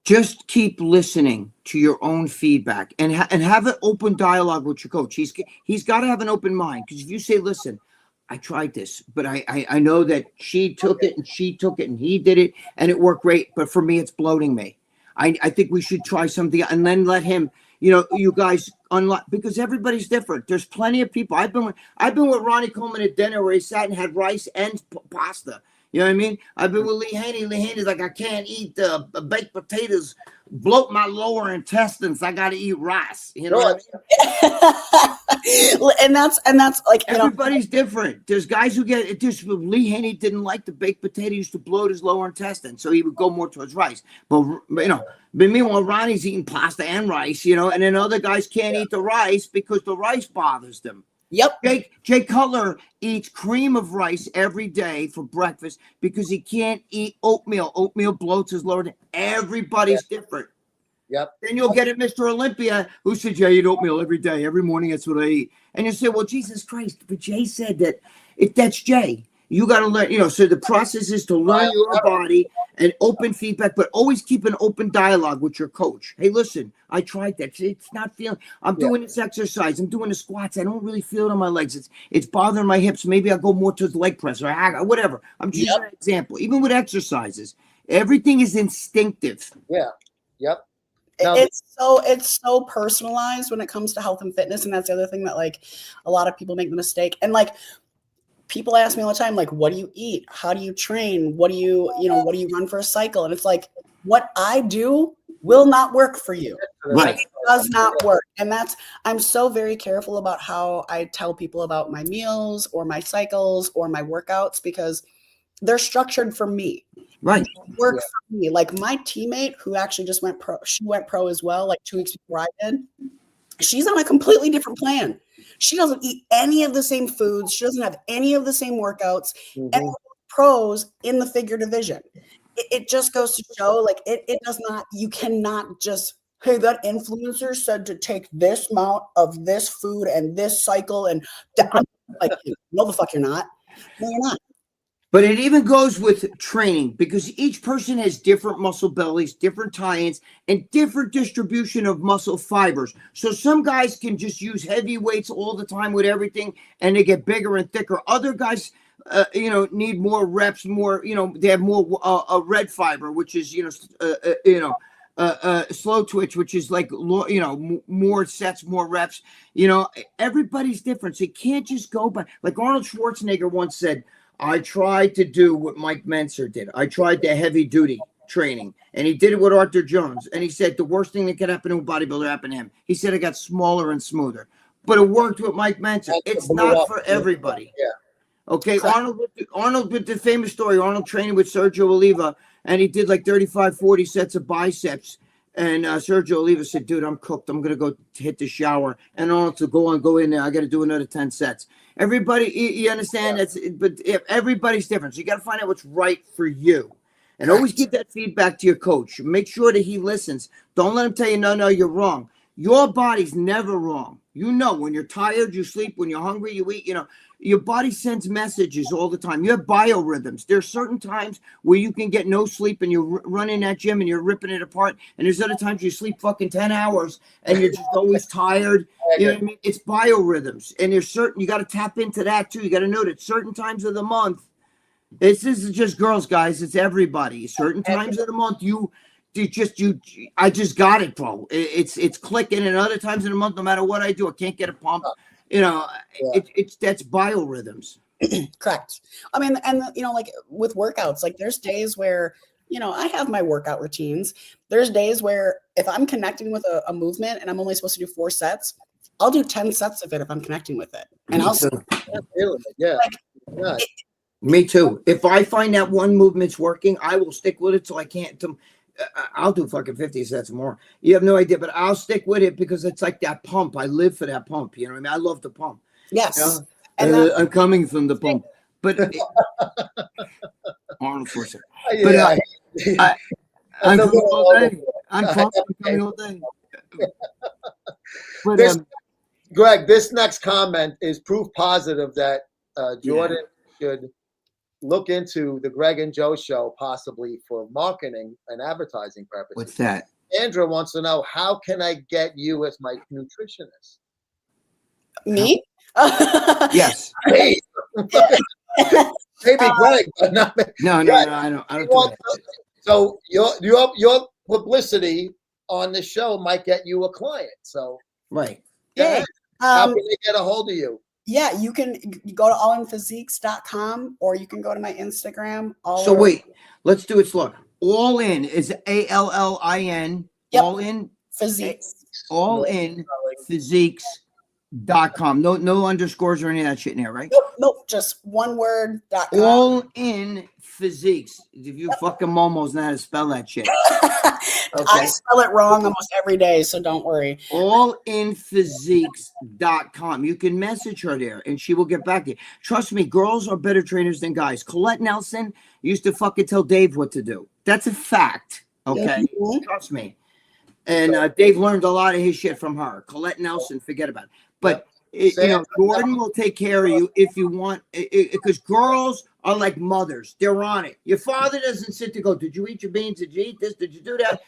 [SPEAKER 1] Just keep listening to your own feedback and have an open dialogue with your coach. He's got to have an open mind, because if you say, listen, I tried this, but I know that she took it and he did it and it worked great. But for me, it's bloating me. I think we should try something and then let him, you know, you guys unlock, because everybody's different. There's plenty of people. I've been with Ronnie Coleman at dinner where he sat and had rice and pasta. You know what I mean? I've been with Lee Haney. Lee Haney's like, I can't eat baked potatoes, bloat my lower intestines. I got to eat rice. You know what
[SPEAKER 4] I mean? and that's like,
[SPEAKER 1] everybody's different. There's guys who get it. Just Lee Haney didn't like the baked potato, used to bloat his lower intestine, so he would go more towards rice. But meanwhile, Ronnie's eating pasta and rice, you know, and then other guys can't eat the rice because the rice bothers them.
[SPEAKER 4] Yep.
[SPEAKER 1] Jay Cutler eats cream of rice every day for breakfast because he can't eat oatmeal. Oatmeal bloats his lower. Everybody's different.
[SPEAKER 3] Yep.
[SPEAKER 1] Then you'll get it, Mr. Olympia, who said, yeah, I eat oatmeal every day. Every morning, that's what I eat. And you say, well, Jesus Christ, but Jay said that. That's Jay. You got to learn, you know, so the process is to learn your body and open feedback, but always keep an open dialogue with your coach. Hey, listen, I tried that. It's not feeling, I'm doing this exercise. I'm doing the squats. I don't really feel it on my legs. It's bothering my hips. Maybe I'll go more to the leg press or whatever. I'm just an example. Even with exercises, everything is instinctive.
[SPEAKER 3] Yeah. Yep. Now,
[SPEAKER 4] It's so personalized when it comes to health and fitness, and that's the other thing that like a lot of people make the mistake. And like people ask me all the time, like, what do you eat? How do you train? What do you run for a cycle? And it's like, what I do will not work for you.
[SPEAKER 1] Right.
[SPEAKER 4] It does not work. And I'm so very careful about how I tell people about my meals or my cycles or my workouts, because they're structured for me.
[SPEAKER 1] Right.
[SPEAKER 4] Work for me. Like my teammate who actually just went pro, she went pro as well, like 2 weeks before I did. She's on a completely different plan. She doesn't eat any of the same foods. She doesn't have any of the same workouts. And pros in the figure division. It just goes to show, like, it does not, you cannot just, hey, that influencer said to take this amount of this food and this cycle. And I'm like, no, the fuck you're not. No, you're not.
[SPEAKER 1] But it even goes with training, because each person has different muscle bellies, different tie-ins, and different distribution of muscle fibers. So some guys can just use heavy weights all the time with everything, and they get bigger and thicker. Other guys, need more reps, more, they have more red fiber, which is, slow twitch, which is like, more sets, more reps. Everybody's different. So you can't just go by, like Arnold Schwarzenegger once said, I tried to do what Mike Mentzer did. I tried the heavy duty training, and he did it with Arthur Jones. And he said the worst thing that could happen to a bodybuilder happened to him. He said it got smaller and smoother, but it worked with Mike Mentzer. It's not for everybody.
[SPEAKER 3] Yeah.
[SPEAKER 1] Okay. Arnold with the famous story, Arnold training with Sergio Oliva, and he did like 35, 40 sets of biceps. And Sergio Oliva said, dude, I'm cooked. I'm going to go hit the shower. And Arnold to go in there. I got to do another 10 sets. Everybody, you understand? But everybody's different. So you got to find out what's right for you. And always give that feedback to your coach. Make sure that he listens. Don't let him tell you, no, you're wrong. Your body's never wrong. When you're tired, you sleep. When you're hungry, you eat. Your body sends messages all the time. You have biorhythms. There's certain times where you can get no sleep and you run in that gym and you're ripping it apart. And there's other times you sleep fucking 10 hours and you're just always tired. You know what I mean? It's biorhythms. And there's you got to tap into that too. You got to know that certain times of the month, this isn't just girls, guys. It's everybody. Certain times of the month, I just got it, bro. It's clicking. And other times in the month, no matter what I do, I can't get a pump. That's biorhythms.
[SPEAKER 4] Correct. I mean, and like with workouts, like there's days where, I have my workout routines. There's days where if I'm connecting with a movement and I'm only supposed to do 4 sets, I'll do 10 sets of it if I'm connecting with it. And
[SPEAKER 1] Me too. If I find that one movement's working, I will stick with it till I can't. I'll do fucking 50 sets more. You have no idea, but I'll stick with it because it's like that pump. I live for that pump. You know what I mean? I love the pump.
[SPEAKER 4] Yes.
[SPEAKER 1] And I'm coming from the pump. But Arnold Schwarzenegger. But I'm coming all day. I'm coming all day. But
[SPEAKER 3] Gregg, this next comment is proof positive that Jordan should look into the Gregg and Joe show possibly for marketing and advertising purposes.
[SPEAKER 1] What's that?
[SPEAKER 3] Andrea wants to know, how can I get you as my nutritionist?
[SPEAKER 4] Me?
[SPEAKER 1] Yes.
[SPEAKER 3] Hey. Maybe Gregg, but not me.
[SPEAKER 1] No, I don't do that.
[SPEAKER 3] So your publicity on the show might get you a client. So
[SPEAKER 1] right.
[SPEAKER 4] Yeah.
[SPEAKER 3] How can they get a hold of you?
[SPEAKER 4] Yeah, you can go to allinphysiques.com or you can go to my Instagram.
[SPEAKER 1] Wait, let's do it slow. All in is ALLIN.
[SPEAKER 4] Yep.
[SPEAKER 1] All in
[SPEAKER 4] Physiques.
[SPEAKER 1] All in physiques.com. No underscores or any of that shit in there, right?
[SPEAKER 4] Nope. Just one word.
[SPEAKER 1] All in physiques. If you fucking momos know how to spell that shit.
[SPEAKER 4] Okay. I spell it wrong almost every day, so don't worry.
[SPEAKER 1] Allinphysiques.com. You can message her there and she will get back to you. Trust me, girls are better trainers than guys. Colette Nelson used to fucking tell Dave what to do. That's a fact. Okay. Mm-hmm. Trust me. And Dave learned a lot of his shit from her. Colette Nelson, forget about it. But Jordan will take care of you if you want, because girls are like mothers. They're on it. Your father doesn't sit to go, did you eat your beans? Did you eat this? Did you do that?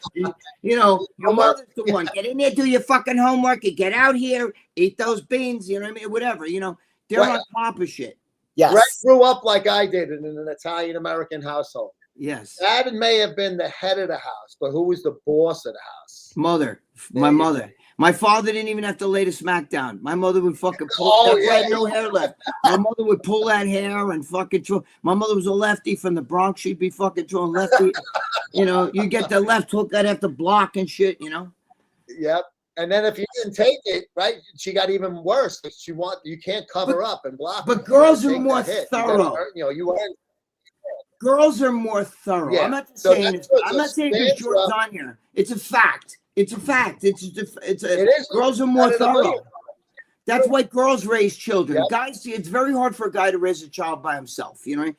[SPEAKER 1] Your mother's the one. Get in there, do your fucking homework, and get out here, eat those beans, you know what I mean? Whatever, they're on top of shit.
[SPEAKER 4] Yes.
[SPEAKER 3] Gregg grew up like I did in an Italian-American household.
[SPEAKER 1] Yes.
[SPEAKER 3] Dad may have been the head of the house, but who was the boss of the house?
[SPEAKER 1] Mother. My mother. My father didn't even have to lay the smack down. My mother would fucking pull.
[SPEAKER 3] Oh,
[SPEAKER 1] That's why I
[SPEAKER 3] yeah.
[SPEAKER 1] had no hair left. My mother would pull that hair and fucking throw. My mother was a lefty from the Bronx. She'd be fucking throwing lefty. You know, you get the left hook, I'd have to block and shit, you know?
[SPEAKER 3] Yep. And then if you didn't take it, right, she got even worse. You can't cover up and block.
[SPEAKER 1] But
[SPEAKER 3] it.
[SPEAKER 1] girls
[SPEAKER 3] You
[SPEAKER 1] are
[SPEAKER 3] take
[SPEAKER 1] more
[SPEAKER 3] that hit.
[SPEAKER 1] thorough.
[SPEAKER 3] You weren't.
[SPEAKER 1] Girls are more thorough.
[SPEAKER 3] Yeah.
[SPEAKER 1] I'm not
[SPEAKER 3] So
[SPEAKER 1] saying
[SPEAKER 3] that's good.
[SPEAKER 1] I'm
[SPEAKER 3] So
[SPEAKER 1] not saying because
[SPEAKER 3] stand
[SPEAKER 1] George's
[SPEAKER 3] up.
[SPEAKER 1] on here. It's a fact. It's a fact. It
[SPEAKER 3] is.
[SPEAKER 1] girls are more
[SPEAKER 3] Out of the
[SPEAKER 1] thorough.
[SPEAKER 3] million.
[SPEAKER 1] That's why girls raise children.
[SPEAKER 3] Yep.
[SPEAKER 1] Guys, it's very hard for a guy to raise a child by himself, you know.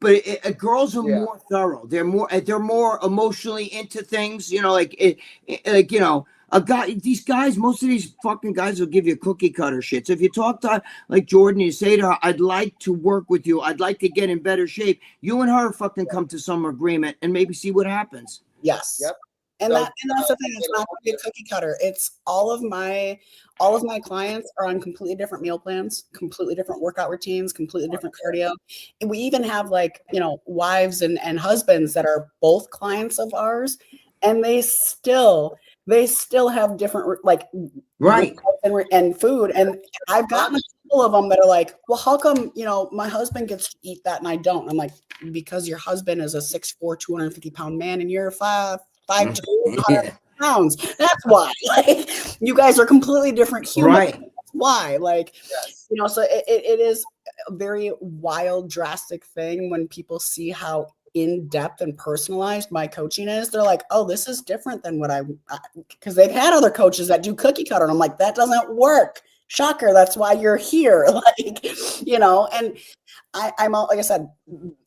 [SPEAKER 1] But girls are
[SPEAKER 3] Yeah.
[SPEAKER 1] more thorough. They're more emotionally into things, you know. Like you know, a guy. These guys, most of these fucking guys will give you cookie cutter shit. So if you talk to like Jordan, you say to her, "I'd like to work with you. I'd like to get in better shape." You and her fucking come to some agreement and maybe see what happens.
[SPEAKER 4] Yes.
[SPEAKER 3] Yep.
[SPEAKER 4] And
[SPEAKER 3] So,
[SPEAKER 4] that's the thing. It's not going to be a cookie cutter. It's all of my clients are on completely different meal plans, completely different workout routines, completely different cardio. And we even have like, you know, wives and husbands that are both clients of ours, and they still have different like
[SPEAKER 1] Right.
[SPEAKER 4] and food. And I've gotten a couple of them that are like, well, how come, you know, my husband gets to eat that and I don't? I'm like, because your husband is a 6'4", 250-pound man and you're 5'2", 100 pounds. That's why. Like, you guys are completely different humans.
[SPEAKER 1] Right.
[SPEAKER 4] That's why. Like,
[SPEAKER 3] yes.
[SPEAKER 4] you know, so it is a very wild, drastic thing when people see how in-depth and personalized my coaching is. They're like, oh, this is different than what because they've had other coaches that do cookie cutter. And I'm like, that doesn't work. Shocker. That's why you're here. Like, you know, and I'm all, like I said,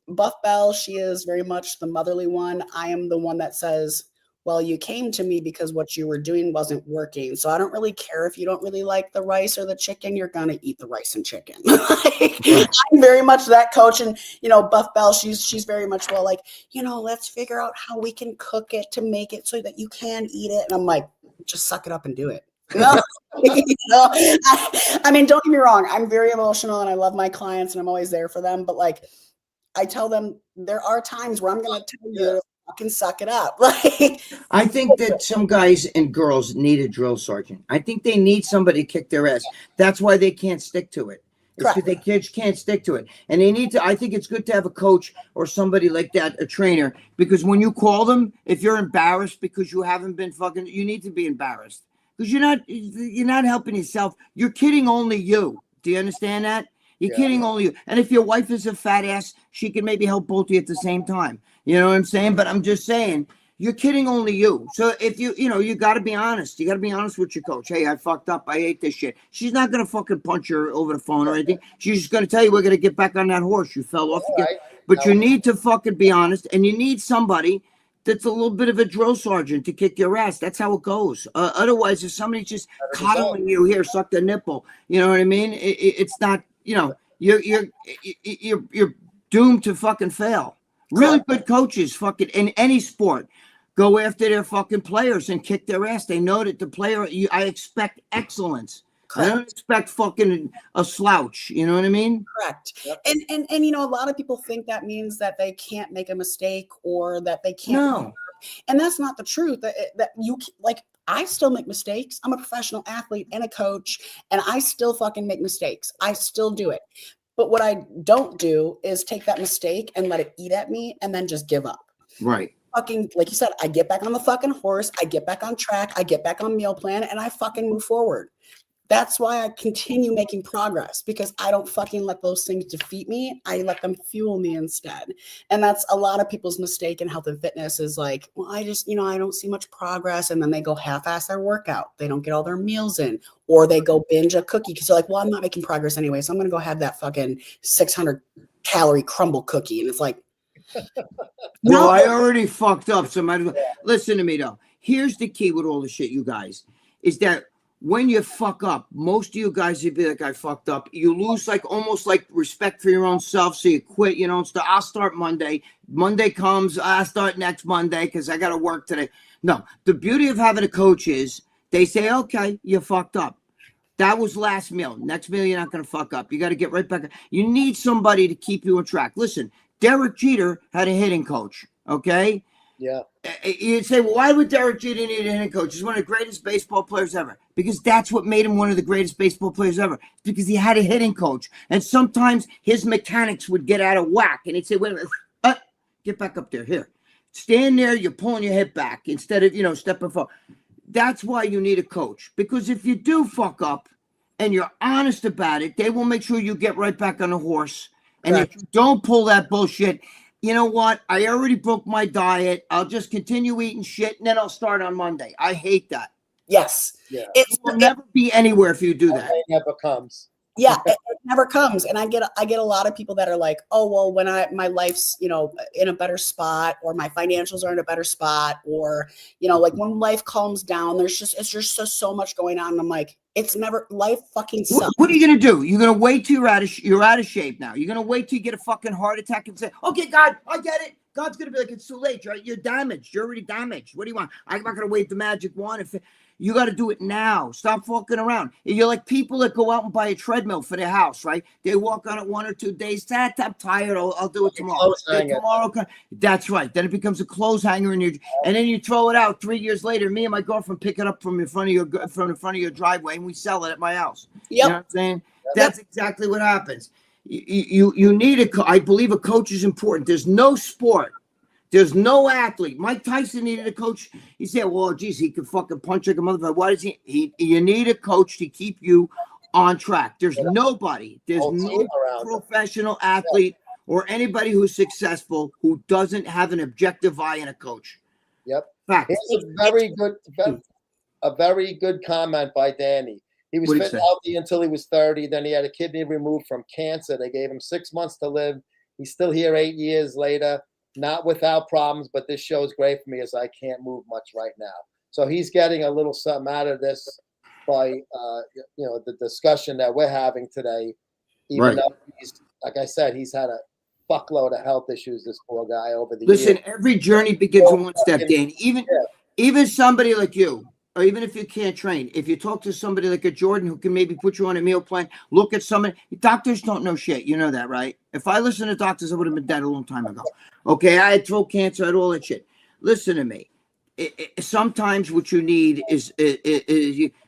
[SPEAKER 4] Buff Bell, she is very much the motherly one. I am the one that says, well, you came to me because what you were doing wasn't working. So I don't really care if you don't really like the rice or the chicken, you're going to eat the rice and chicken. I'm very much that coach. And, you know, Buff Bell, she's very much, well, like, you know, let's figure out how we can cook it to make it so that you can eat it. And I'm like, just suck it up and do it. You know? I mean, don't get me wrong. I'm very emotional and I love my clients and I'm always there for them. But like, I tell them there are times where I'm going to tell you to fucking suck it up. Like,
[SPEAKER 1] I think that some guys and girls need a drill sergeant. I think they need somebody to kick their ass. That's why they can't stick to it. It's because they kids can't stick to it. And they need to, I think it's good to have a coach or somebody like that, a trainer, because when you call them, if you're embarrassed because you haven't been fucking, you need to be embarrassed because you're not helping yourself. You're kidding only you. Do you understand that? You're kidding only you. And if your wife is a fat ass, she can maybe help both of you at the same time. You know what I'm saying? But I'm just saying, you're kidding only you. So if you got to be honest. You got to be honest with your coach. Hey, I fucked up. I ate this shit. She's not going to fucking punch her over the phone or anything. She's just going to tell you, we're going to get back on that horse. You fell off again. But you need to fucking be honest. And you need somebody that's a little bit of a drill sergeant to kick your ass. That's how it goes. Otherwise, if somebody's just coddling you, here, suck the nipple. You know what I mean? It's not, you know, you're doomed to fucking fail. Really good coaches fucking in any sport go after their fucking players and kick their ass. They know that the player, I expect excellence. I don't expect fucking a slouch. You know what I mean?
[SPEAKER 4] Correct. Yep. And you know, a lot of people think that means that they can't make a mistake or that they can't.
[SPEAKER 1] No.
[SPEAKER 4] And that's not the truth. That you like, I still make mistakes. I'm a professional athlete and a coach, and I still fucking make mistakes. I still do it. But what I don't do is take that mistake and let it eat at me and then just give up.
[SPEAKER 1] Right.
[SPEAKER 4] Fucking, like you said, I get back on the fucking horse. I get back on track. I get back on meal plan and I fucking move forward. That's why I continue making progress, because I don't fucking let those things defeat me. I let them fuel me instead. And that's a lot of people's mistake in health and fitness is like, well, I just, you know, I don't see much progress. And then they go half-ass their workout. They don't get all their meals in, or they go binge a cookie because they're like, well, I'm not making progress anyway. So I'm going to go have that fucking 600 calorie crumble cookie. And it's like,
[SPEAKER 1] no, I already fucked up. So listen to me though. Here's the key with all the shit, you guys, is that when you fuck up, most of you guys would be like, I fucked up. You lose like almost like respect for your own self. So you quit, you know, so I'll start Monday. Monday comes, I start next Monday because I got to work today. No, the beauty of having a coach is they say, okay, you fucked up. That was last meal. Next meal, you're not going to fuck up. You got to get right back. You need somebody to keep you on track. Listen, Derek Jeter had a hitting coach. Okay.
[SPEAKER 3] Yeah.
[SPEAKER 1] You'd say, well, why would Derek Jeter need a hitting coach? He's one of the greatest baseball players ever. Because that's what made him one of the greatest baseball players ever. Because he had a hitting coach. And sometimes his mechanics would get out of whack. And he'd say, wait a minute, get back up there. Here. Stand there, you're pulling your hip back instead of, stepping forward. That's why you need a coach. Because if you do fuck up and you're honest about it, they will make sure you get right back on the horse. And if you don't pull that bullshit, you know what? I already broke my diet. I'll just continue eating shit, and then I'll start on Monday. I hate that.
[SPEAKER 4] Yes.
[SPEAKER 3] Yeah.
[SPEAKER 1] It will never be anywhere if you do that.
[SPEAKER 3] It never comes.
[SPEAKER 4] Yeah, it never comes. And I get a lot of people that are like, oh, well, when my life's, in a better spot, or my financials are in a better spot, or, like when life calms down, it's just so much going on. And I'm like, it's never, life fucking sucks.
[SPEAKER 1] What are you going to do? You're going to wait till you're out of shape now. You're going to wait till you get a fucking heart attack and say, okay, God, I get it. God's going to be like, it's too late. You're damaged. You're already damaged. What do you want? I'm not going to wait the magic wand. You got to do it now. Stop fucking around. You're like people that go out and buy a treadmill for their house, right? They walk on it 1 or 2 days. I'm tired. I'll do it tomorrow. That's right. Then it becomes a clothes hanger, and then you throw it out 3 years later. Me and my girlfriend pick it up from the front of your driveway, and we sell it at my house. Yep. You know what I'm saying? Yep. That's exactly what happens. You need I believe a coach is important. There's no sport. There's no athlete. Mike Tyson needed a coach. He said, well, geez, he could fucking punch like a motherfucker. Why does you need a coach to keep you on track. There's nobody. There's no professional athlete or anybody who's successful who doesn't have an objective eye and a coach.
[SPEAKER 3] Yep.
[SPEAKER 1] Fact.
[SPEAKER 3] It's a very good comment by Danny. He was fit and healthy until he was 30. Then he had a kidney removed from cancer. They gave him 6 months to live. He's still here 8 years later. Not without problems, but this show is great for me as I can't move much right now. So he's getting a little something out of this by, the discussion that we're having today. Even though like I said, he's had a fuckload of health issues, this poor guy over the years.
[SPEAKER 1] Listen, every journey begins with one step, Dan. Even somebody like you, or even if you can't train, if you talk to somebody like a Jordan who can maybe put you on a meal plan, look at somebody. Doctors don't know shit. You know that, right? If I listened to doctors, I would have been dead a long time ago. Okay, I had throat cancer, I had all that shit. Listen to me. Sometimes what you need is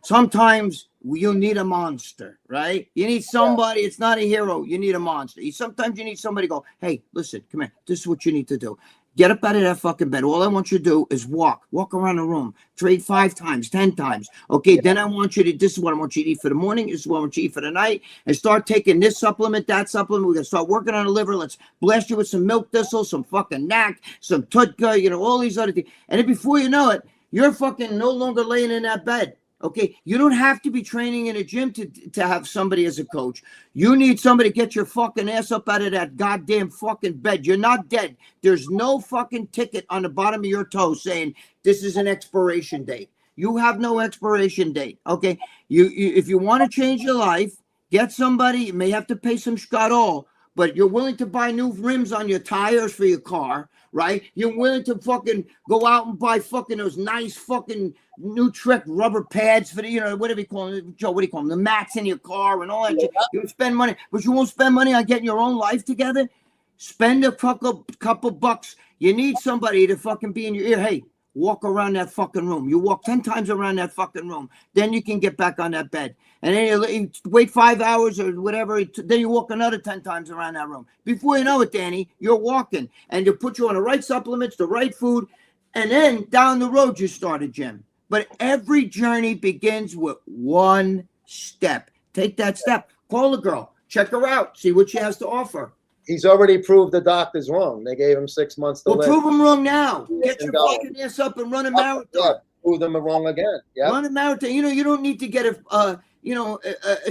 [SPEAKER 1] sometimes you need a monster, right? You need somebody. It's not a hero. You need a monster. Sometimes you need somebody to go, hey, listen, come here. This is what you need to do. Get up out of that fucking bed. All I want you to do is walk around the room, trade 5 times, 10 times. Okay, then I want you to, this is what I want you to eat for the morning. This is what I want you to eat for the night. And start taking this supplement, that supplement. We're going to start working on the liver. Let's blast you with some milk thistle, some fucking knack, some tutka, all these other things. And then before you know it, you're fucking no longer laying in that bed. Okay, you don't have to be training in a gym to have somebody as a coach. You need somebody to get your fucking ass up out of that goddamn fucking bed. You're not dead. There's no fucking ticket on the bottom of your toe saying this is an expiration date. You have no expiration date. Okay, you if you want to change your life, get somebody. You may have to pay some scott but you're willing to buy new rims on your tires for your car, right? You're willing to fucking go out and buy fucking those nice fucking new Trek rubber pads for the, whatever you call them, Joe, what do you call them? The mats in your car and all that shit. You spend money, but you won't spend money on getting your own life together. Spend a couple bucks. You need somebody to fucking be in your ear. Hey, walk around that fucking room. You walk 10 times around that fucking room. Then you can get back on that bed. And then you wait 5 hours or whatever. Then you walk another 10 times around that room. Before you know it, Danny, you're walking. And you put you on the right supplements, the right food. And then down the road, you start a gym. But every journey begins with one step. Take that step. Call a girl. Check her out. See what she has to offer.
[SPEAKER 3] He's already proved the doctors wrong. They gave him 6 months to live.
[SPEAKER 1] Prove them wrong now. Get your fucking ass up and run a marathon.
[SPEAKER 3] Yeah, prove them wrong again. Yeah.
[SPEAKER 1] Run a marathon. You don't need to get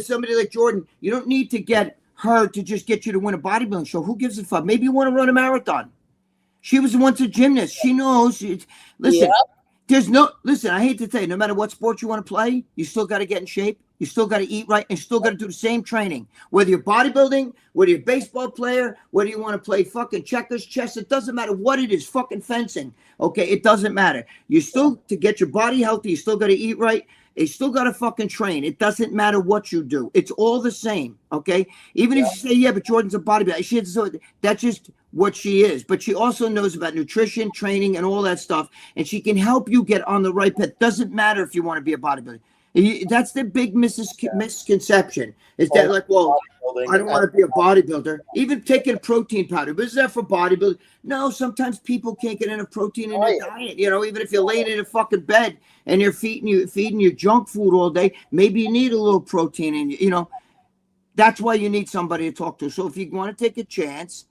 [SPEAKER 1] somebody like Jordan. You don't need to get her to just get you to win a bodybuilding show. Who gives a fuck? Maybe you want to run a marathon. She was once a gymnast. She knows. Listen, I hate to tell you, no matter what sport you want to play, you still got to get in shape. You still got to eat right, and you still got to do the same training. Whether you're bodybuilding, whether you're a baseball player, whether you want to play fucking checkers, chess, it doesn't matter what it is, fucking fencing. Okay, it doesn't matter. You still, to get your body healthy, you still got to eat right. They still got to fucking train. It doesn't matter what you do. It's all the same, okay? Even if you say, yeah, but Jordan's a bodybuilder. That's just what she is. But she also knows about nutrition, training, and all that stuff. And she can help you get on the right path. Doesn't matter if you want to be a bodybuilder. That's the big misconception. Is that like, well, I don't want to be a bodybuilder. Even taking a protein powder, but is that for bodybuilding? No, sometimes people can't get enough protein in their diet. You know, even if you're laying in a fucking bed and you're feeding you junk food all day, maybe you need a little protein in you. You know, that's why you need somebody to talk to. So if you want to take a chance,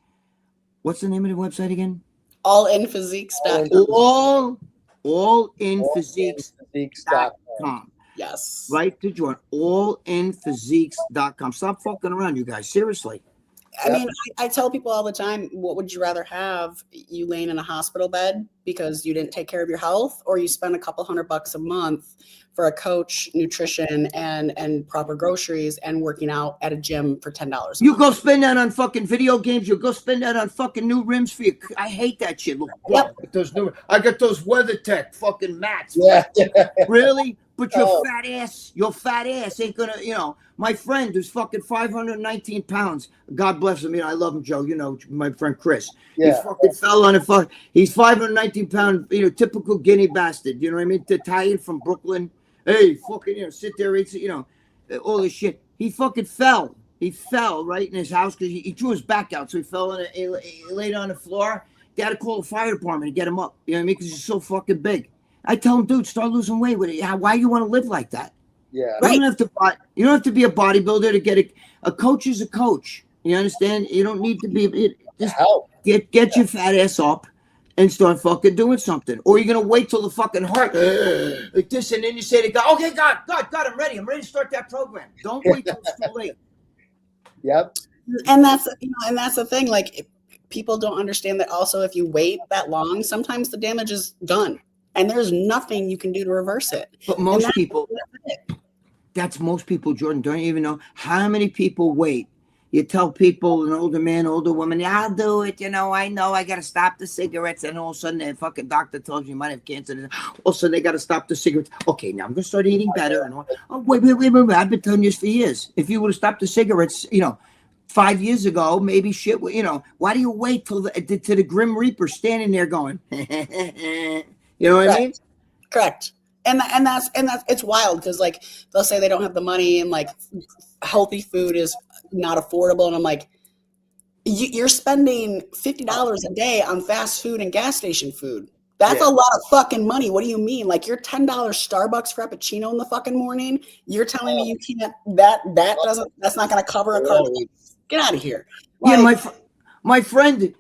[SPEAKER 1] what's the name of the website again?
[SPEAKER 4] Allinphysiques.com.
[SPEAKER 1] Allinphysiques.com.
[SPEAKER 4] Yes.
[SPEAKER 1] Right to join. Allinphysiques.com. Stop fucking around, you guys. Seriously.
[SPEAKER 4] I mean, I tell people all the time, what would you rather have? You laying in a hospital bed because you didn't take care of your health, or you spend a couple $100 a month for a coach, nutrition, and proper groceries, and working out at a gym for $10?
[SPEAKER 1] You go spend that on fucking video games. You go spend that on fucking new rims for you. I hate that shit. Look,
[SPEAKER 4] Yep.
[SPEAKER 1] I got those WeatherTech fucking mats.
[SPEAKER 3] Yeah.
[SPEAKER 1] Really? But your fat ass ain't gonna, you know. My friend who's fucking 519 pounds. God bless him. You know, I love him, Joe. You know, my friend Chris.
[SPEAKER 3] Yeah.
[SPEAKER 1] He fucking fell on a fuck. He's 519 pound, you know, typical Guinea bastard. You know what I mean? The Italian from Brooklyn. Hey, fucking, you know, sit there, eat, you know, all this shit. He fucking fell. He fell right in his house because he drew his back out. So he fell on he laid on the floor. They had to call the fire department to get him up. You know what I mean? Because he's so fucking big. I tell him, dude, start losing weight with it. Why you want to live like that?
[SPEAKER 3] Yeah.
[SPEAKER 1] You don't have to be a bodybuilder to get a coach is a coach. You understand? You don't need to be just get your fat ass up and start fucking doing something. Or you're gonna wait till the fucking heart like this, and then you say to God, okay, God, I'm ready. I'm ready to start that program. Don't wait till it's too late.
[SPEAKER 3] Yep.
[SPEAKER 4] And that's the thing. Like, people don't understand that also, if you wait that long, sometimes the damage is done. And there's nothing you can do to reverse it.
[SPEAKER 1] But most people, Jordan, don't even know how many people wait. You tell people, an older man, older woman, yeah, I'll do it. You know I got to stop the cigarettes. And all of a sudden, the fucking doctor tells you might have cancer. All of a sudden, they got to stop the cigarettes. Okay, now I'm going to start eating better. And wait. I've been telling you this for years. If you would have stopped the cigarettes, you know, 5 years ago, maybe shit, you know, why do you wait till the Grim Reaper standing there going, you know what I mean?
[SPEAKER 4] Correct. And that's it's wild because, like, they'll say they don't have the money and, like, healthy food is not affordable. And I'm like, you're spending $50 a day on fast food and gas station food. That's a lot of fucking money. What do you mean? Like, your $10 Starbucks Frappuccino in the fucking morning, you're telling me you can't, that's not going to cover a car. Get out of here. Like,
[SPEAKER 1] yeah, my friend, the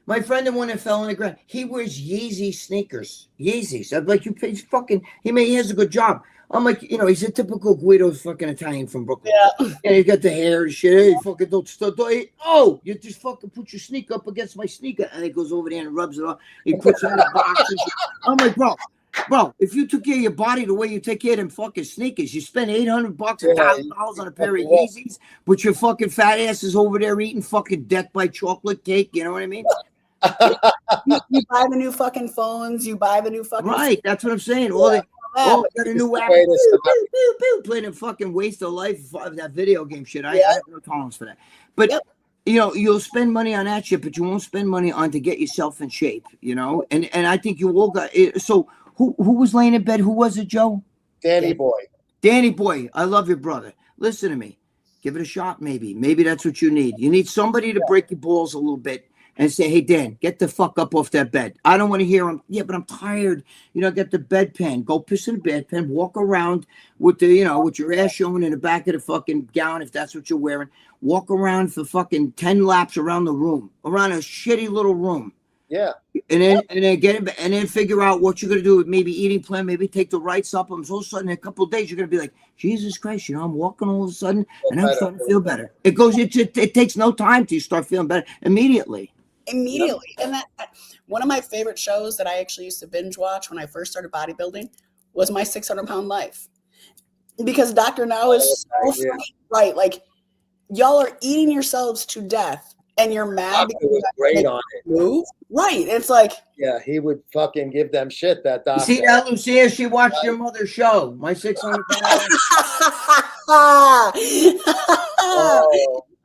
[SPEAKER 1] one that fell on the ground, he wears Yeezy sneakers. Yeezys. I'm like, he has a good job. I'm like, you know, he's a typical Guido fucking Italian from Brooklyn.
[SPEAKER 4] Yeah.
[SPEAKER 1] And he got the hair and shit. Hey, fucking you just fucking put your sneaker up against my sneaker. And he goes over there and rubs it off. He puts it in the box. I'm like, bro, if you took care of your body the way you take care of them fucking sneakers, you spend $800, $1,000 on a pair of Yeezys, but your fucking fat ass is over there eating fucking Death by Chocolate cake. You know what I mean?
[SPEAKER 4] you buy the new fucking phones. You buy the new fucking.
[SPEAKER 1] Right, that's what I'm saying. Got a new app. Playing a fucking waste of life. That video game shit. I have no tolerance for that. But. You know, you'll spend money on that shit, but you won't spend money on to get yourself in shape, you know? And I think you all got it. So who was laying in bed? Who was it, Joe?
[SPEAKER 3] Danny Boy.
[SPEAKER 1] Danny Boy, I love your brother. Listen to me. Give it a shot, maybe. Maybe that's what you need. You need somebody to break your balls a little bit and say, hey, Dan, get the fuck up off that bed. I don't want to hear him. Yeah, but I'm tired. You know, get the bedpan. Go piss in the bedpan. Walk around with with your ass showing in the back of the fucking gown, if that's what you're wearing. Walk around for fucking 10 laps around the room, around a shitty little room.
[SPEAKER 3] Yeah.
[SPEAKER 1] And then get it, and then figure out what you're gonna do with maybe eating plan, maybe take the right supplements. All of a sudden, in a couple of days, you're gonna be like, Jesus Christ, you know, I'm walking all of a sudden, and I'm starting to feel better. It takes no time to start feeling better immediately.
[SPEAKER 4] Yep. And that one of my favorite shows that I actually used to binge watch when I first started bodybuilding was My 600-Pound Life, because Dr. Now is so right. Like, y'all are eating yourselves to death and you're mad
[SPEAKER 3] Doctor
[SPEAKER 4] because
[SPEAKER 3] was
[SPEAKER 4] you
[SPEAKER 3] great
[SPEAKER 4] make
[SPEAKER 3] on it.
[SPEAKER 4] move. Right. It's like,
[SPEAKER 3] Yeah, he would fucking give them shit, that
[SPEAKER 1] You
[SPEAKER 3] doctor.
[SPEAKER 1] see that, Lucia? She watched your mother's show. My 600 pounds.
[SPEAKER 3] Oh,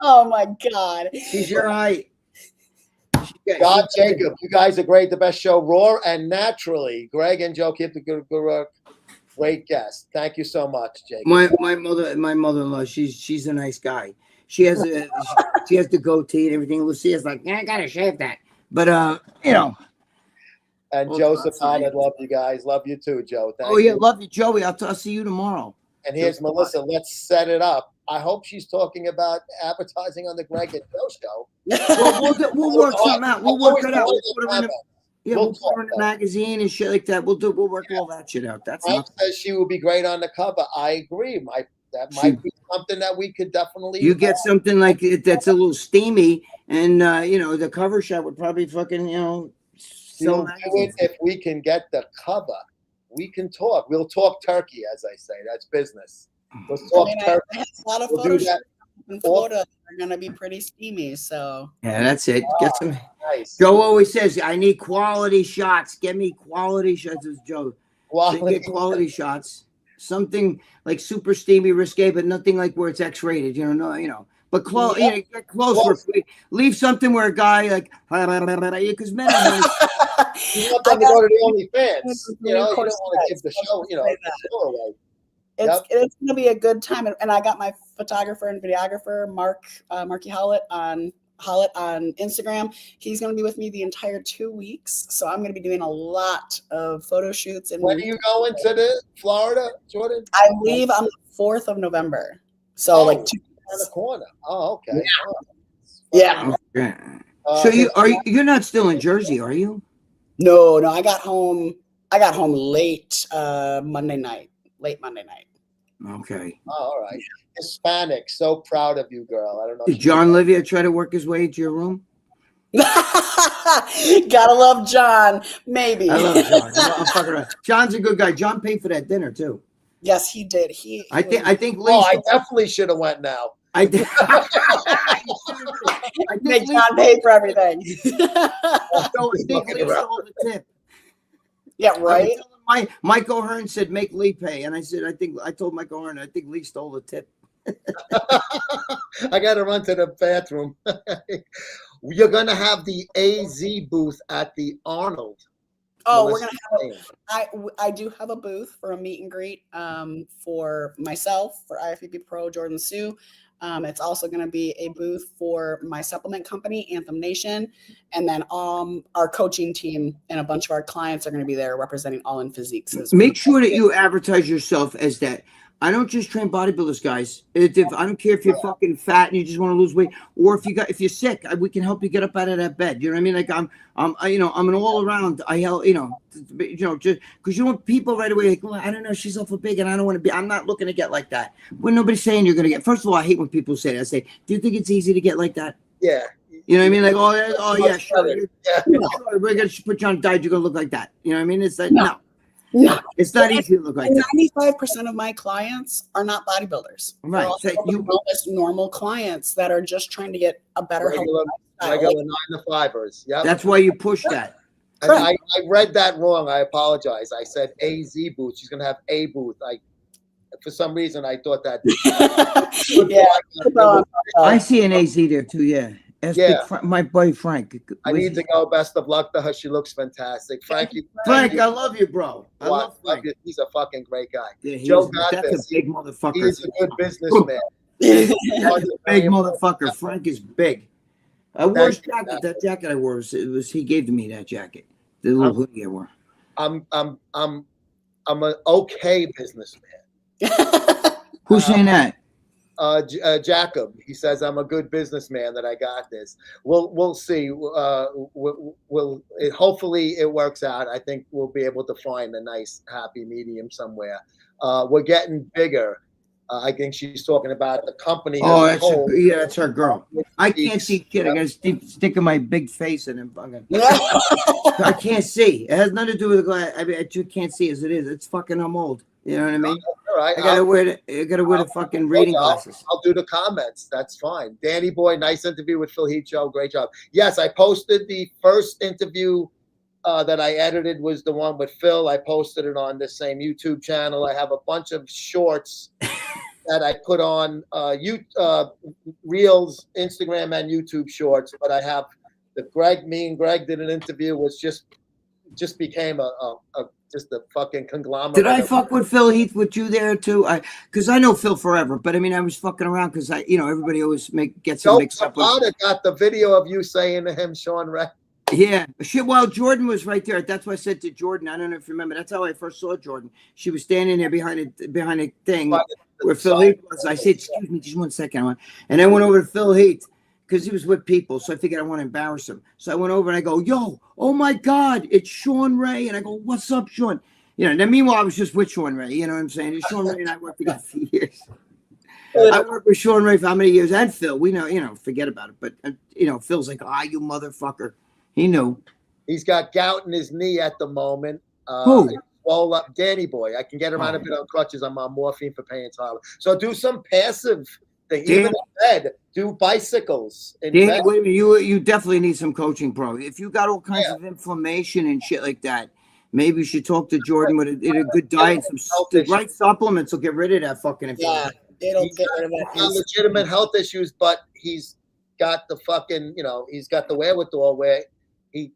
[SPEAKER 4] oh my God.
[SPEAKER 1] She's your height.
[SPEAKER 3] God, Jacob, you guys are great. The best show, Raw and Naturally. Greg and Joe keep the good work. Great guest. Thank you so much, Jacob.
[SPEAKER 1] My mother-in-law. She's a nice guy. She has the goatee and everything. Lucia's like, yeah, I gotta shave that. But you know.
[SPEAKER 3] And
[SPEAKER 1] Well,
[SPEAKER 3] Joseph,
[SPEAKER 1] sorry.
[SPEAKER 3] I love you guys. Love you too, Joe. Thank
[SPEAKER 1] Oh yeah,
[SPEAKER 3] you.
[SPEAKER 1] love you, Joey. I'll see you tomorrow.
[SPEAKER 3] And here's Melissa. Let's set it up. I hope she's talking about advertising on the Greg and Joe show.
[SPEAKER 1] Well, we'll work something out. We'll work it out. We'll put her in
[SPEAKER 3] We'll
[SPEAKER 1] the magazine and shit like that. We'll work all that shit out. That's
[SPEAKER 3] Frank
[SPEAKER 1] not.
[SPEAKER 3] says she will be great on the cover. I agree. That might be something that we could definitely.
[SPEAKER 1] You get something like it that's a little steamy, and you know, the cover shot would probably fucking, you know,
[SPEAKER 3] We'll do it if we can get the cover. We can talk. We'll talk turkey, as I say. That's business. Let's talk turkey.
[SPEAKER 4] I have a lot of
[SPEAKER 3] We'll do
[SPEAKER 4] photos
[SPEAKER 3] that.
[SPEAKER 4] in Florida. They're gonna be pretty steamy. So
[SPEAKER 1] Yeah, that's it. Get some.
[SPEAKER 3] Nice.
[SPEAKER 1] Joe always says, "I need quality shots. Get me quality shots." It's Joe. So you get quality shots. Something like super steamy, risque, but nothing like where it's X-rated. You know. But close, you know, get close. Leave something where a guy like because men.
[SPEAKER 3] You want them to go to the OnlyFans. You know, you don't want to give the show. You know, the show away.
[SPEAKER 4] It's gonna be a good time, and I got my photographer and videographer Marky Hollett on Instagram. He's gonna be with me the entire 2 weeks, so I'm gonna be doing a lot of photo shoots. And
[SPEAKER 3] when are you going to Florida, Jordan?
[SPEAKER 4] I leave on the 4th of November, so like 2
[SPEAKER 3] around the corner. Oh, okay.
[SPEAKER 4] Yeah.
[SPEAKER 1] So you're not still in Jersey, are you?
[SPEAKER 4] No, I got home late Monday night.
[SPEAKER 1] Okay.
[SPEAKER 3] Oh, all right. Hispanic. So proud of you, girl. I don't know.
[SPEAKER 1] Did John Livia try to work his way into your room?
[SPEAKER 4] Gotta love John. Maybe.
[SPEAKER 1] I love John. I'm fucking around. John's a good guy. John paid for that dinner too.
[SPEAKER 4] Yes, he did.
[SPEAKER 1] I think.
[SPEAKER 3] Oh, I definitely should have went now.
[SPEAKER 1] I did.
[SPEAKER 4] I think John paid for everything.
[SPEAKER 1] I think Lee stole the tip.
[SPEAKER 4] Yeah, right.
[SPEAKER 3] Mike O'Hearn said make Lee pay, and I told Mike O'Hearn I think Lee stole the tip. I got to run to the bathroom. You're gonna have the AZ booth at the Arnold.
[SPEAKER 4] Oh, we're gonna have I do have a booth for a meet and greet for myself, for IFBB Pro Jordaine Sue. It's also going to be a booth for my supplement company, Anthem Nation, and then our coaching team and a bunch of our clients are going to be there representing All In Physiques.
[SPEAKER 1] Make sure that you advertise yourself as that. I don't just train bodybuilders, guys. I don't care if you're fucking fat and you just want to lose weight, or if you're sick, we can help you get up out of that bed. You know what I mean? Like I'm an all around. I help, just because people right away like, well, I don't know, she's awful big, and I don't want to be. I'm not looking to get like that. When nobody's saying you're gonna get. First of all, I hate when people say that. I say, do you think it's easy to get like that?
[SPEAKER 3] Yeah.
[SPEAKER 1] You know what I mean? Like, oh yeah, sure. Yeah. Sure, we're gonna put you on a diet. You're gonna look like that. You know what I mean? It's like no. No, it's not easy to look like that.
[SPEAKER 4] 95% of my clients are not bodybuilders.
[SPEAKER 1] Right.
[SPEAKER 4] So normal clients that are just trying to get a better
[SPEAKER 3] regular 9-to-5ers. Yeah.
[SPEAKER 1] That's why you push that.
[SPEAKER 3] I read that wrong. I apologize. I said AZ booth. She's gonna have a booth. For some reason I thought that.
[SPEAKER 4] Yeah.
[SPEAKER 1] I see an AZ there too. Yeah. My boy Frank.
[SPEAKER 3] I need to go. Best of luck to her. She looks fantastic. Frank,
[SPEAKER 1] I love you, bro. I love Frank.
[SPEAKER 3] He's a fucking great guy.
[SPEAKER 1] Yeah,
[SPEAKER 3] Joe got
[SPEAKER 1] that's
[SPEAKER 3] this.
[SPEAKER 1] a big motherfucker.
[SPEAKER 3] He's a good businessman.
[SPEAKER 1] Big motherfucker. Frank is big. I wore his jacket. That jacket I wore was he gave to me that jacket. The little hoodie I wore.
[SPEAKER 3] I'm an okay businessman.
[SPEAKER 1] Who's saying that?
[SPEAKER 3] Jacob, he says I'm a good businessman, that I got this. We'll see. Hopefully it works out. I think we'll be able to find a nice happy medium somewhere. We're getting bigger. I think she's talking about the company.
[SPEAKER 1] Oh,
[SPEAKER 3] as a whole.
[SPEAKER 1] that's her girl. I can't see shit. I gotta stick in my big face and fucking. I can't see. It has nothing to do with the glass. I mean, I just can't see as it is. It's fucking. I'm old. You know what I mean?
[SPEAKER 3] All right.
[SPEAKER 1] I gotta wear the fucking reading glasses.
[SPEAKER 3] I'll do the comments. That's fine. Danny Boy, nice interview with Phil Heath, Joe. Great job. Yes, I posted the first interview that I edited was the one with Phil. I posted it on the same YouTube channel. I have a bunch of shorts that I put on Reels, Instagram, and YouTube shorts. But I have me and Gregg did an interview, which just became just a fucking conglomerate.
[SPEAKER 1] Did I fuck with Phil Heath with you there too? Because I know Phil forever, but I mean I was fucking around because everybody always gets him mixed up.
[SPEAKER 3] Got the video of you saying to him, Sean Ray.
[SPEAKER 1] Yeah, shit. Well, Jordan was right there. That's why I said to Jordan. I don't know if you remember. That's how I first saw Jordan. She was standing there behind a thing where Phil Heath was. I said, "Excuse me, just 1 second." And I went over to Phil Heath because he was with people, so I figured I want to embarrass him. So I went over and I go, "Yo, oh my God, it's Sean Ray!" And I go, "What's up, Sean?" And then meanwhile I was just with Sean Ray. You know what I'm saying? Sean Ray and I worked together for years. I worked with Sean Ray for how many years? And Phil, we know, forget about it. But Phil's like, you motherfucker. He knew.
[SPEAKER 3] He's got gout in his knee at the moment.
[SPEAKER 1] Who?
[SPEAKER 3] Swole up, Danny Boy. I can get around a bit on crutches. I'm on morphine for pain tolerance. So do some passive thing. Even in bed, do bicycles.
[SPEAKER 1] Danny, wait a minute. You definitely need some coaching, bro. If you got all kinds of inflammation and shit like that, maybe you should talk to Jordan with a good diet. The right supplements will get rid of that fucking inflammation.
[SPEAKER 4] Yeah, it'll get rid of that.
[SPEAKER 3] Legitimate health issues, but he's got the fucking, he's got the wherewithal where he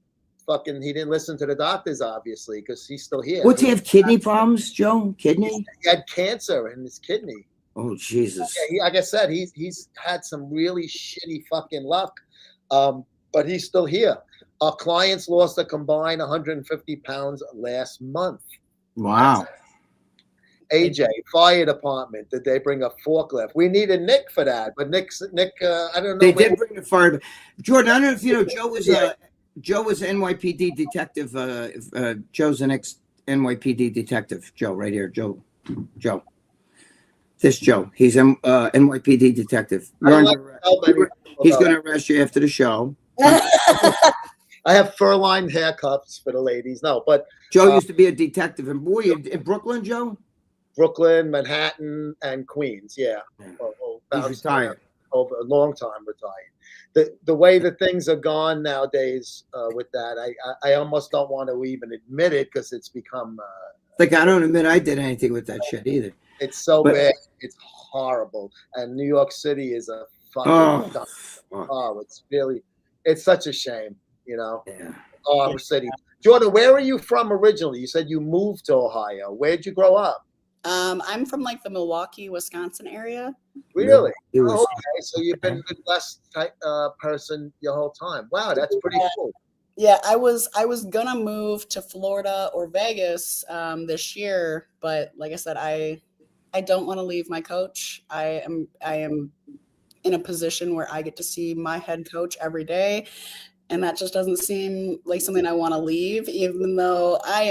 [SPEAKER 3] didn't listen to the doctors, obviously, because he's still here.
[SPEAKER 1] What's he have? Kidney problems, Joe? Kidney?
[SPEAKER 3] He had cancer in his kidney.
[SPEAKER 1] Oh, Jesus.
[SPEAKER 3] Yeah, like I said, he's had some really shitty fucking luck, but he's still here. Our clients lost a combined 150 pounds last month.
[SPEAKER 1] Wow.
[SPEAKER 3] AJ, fire department. Did they bring a forklift? We needed Nick for that, but Nick, I don't know.
[SPEAKER 1] They did bring the fire. Jordan, I don't know if you know, Joe was an NYPD detective. Joe's an ex-NYPD detective. Joe, right here. Joe. This Joe. He's an NYPD detective. He's going to arrest you after the show.
[SPEAKER 3] I have fur-lined haircuts for the ladies. No, but
[SPEAKER 1] Joe used to be a detective. And boy, in Brooklyn, Joe?
[SPEAKER 3] Brooklyn, Manhattan, and Queens. Yeah.
[SPEAKER 1] He's retired.
[SPEAKER 3] Over a long time retired. The way that things are gone nowadays with that, I almost don't want to even admit it because it's become
[SPEAKER 1] like I don't admit I did anything with that shit either.
[SPEAKER 3] It's so bad, it's horrible, and New York City is a fucking it's such a shame,
[SPEAKER 1] Yeah.
[SPEAKER 3] Our city. Jordan, where are you from originally? You said you moved to Ohio. Where'd you grow up?
[SPEAKER 4] I'm from like the Milwaukee, Wisconsin area.
[SPEAKER 3] Really? Okay, so you've been a Midwest type person your whole time. Wow, that's pretty cool.
[SPEAKER 4] Yeah, I was gonna move to Florida or Vegas this year, but like I said, I don't want to leave my coach. I am in a position where I get to see my head coach every day, and that just doesn't seem like something I want to leave, even though I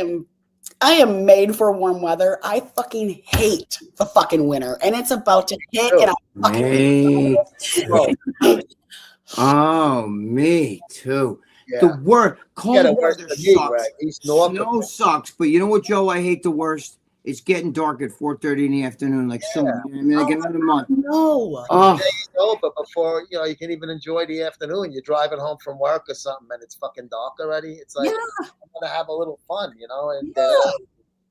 [SPEAKER 4] am made for warm weather. I fucking hate the fucking winter, and it's about to hit, and I fucking hate it.
[SPEAKER 1] Oh, me too.
[SPEAKER 3] Yeah.
[SPEAKER 1] The worst cold weather sucks.
[SPEAKER 3] Right?
[SPEAKER 1] Snow sucks, but you know what, Joe? I hate the worst. It's getting dark at 4:30 in the afternoon, like summer. I mean, like another month.
[SPEAKER 4] No.
[SPEAKER 3] Oh, but before you can even enjoy the afternoon, you're driving home from work or something, and it's fucking dark already. It's like I'm gonna have a little fun, and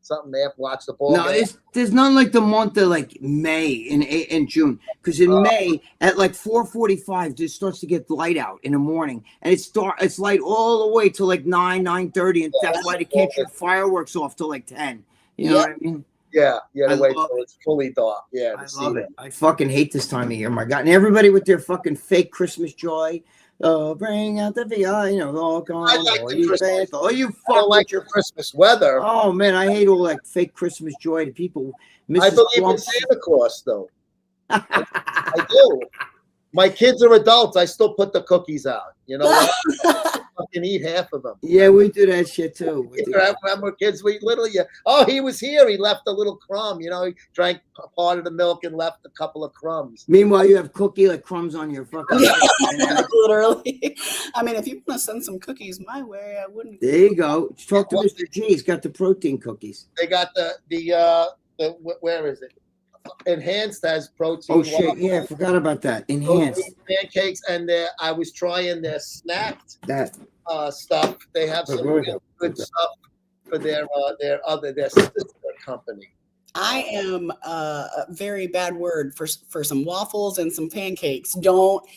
[SPEAKER 3] something they have to watch the ball.
[SPEAKER 1] No, there's none like the month of like May and June, because in May at like 4:45 it starts to get light out in the morning, and it's light all the way till like 9:30, and that's why they can't shoot fireworks off till like 10. You know what I mean?
[SPEAKER 3] Yeah, to wait till it's fully dark. Yeah,
[SPEAKER 1] I love it. I fucking hate this time of year, my God. And everybody with their fucking fake Christmas joy. Oh, bring out the VI, all gone.
[SPEAKER 3] I like the Christmas.
[SPEAKER 1] You
[SPEAKER 3] I don't like your Christmas weather.
[SPEAKER 1] Oh man, I hate all that fake Christmas joy to people.
[SPEAKER 3] I believe in Santa Claus, though. I do. My kids are adults. I still put the cookies out. You know what? fucking eat half of them.
[SPEAKER 1] Yeah, we do that shit too.
[SPEAKER 3] I remember kids, we literally, oh, he was here. He left a little crumb. You know, he drank part of the milk and left a couple of crumbs.
[SPEAKER 1] Meanwhile, you have cookie like crumbs on your fucking.
[SPEAKER 4] Literally. I mean, if you want to send some cookies my way, I wouldn't.
[SPEAKER 1] There you go. Talk to Mr. G. He's got the protein cookies.
[SPEAKER 3] They got the where is it? Enhanced has protein.
[SPEAKER 1] Oh shit! Yeah, I forgot about that. Enhanced
[SPEAKER 3] pancakes, and I was trying their snacked
[SPEAKER 1] that
[SPEAKER 3] stuff. They have some really good stuff for their sister company.
[SPEAKER 4] I am a very bad word for some waffles and some pancakes. Don't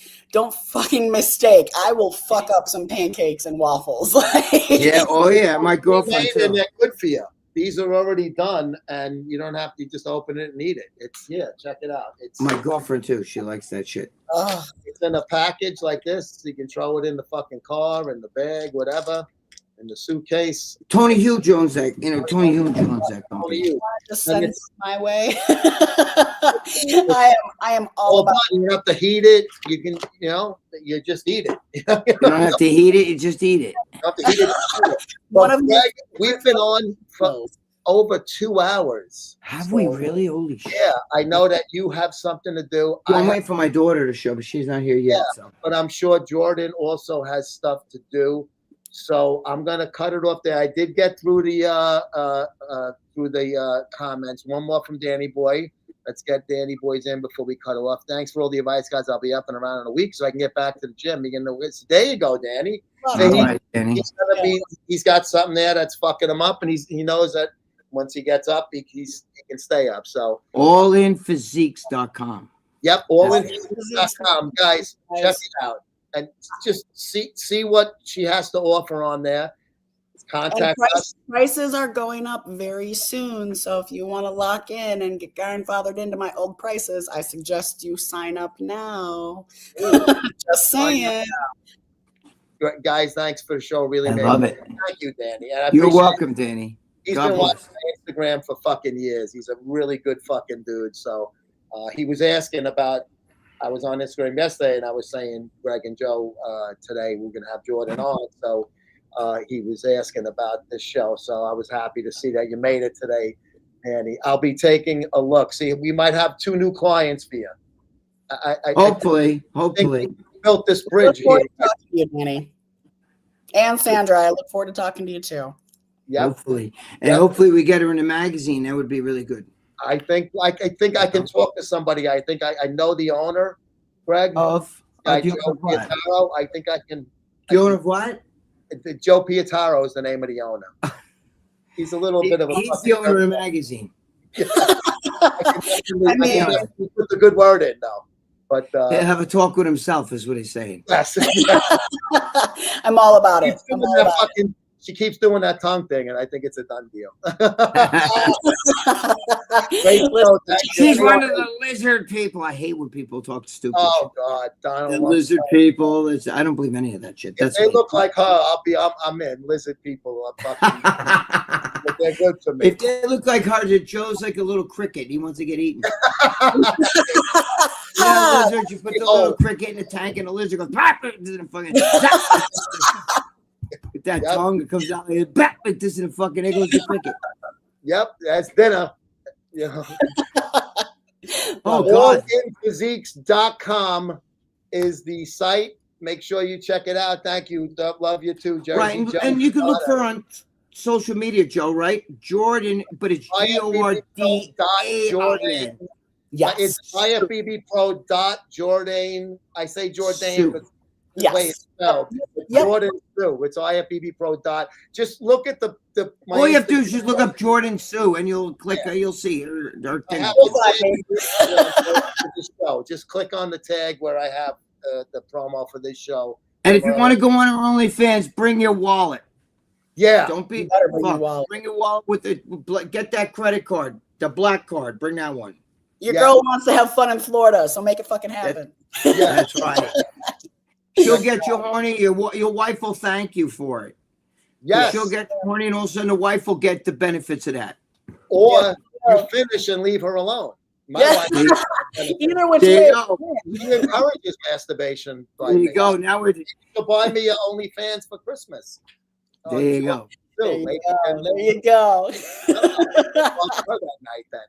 [SPEAKER 4] fucking mistake. I will fuck up some pancakes and waffles.
[SPEAKER 1] Yeah. Oh yeah, my girlfriend too.
[SPEAKER 3] And they're good for you. These are already done, and you don't have to just open it and eat it. It's check it out. It's
[SPEAKER 1] my girlfriend too. She likes that shit.
[SPEAKER 3] It's in a package like this. So you can throw it in the fucking car, in the bag, whatever, in the suitcase.
[SPEAKER 1] Tony Hugh Jones that Tony Hugh Jones that company.
[SPEAKER 4] Just send it my way. I am all about.
[SPEAKER 3] You don't have to heat it. You can, you just eat it.
[SPEAKER 1] You don't have to heat it. You just eat it.
[SPEAKER 3] You don't have to heat it. Greg, we've been on for over 2 hours.
[SPEAKER 1] Have we really? Holy shit!
[SPEAKER 3] Yeah, I know that you have something to do.
[SPEAKER 1] I'm waiting for my daughter to show, but she's not here yet.
[SPEAKER 3] Yeah,
[SPEAKER 1] so.
[SPEAKER 3] But I'm sure Jordan also has stuff to do. So I'm gonna cut it off there. I did get through the comments. One more from Danny Boy. Let's get Danny Boy's in before we cut it off. Thanks for all the advice, guys. I'll be up and around in a week so I can get back to the gym. There you go, Danny.
[SPEAKER 1] Danny.
[SPEAKER 3] He's got something there that's fucking him up, and he knows that once he gets up, he can stay up. So
[SPEAKER 1] allinphysiques.com.
[SPEAKER 3] Yep, allinphysiques.com. Guys, check it out. And just see what she has to offer on there. Contact us.
[SPEAKER 4] Prices are going up very soon. So if you want to lock in and get grandfathered into my old prices, I suggest you sign up now. Just saying.
[SPEAKER 3] Guys, thanks for the show. Really,
[SPEAKER 1] I love it.
[SPEAKER 3] Thank you, Danny.
[SPEAKER 1] You're welcome, Danny.
[SPEAKER 3] He's been watching my Instagram for fucking years. He's a really good fucking dude. So he was asking about. I was on Instagram yesterday, and I was saying, Greg and Joe, today we're going to have Jordan on. So he was asking about this show. So I was happy to see that you made it today, Danny. I'll be taking a look. See, we might have 2 new clients for you.
[SPEAKER 1] Hopefully.
[SPEAKER 3] We built this bridge here.
[SPEAKER 4] Talking to you, Danny. And Sandra, I look forward to talking to you too.
[SPEAKER 3] Yeah.
[SPEAKER 1] Hopefully. And hopefully we get her in a magazine. That would be really good.
[SPEAKER 3] I think I can talk to somebody. I think I know the owner, Greg.
[SPEAKER 1] Of
[SPEAKER 3] Joe Pietaro. I think I can.
[SPEAKER 1] The owner of what?
[SPEAKER 3] Joe Pietaro is the name of the owner. He's a little bit of a.
[SPEAKER 1] He's the owner of a magazine.
[SPEAKER 3] I mean, he put the good word in though. But
[SPEAKER 1] he'll have a talk with himself, is what he's saying.
[SPEAKER 3] Yes.
[SPEAKER 4] I'm all about it.
[SPEAKER 3] She keeps doing that tongue thing, and I think it's a done deal.
[SPEAKER 1] She's one of the lizard people. I hate when people talk stupid.
[SPEAKER 3] Oh God, Donald.
[SPEAKER 1] The lizard people. I don't believe any of that shit.
[SPEAKER 3] If they look like her, I'm in. Lizard people are fucking. But they're good to me.
[SPEAKER 1] If they look like her, Joe's like a little cricket. He wants to get eaten. Lizard, you put the little cricket in the tank, and the lizard goes. With that tongue, it comes out like this in the fucking egg the cricket.
[SPEAKER 3] Yep, that's dinner. Yeah.
[SPEAKER 1] Oh God.
[SPEAKER 3] Allinphysiques.com is the site. Make sure you check it out. Thank you. Love you too, Jersey.
[SPEAKER 1] Right, and you can look for her on social media, Joe. Right, Jordan, but it's Jordan.
[SPEAKER 3] Yes, it's IFBB I say Jordaine, but the way it's spelled. Jordan Sue. It's IFBB Pro. Just look at the
[SPEAKER 1] all you have to do is just look up Jordaine Sue, and you'll click. You'll see her thing.
[SPEAKER 3] Just click on the tag where I have the promo for this show.
[SPEAKER 1] And if you want to go on our OnlyFans, bring your wallet.
[SPEAKER 3] Yeah,
[SPEAKER 1] don't be.
[SPEAKER 4] Bring
[SPEAKER 1] your wallet with it. Get that credit card, the black card. Bring that one.
[SPEAKER 4] Your girl wants to have fun in Florida, so make it fucking happen.
[SPEAKER 1] That's right. She'll get you horny. Your wife will thank you for it.
[SPEAKER 3] Yes.
[SPEAKER 1] She'll get horny, and all of a sudden the wife will get the benefits of that.
[SPEAKER 3] Or you finish and leave her alone. My
[SPEAKER 4] Yeah.
[SPEAKER 3] wife,
[SPEAKER 4] Either which
[SPEAKER 1] There
[SPEAKER 4] way.
[SPEAKER 1] you go.
[SPEAKER 3] she encourages masturbation.
[SPEAKER 1] There you go. Now we're
[SPEAKER 3] She'll buy me a OnlyFans for Christmas.
[SPEAKER 1] there. You go.
[SPEAKER 4] There you
[SPEAKER 3] Maybe
[SPEAKER 4] go. There you go.
[SPEAKER 3] that night then.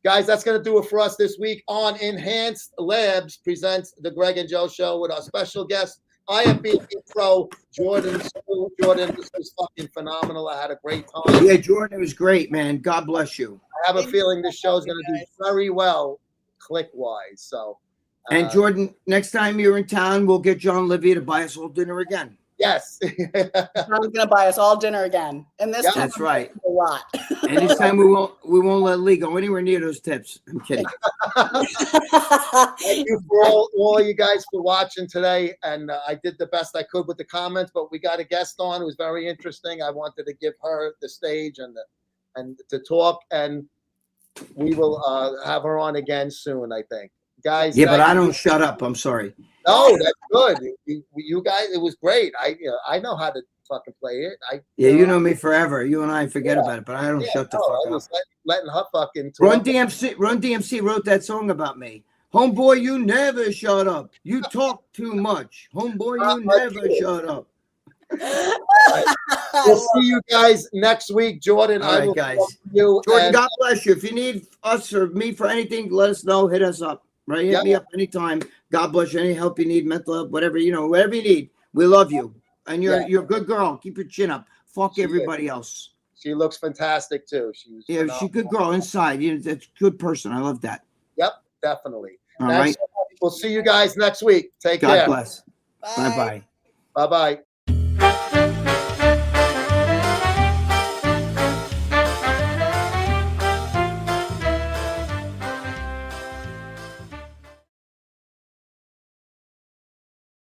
[SPEAKER 3] Guys, that's going to do it for us this week on Enhanced Labs presents the Gregg and Joe Show with our special guest, IFBB Pro, Jordaine Sue. Jordan, this was fucking phenomenal. I had a great time.
[SPEAKER 1] Yeah, Jordan, it was great, man. God bless you.
[SPEAKER 3] I have a feeling this show is going to do very well click-wise. So,
[SPEAKER 1] And Jordan, next time you're in town, we'll get John Livia to buy us all dinner again.
[SPEAKER 3] yes.
[SPEAKER 4] John's gonna buy us all dinner again, and this
[SPEAKER 3] Yeah,
[SPEAKER 4] time
[SPEAKER 1] that's right.
[SPEAKER 4] a lot.
[SPEAKER 1] And this time we won't let Lee go anywhere near those tips. I'm kidding.
[SPEAKER 3] Thank you for all you guys for watching today. And I did the best I could with the comments, but we got a guest on who was very interesting. I wanted to give her the stage and to talk, and we will have her on again soon, I think. Guys,
[SPEAKER 1] Yeah, but I don't shut up. I'm sorry.
[SPEAKER 3] No, that's good. You guys, it was great. I know how to fucking play it.
[SPEAKER 1] Yeah, you know me forever. You and I forget about it, but I don't shut the
[SPEAKER 3] I
[SPEAKER 1] fuck up.
[SPEAKER 3] was letting her fucking talk.
[SPEAKER 1] Run DMC wrote that song about me. Homeboy, you never shut up. You talk too much. Homeboy, you never shut up.
[SPEAKER 3] We'll see you guys next week, Jordan.
[SPEAKER 1] All
[SPEAKER 3] I
[SPEAKER 1] right,
[SPEAKER 3] will
[SPEAKER 1] guys.
[SPEAKER 3] talk to you.
[SPEAKER 1] Jordan,
[SPEAKER 3] and-
[SPEAKER 1] God bless you. If you need us or me for anything, let us know. Hit us up. Right? Hit me up anytime. God bless you. Any help you need, mental help, whatever you need. We love you. And you're a good girl. Keep your chin up. Fuck everybody else.
[SPEAKER 3] She looks fantastic too. She's
[SPEAKER 1] She's a good girl inside. That's a good person. I love that.
[SPEAKER 3] Yep, definitely.
[SPEAKER 1] All right.
[SPEAKER 3] We'll see you guys next week. Take
[SPEAKER 1] God
[SPEAKER 3] care.
[SPEAKER 1] bless. Bye bye.
[SPEAKER 3] Bye bye.